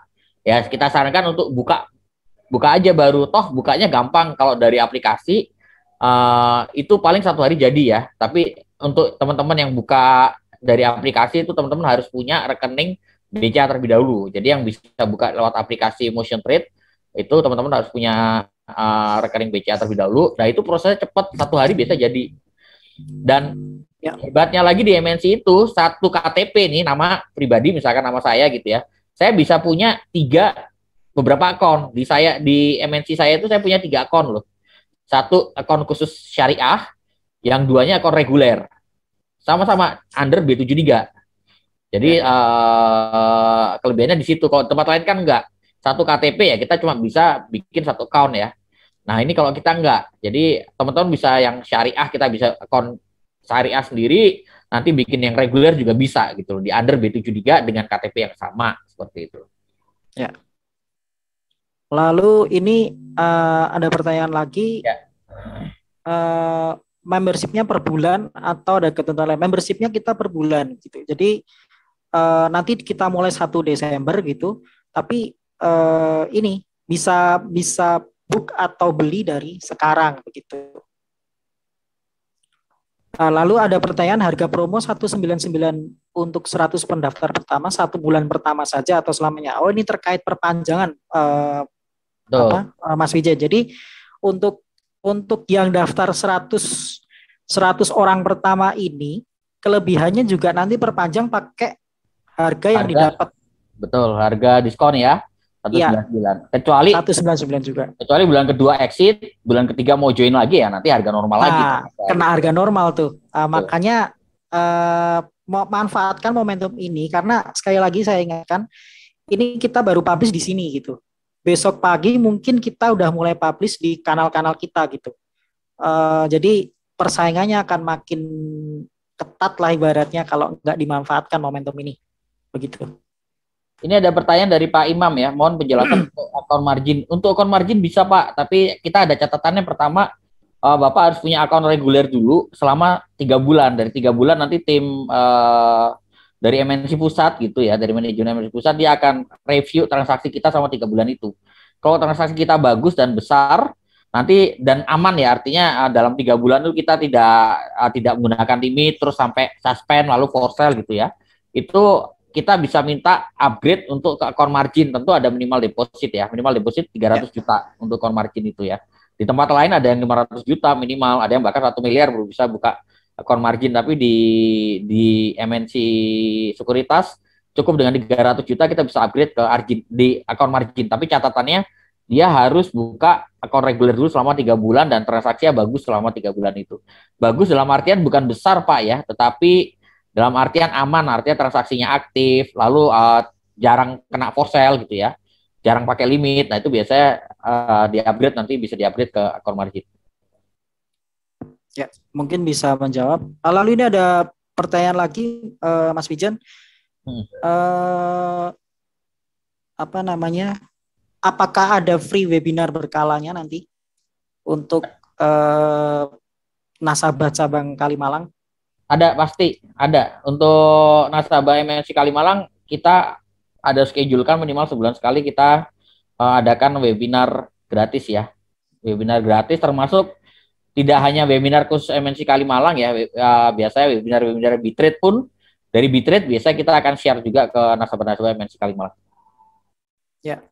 ya kita sarankan untuk buka aja baru. Toh bukanya gampang kalau dari aplikasi, itu paling 1 hari jadi ya. Tapi untuk teman-teman yang buka dari aplikasi itu teman-teman harus punya rekening BCA terlebih dahulu. Jadi yang bisa buka lewat aplikasi Motion Trade itu teman-teman harus punya rekening BCA terlebih dahulu. Nah itu prosesnya cepat, 1 hari biasa jadi. Dan hebatnya lagi di MNC itu 1 KTP nih, nama pribadi misalkan nama saya gitu ya, saya bisa punya 3 beberapa akun di MNC saya itu. Saya punya 3 akun loh. 1 akun khusus syariah, yang 2-nya akun reguler, sama-sama under B73. Jadi kelebihannya di situ. Kalau tempat lain kan enggak, 1 KTP ya kita cuma bisa bikin 1 account ya. Nah ini kalau kita enggak, jadi teman-teman bisa yang syariah, kita bisa akun syariah sendiri, nanti bikin yang reguler juga bisa gitu loh, di under B73 dengan KTP yang sama seperti itu. Ya. Lalu ini ada pertanyaan lagi, membershipnya per bulan atau ada ketentuan lain? Membershipnya kita per bulan gitu. Jadi nanti kita mulai 1 Desember gitu, tapi ini bisa book atau beli dari sekarang begitu. Lalu ada pertanyaan, harga promo 199 untuk 100 pendaftar pertama 1 bulan pertama saja atau selamanya? Oh ini terkait perpanjangan Mas Wijay. Jadi untuk yang daftar 100 100 orang pertama ini kelebihannya juga nanti perpanjang pakai harga yang didapat. Betul, harga diskon ya. 199. Kecuali 199 juga. Kecuali bulan kedua exit, bulan ketiga mau join lagi ya nanti harga normal lagi. Kena harga normal tuh. Makanya manfaatkan momentum ini karena sekali lagi saya ingatkan ini kita baru publish di sini gitu. Besok pagi mungkin kita udah mulai publish di kanal-kanal kita gitu. Jadi persaingannya akan makin ketat lah ibaratnya kalau nggak dimanfaatkan momentum ini. Begitu. Ini ada pertanyaan dari Pak Imam ya, mohon penjelasan untuk akun margin. Untuk akun margin bisa Pak, tapi kita ada catatannya. Pertama, Bapak harus punya akun reguler dulu selama 3 bulan. Dari 3 bulan nanti tim dari MNC pusat gitu ya, dari manajemen MNC pusat dia akan review transaksi kita selama 3 bulan itu. Kalau transaksi kita bagus dan besar, nanti dan aman ya, artinya dalam 3 bulan itu kita tidak menggunakan limit terus sampai suspend lalu for sale gitu ya. Itu kita bisa minta upgrade untuk ke akun margin. Tentu ada minimal deposit ya. Minimal deposit 300 juta untuk akun margin itu ya. Di tempat lain ada yang 500 juta minimal, ada yang bahkan 1 miliar baru bisa buka akun margin. Tapi di MNC Sekuritas cukup dengan 300 juta kita bisa upgrade ke di akun margin. Tapi catatannya dia harus buka akun reguler dulu selama 3 bulan dan transaksinya bagus selama 3 bulan itu. Bagus dalam artian bukan besar Pak ya, tetapi dalam artian aman, artinya transaksinya aktif, lalu jarang kena for sale gitu ya, jarang pakai limit. Nah itu biasanya di-upgrade, nanti bisa di-upgrade ke akun margin. Ya, mungkin bisa menjawab. Lalu ini ada pertanyaan lagi, Mas Wijan. Apa namanya? Apakah ada free webinar berkalanya nanti untuk nasabah cabang Kalimalang? Ada, pasti ada. Untuk nasabah MNC Kalimalang kita ada schedulekan minimal sebulan sekali kita adakan webinar gratis ya. Webinar gratis termasuk tidak hanya webinar khusus MNC Kalimalang ya. Biasanya webinar Bitrade pun dari Bitrade biasa kita akan share juga ke nasabah-nasabah MNC Kalimalang. Ya.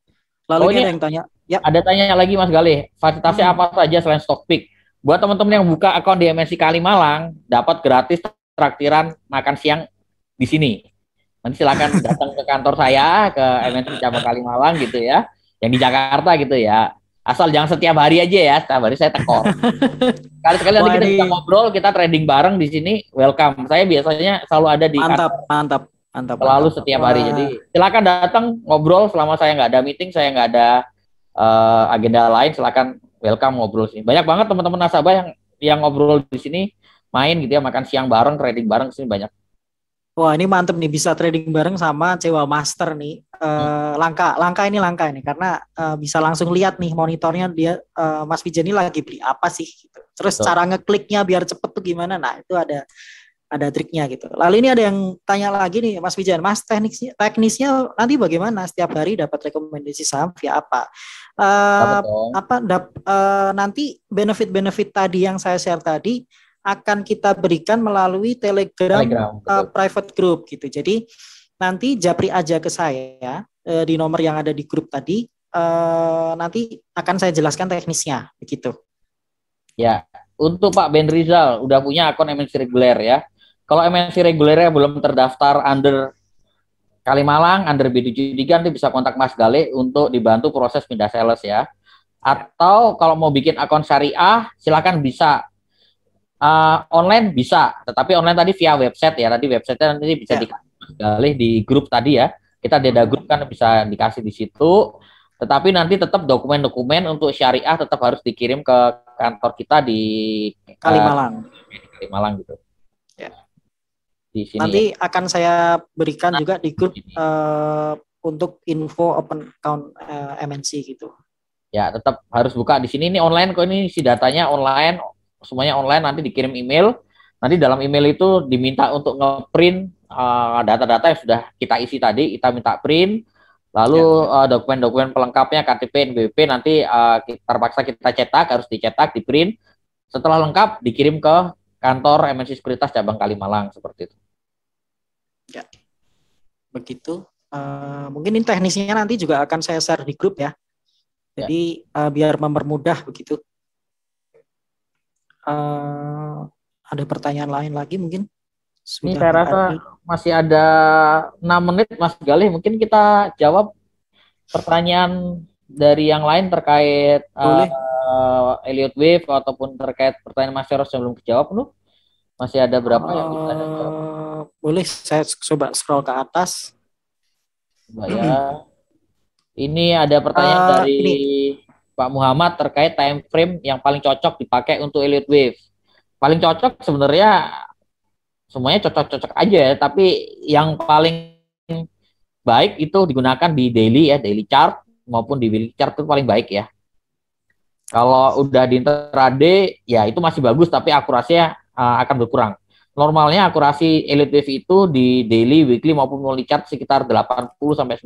Lalu ini ada yang tanya. Ya. Ada tanya lagi Mas Galih, fasilitasnya apa saja selain Stockpick? Buat teman-teman yang buka akun di MNC Kalimalang, dapat gratis traktiran makan siang di sini. Nanti silakan datang ke kantor saya, ke MNC cabang Kalimalang gitu ya, yang di Jakarta gitu ya. Asal jangan setiap hari aja ya, setiap hari saya tekor. Kali-kali nanti kita bisa ngobrol, kita trading bareng di sini, welcome. Saya biasanya selalu ada di mantap. Selalu setiap hari. Jadi silakan datang ngobrol selama saya nggak ada meeting, saya nggak ada agenda lain, silakan welcome ngobrol sini. Banyak banget teman-teman nasabah yang ngobrol di sini, main gitu ya, makan siang bareng, trading bareng sini banyak. Wah, ini mantep nih, bisa trading bareng sama Cewa Master nih. Langka ini karena bisa langsung lihat nih monitornya dia Mas Wijan ini lagi beli apa sih gitu. Terus cara ngekliknya biar cepet tuh gimana? Nah, itu ada triknya gitu. Lalu ini ada yang tanya lagi nih Mas Wijan, Mas teknisnya nanti bagaimana? Setiap hari dapat rekomendasi saham via apa? Nanti benefit tadi yang saya share tadi akan kita berikan melalui Telegram private group gitu. Jadi nanti japri aja ke saya di nomor yang ada di grup tadi. Nanti akan saya jelaskan teknisnya begitu. Ya, untuk Pak Ben Rizal udah punya akun MNC reguler ya. Kalau MNC regulernya belum terdaftar under Kalimalang, under B73, nanti bisa kontak Mas Gale untuk dibantu proses pindah sales ya. Atau kalau mau bikin akun syariah, silakan bisa. Online bisa, tetapi online tadi via website ya. Tadi website-nya nanti bisa dikasih di grup tadi ya. Kita ada grup kan bisa dikasih di situ. Tetapi nanti tetap dokumen-dokumen untuk syariah tetap harus dikirim ke kantor kita di Kalimalang. Kalimalang gitu. Ya. Di sini nanti ya. Akan saya berikan juga di grup untuk info open account MNC gitu. Ya, tetap harus buka di sini. Ini online kok, ini si datanya online. Semuanya online, nanti dikirim email. Nanti dalam email itu diminta untuk nge-print data-data yang sudah kita isi tadi, kita minta print. Lalu dokumen-dokumen pelengkapnya KTP, NPWP nanti terpaksa kita cetak, harus dicetak, di-print. Setelah lengkap dikirim ke kantor MNC Sekuritas cabang Kalimalang seperti itu. Ya. Begitu. Mungkin ini teknisnya nanti juga akan saya share di grup ya. Jadi biar mempermudah begitu. ada pertanyaan lain lagi mungkin? Ini saya rasa masih ada 6 menit Mas Galih, mungkin kita jawab pertanyaan dari yang lain terkait Elliott Wave ataupun terkait pertanyaan Mas Eros yang belum dijawab lu. Masih ada berapa yang bisa dijawab? Boleh saya coba scroll ke atas. Coba ya. Ini ada pertanyaan dari Pak Muhammad terkait time frame yang paling cocok dipakai untuk Elliott Wave. Paling cocok sebenarnya semuanya cocok-cocok aja ya, tapi yang paling baik itu digunakan di daily ya, daily chart maupun di weekly chart itu paling baik ya. Kalau udah di intraday ya itu masih bagus tapi akurasinya akan berkurang. Normalnya akurasi Elliott Wave itu di daily, weekly maupun monthly chart sekitar 80-90%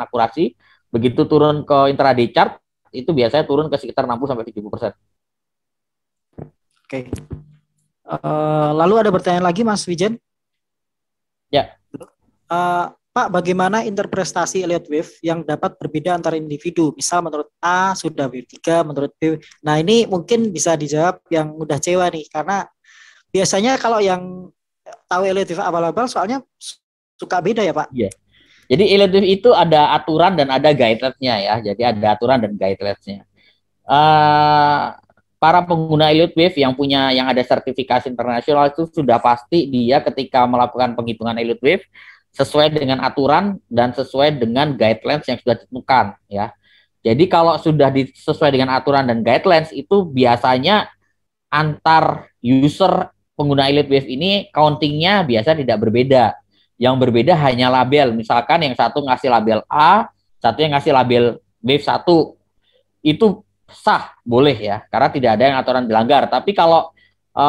akurasi. Begitu turun ke intraday chart itu biasanya turun ke sekitar 60-70%. Oke. Lalu ada pertanyaan lagi Mas Wijen? Ya. Pak, bagaimana interpretasi Elliott Wave yang dapat berbeda antar individu? Misal menurut A sudah wave 3, menurut B. Nah, ini mungkin bisa dijawab yang udah cewa nih, karena biasanya kalau yang tahu Elliott Wave abal-abal soalnya suka beda ya, Pak? Iya. Jadi Elliott Wave itu ada aturan dan ada guideline-nya ya. Jadi ada aturan dan guideline-nya. Para pengguna Elliott Wave yang ada sertifikasi internasional itu sudah pasti dia ketika melakukan penghitungan Elliott Wave sesuai dengan aturan dan sesuai dengan guidelines yang sudah ditentukan ya. Jadi kalau sudah sesuai dengan aturan dan guidelines itu biasanya antar user pengguna Elliott Wave ini countingnya biasa tidak berbeda. Yang berbeda hanya label. Misalkan yang satu ngasih label A, satu yang ngasih label Wave 1. Itu sah, boleh ya, karena tidak ada yang aturan dilanggar. Tapi kalau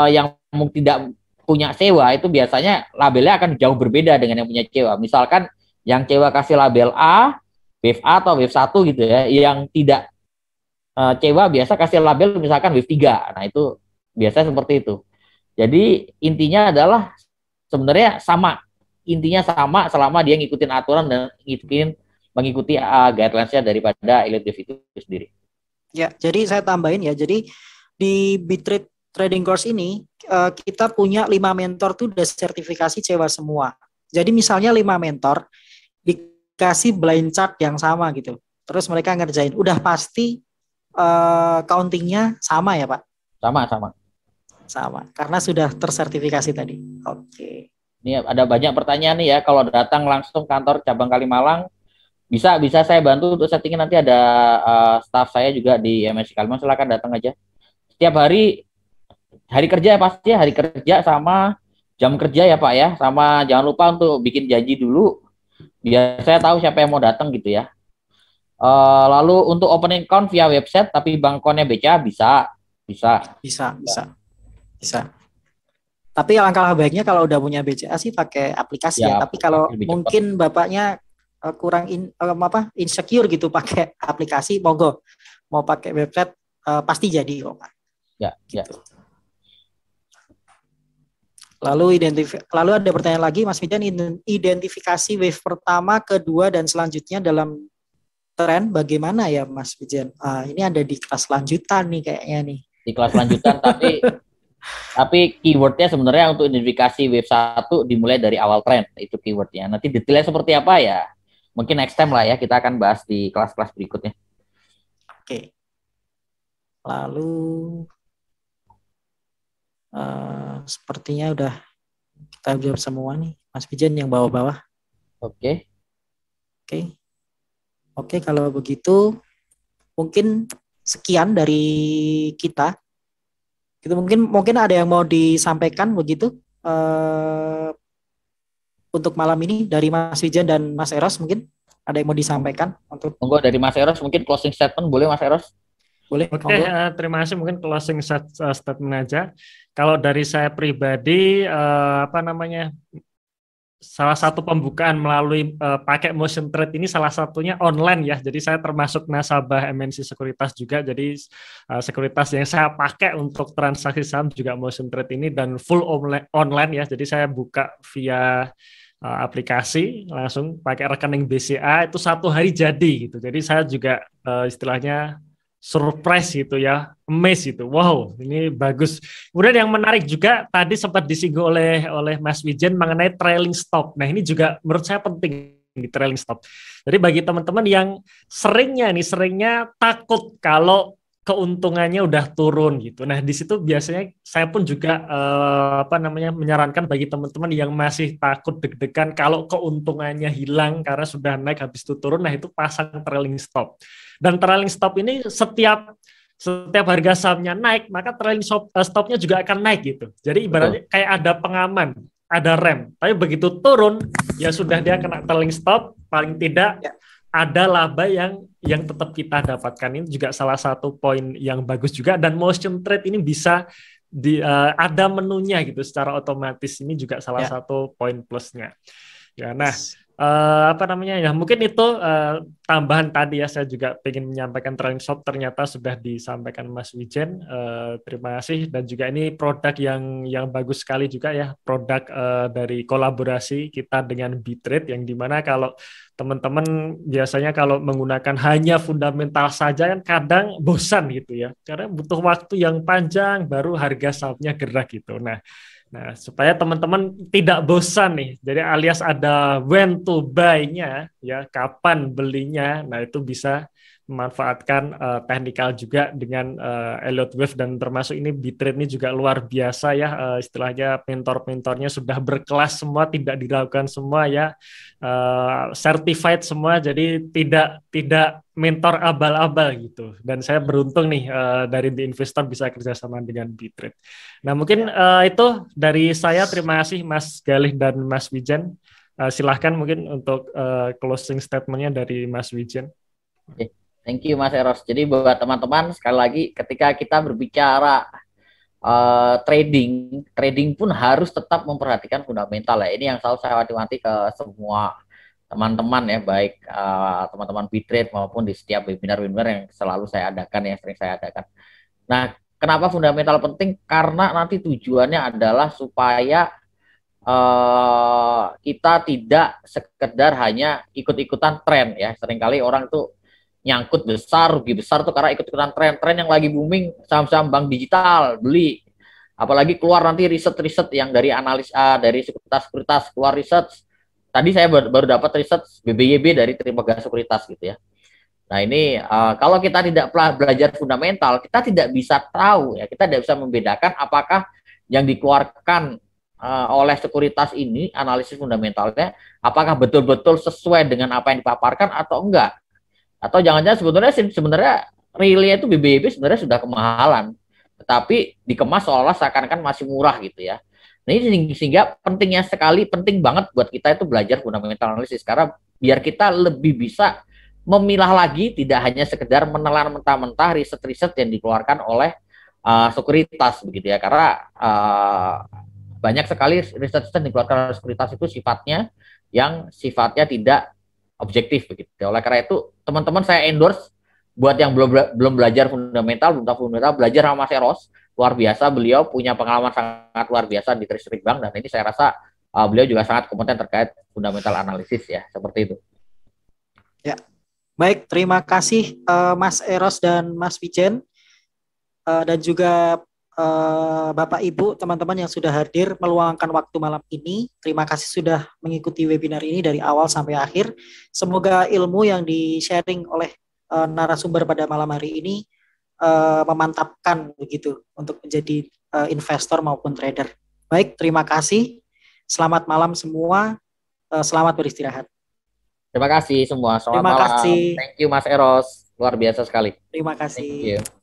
yang tidak punya sewa itu biasanya labelnya akan jauh berbeda dengan yang punya sewa. Misalkan yang sewa kasih label A, Wave A atau Wave 1 gitu ya, yang tidak sewa biasa kasih label misalkan Wave 3. Nah itu biasa seperti itu. Jadi intinya adalah sebenarnya sama. Intinya sama selama dia ngikutin aturan dan mengikuti guidelines-nya daripada Elliott Wave itu sendiri. Ya, jadi saya tambahin ya. Jadi di Bitrate Trading Course ini kita punya 5 mentor tuh udah sertifikasi sewa semua. Jadi misalnya 5 mentor dikasih blind chart yang sama gitu. Terus mereka ngerjain. Udah pasti countingnya sama ya Pak? Sama. Karena sudah tersertifikasi tadi. Oke. Ini ada banyak pertanyaan nih ya. Kalau datang langsung kantor cabang Kalimalang, bisa saya bantu untuk settingin. Nanti ada staff saya juga di MSC Kalimalang, silakan datang aja. Setiap hari kerja pasti hari kerja sama jam kerja ya Pak ya, sama jangan lupa untuk bikin janji dulu biar saya tahu siapa yang mau datang gitu ya. Lalu untuk opening account via website tapi bank account-nya BCA bisa. Tapi alangkah baiknya kalau udah punya BCA sih pakai aplikasi ya. Tapi kalau mungkin Bapaknya kurang insecure gitu pakai aplikasi, monggo. Mau pakai website pasti jadi kok Pak. Ya. Lalu ada pertanyaan lagi Mas Midan, identifikasi wave pertama, kedua dan selanjutnya dalam tren bagaimana ya Mas Midan? Ini ada di kelas lanjutan nih kayaknya nih. Di kelas lanjutan tapi keywordnya sebenarnya untuk identifikasi wave 1 dimulai dari awal tren, itu keywordnya. Nanti detailnya seperti apa ya? Mungkin next time lah ya, kita akan bahas di kelas-kelas berikutnya. Oke. Lalu sepertinya udah kita jawab semua nih, Mas Pijan yang bawah-bawah. Oke, kalau begitu mungkin sekian dari kita. Gitu mungkin ada yang mau disampaikan begitu untuk malam ini dari Mas Wijan dan Mas Eros, mungkin ada yang mau disampaikan untuk. Monggo dari Mas Eros, mungkin closing statement boleh Mas Eros? Boleh. Oke, terima kasih. Mungkin closing statement aja. Kalau dari saya pribadi, salah satu pembukaan melalui pakai motion trade ini salah satunya online ya. Jadi saya termasuk nasabah MNC Sekuritas juga. Jadi sekuritas yang saya pakai untuk transaksi saham juga motion trade ini dan full online ya. Jadi saya buka via aplikasi langsung pakai rekening BCA itu 1 hari jadi gitu. Jadi saya juga istilahnya surprise gitu ya, amazed gitu. Wow, ini bagus. Kemudian yang menarik juga tadi sempat disinggung oleh Mas Wijen mengenai trailing stop. Nah, ini juga menurut saya penting di trailing stop. Jadi bagi teman-teman yang seringnya takut kalau keuntungannya udah turun gitu. Nah, di situ biasanya saya pun juga menyarankan bagi teman-teman yang masih takut deg-degan kalau keuntungannya hilang karena sudah naik habis itu turun, nah itu pasang trailing stop. Dan trailing stop ini setiap harga sahamnya naik, maka trailing stopnya juga akan naik gitu. Jadi ibaratnya kayak ada pengaman, ada rem. Tapi begitu turun, ya sudah dia kena trailing stop, paling tidak ada laba yang tetap kita dapatkan. Ini juga salah satu poin yang bagus juga, dan motion trade ini bisa ada menunya gitu secara otomatis. Ini juga salah satu poin plusnya. Ya, nah mungkin itu tambahan tadi ya, saya juga ingin menyampaikan trailing stop ternyata sudah disampaikan Mas Wijen. Terima kasih, dan juga ini produk yang bagus sekali juga ya, produk dari kolaborasi kita dengan Bitrade, yang dimana kalau teman-teman biasanya kalau menggunakan hanya fundamental saja kan kadang bosan gitu ya, karena butuh waktu yang panjang baru harga sahamnya gerak gitu. Nah, supaya teman-teman tidak bosan nih, jadi alias ada when to buy-nya, ya, kapan belinya. Nah, itu bisa memanfaatkan teknikal juga dengan Elliott Wave, dan termasuk ini Bitrade ini juga luar biasa ya, istilahnya mentor-mentornya sudah berkelas semua, tidak diragukan semua ya, certified semua, jadi tidak mentor abal-abal gitu. Dan saya beruntung nih dari The Investor bisa kerjasama dengan Bitrade. Nah, mungkin itu dari saya. Terima kasih Mas Galih dan Mas Wijen. Silahkan mungkin untuk closing statement-nya dari Mas Wijen. Oke. Thank you Mas Eros. Jadi buat teman-teman, sekali lagi ketika kita berbicara trading pun harus tetap memperhatikan fundamental ya. Ini yang selalu saya wanti-wanti ke semua teman-teman ya, baik teman-teman Bitrade maupun di setiap webinar-webinar yang selalu saya adakan, yang sering saya adakan. Nah, kenapa fundamental penting? Karena nanti tujuannya adalah supaya kita tidak sekedar hanya ikut-ikutan tren ya. Seringkali orang itu nyangkut besar, rugi besar tuh karena ikut-ikutan tren yang lagi booming, saham-saham bank digital, beli. Apalagi keluar nanti riset-riset yang dari analis dari sekuritas keluar riset. Tadi saya baru dapat riset BBYB dari Trimegah Sekuritas gitu ya. Nah, ini kalau kita tidak belajar fundamental, kita tidak bisa tahu ya, kita tidak bisa membedakan apakah yang dikeluarkan oleh sekuritas ini, analisis fundamentalnya, apakah betul-betul sesuai dengan apa yang dipaparkan atau enggak. Atau jangan-jangan sebenarnya realnya itu BBYB sebenarnya sudah kemahalan, tetapi dikemas seolah seakan-akan masih murah gitu ya. Nah, ini sehingga penting banget buat kita itu belajar fundamental analisis, karena biar kita lebih bisa memilah lagi, tidak hanya sekedar menelan mentah-mentah riset-riset yang dikeluarkan oleh sekuritas begitu ya. Karena banyak sekali riset-riset yang dikeluarkan oleh sekuritas itu sifatnya tidak objektif begitu. Oleh karena itu, teman-teman saya endorse buat yang belum belajar fundamental, belajar sama Mas Eros. Luar biasa, beliau punya pengalaman sangat luar biasa di Treasury Bank, dan ini saya rasa beliau juga sangat kompeten terkait fundamental analisis ya, seperti itu. Ya. Baik, terima kasih Mas Eros dan Mas Wijen, dan juga Bapak Ibu, teman-teman yang sudah hadir meluangkan waktu malam ini. Terima kasih sudah mengikuti webinar ini dari awal sampai akhir. Semoga ilmu yang di-sharing oleh narasumber pada malam hari ini memantapkan begitu untuk menjadi investor maupun trader. Baik, terima kasih. Selamat malam semua. Selamat beristirahat. Terima kasih semua. Selamat malam. Thank you Mas Eros. Luar biasa sekali. Terima kasih. Thank you.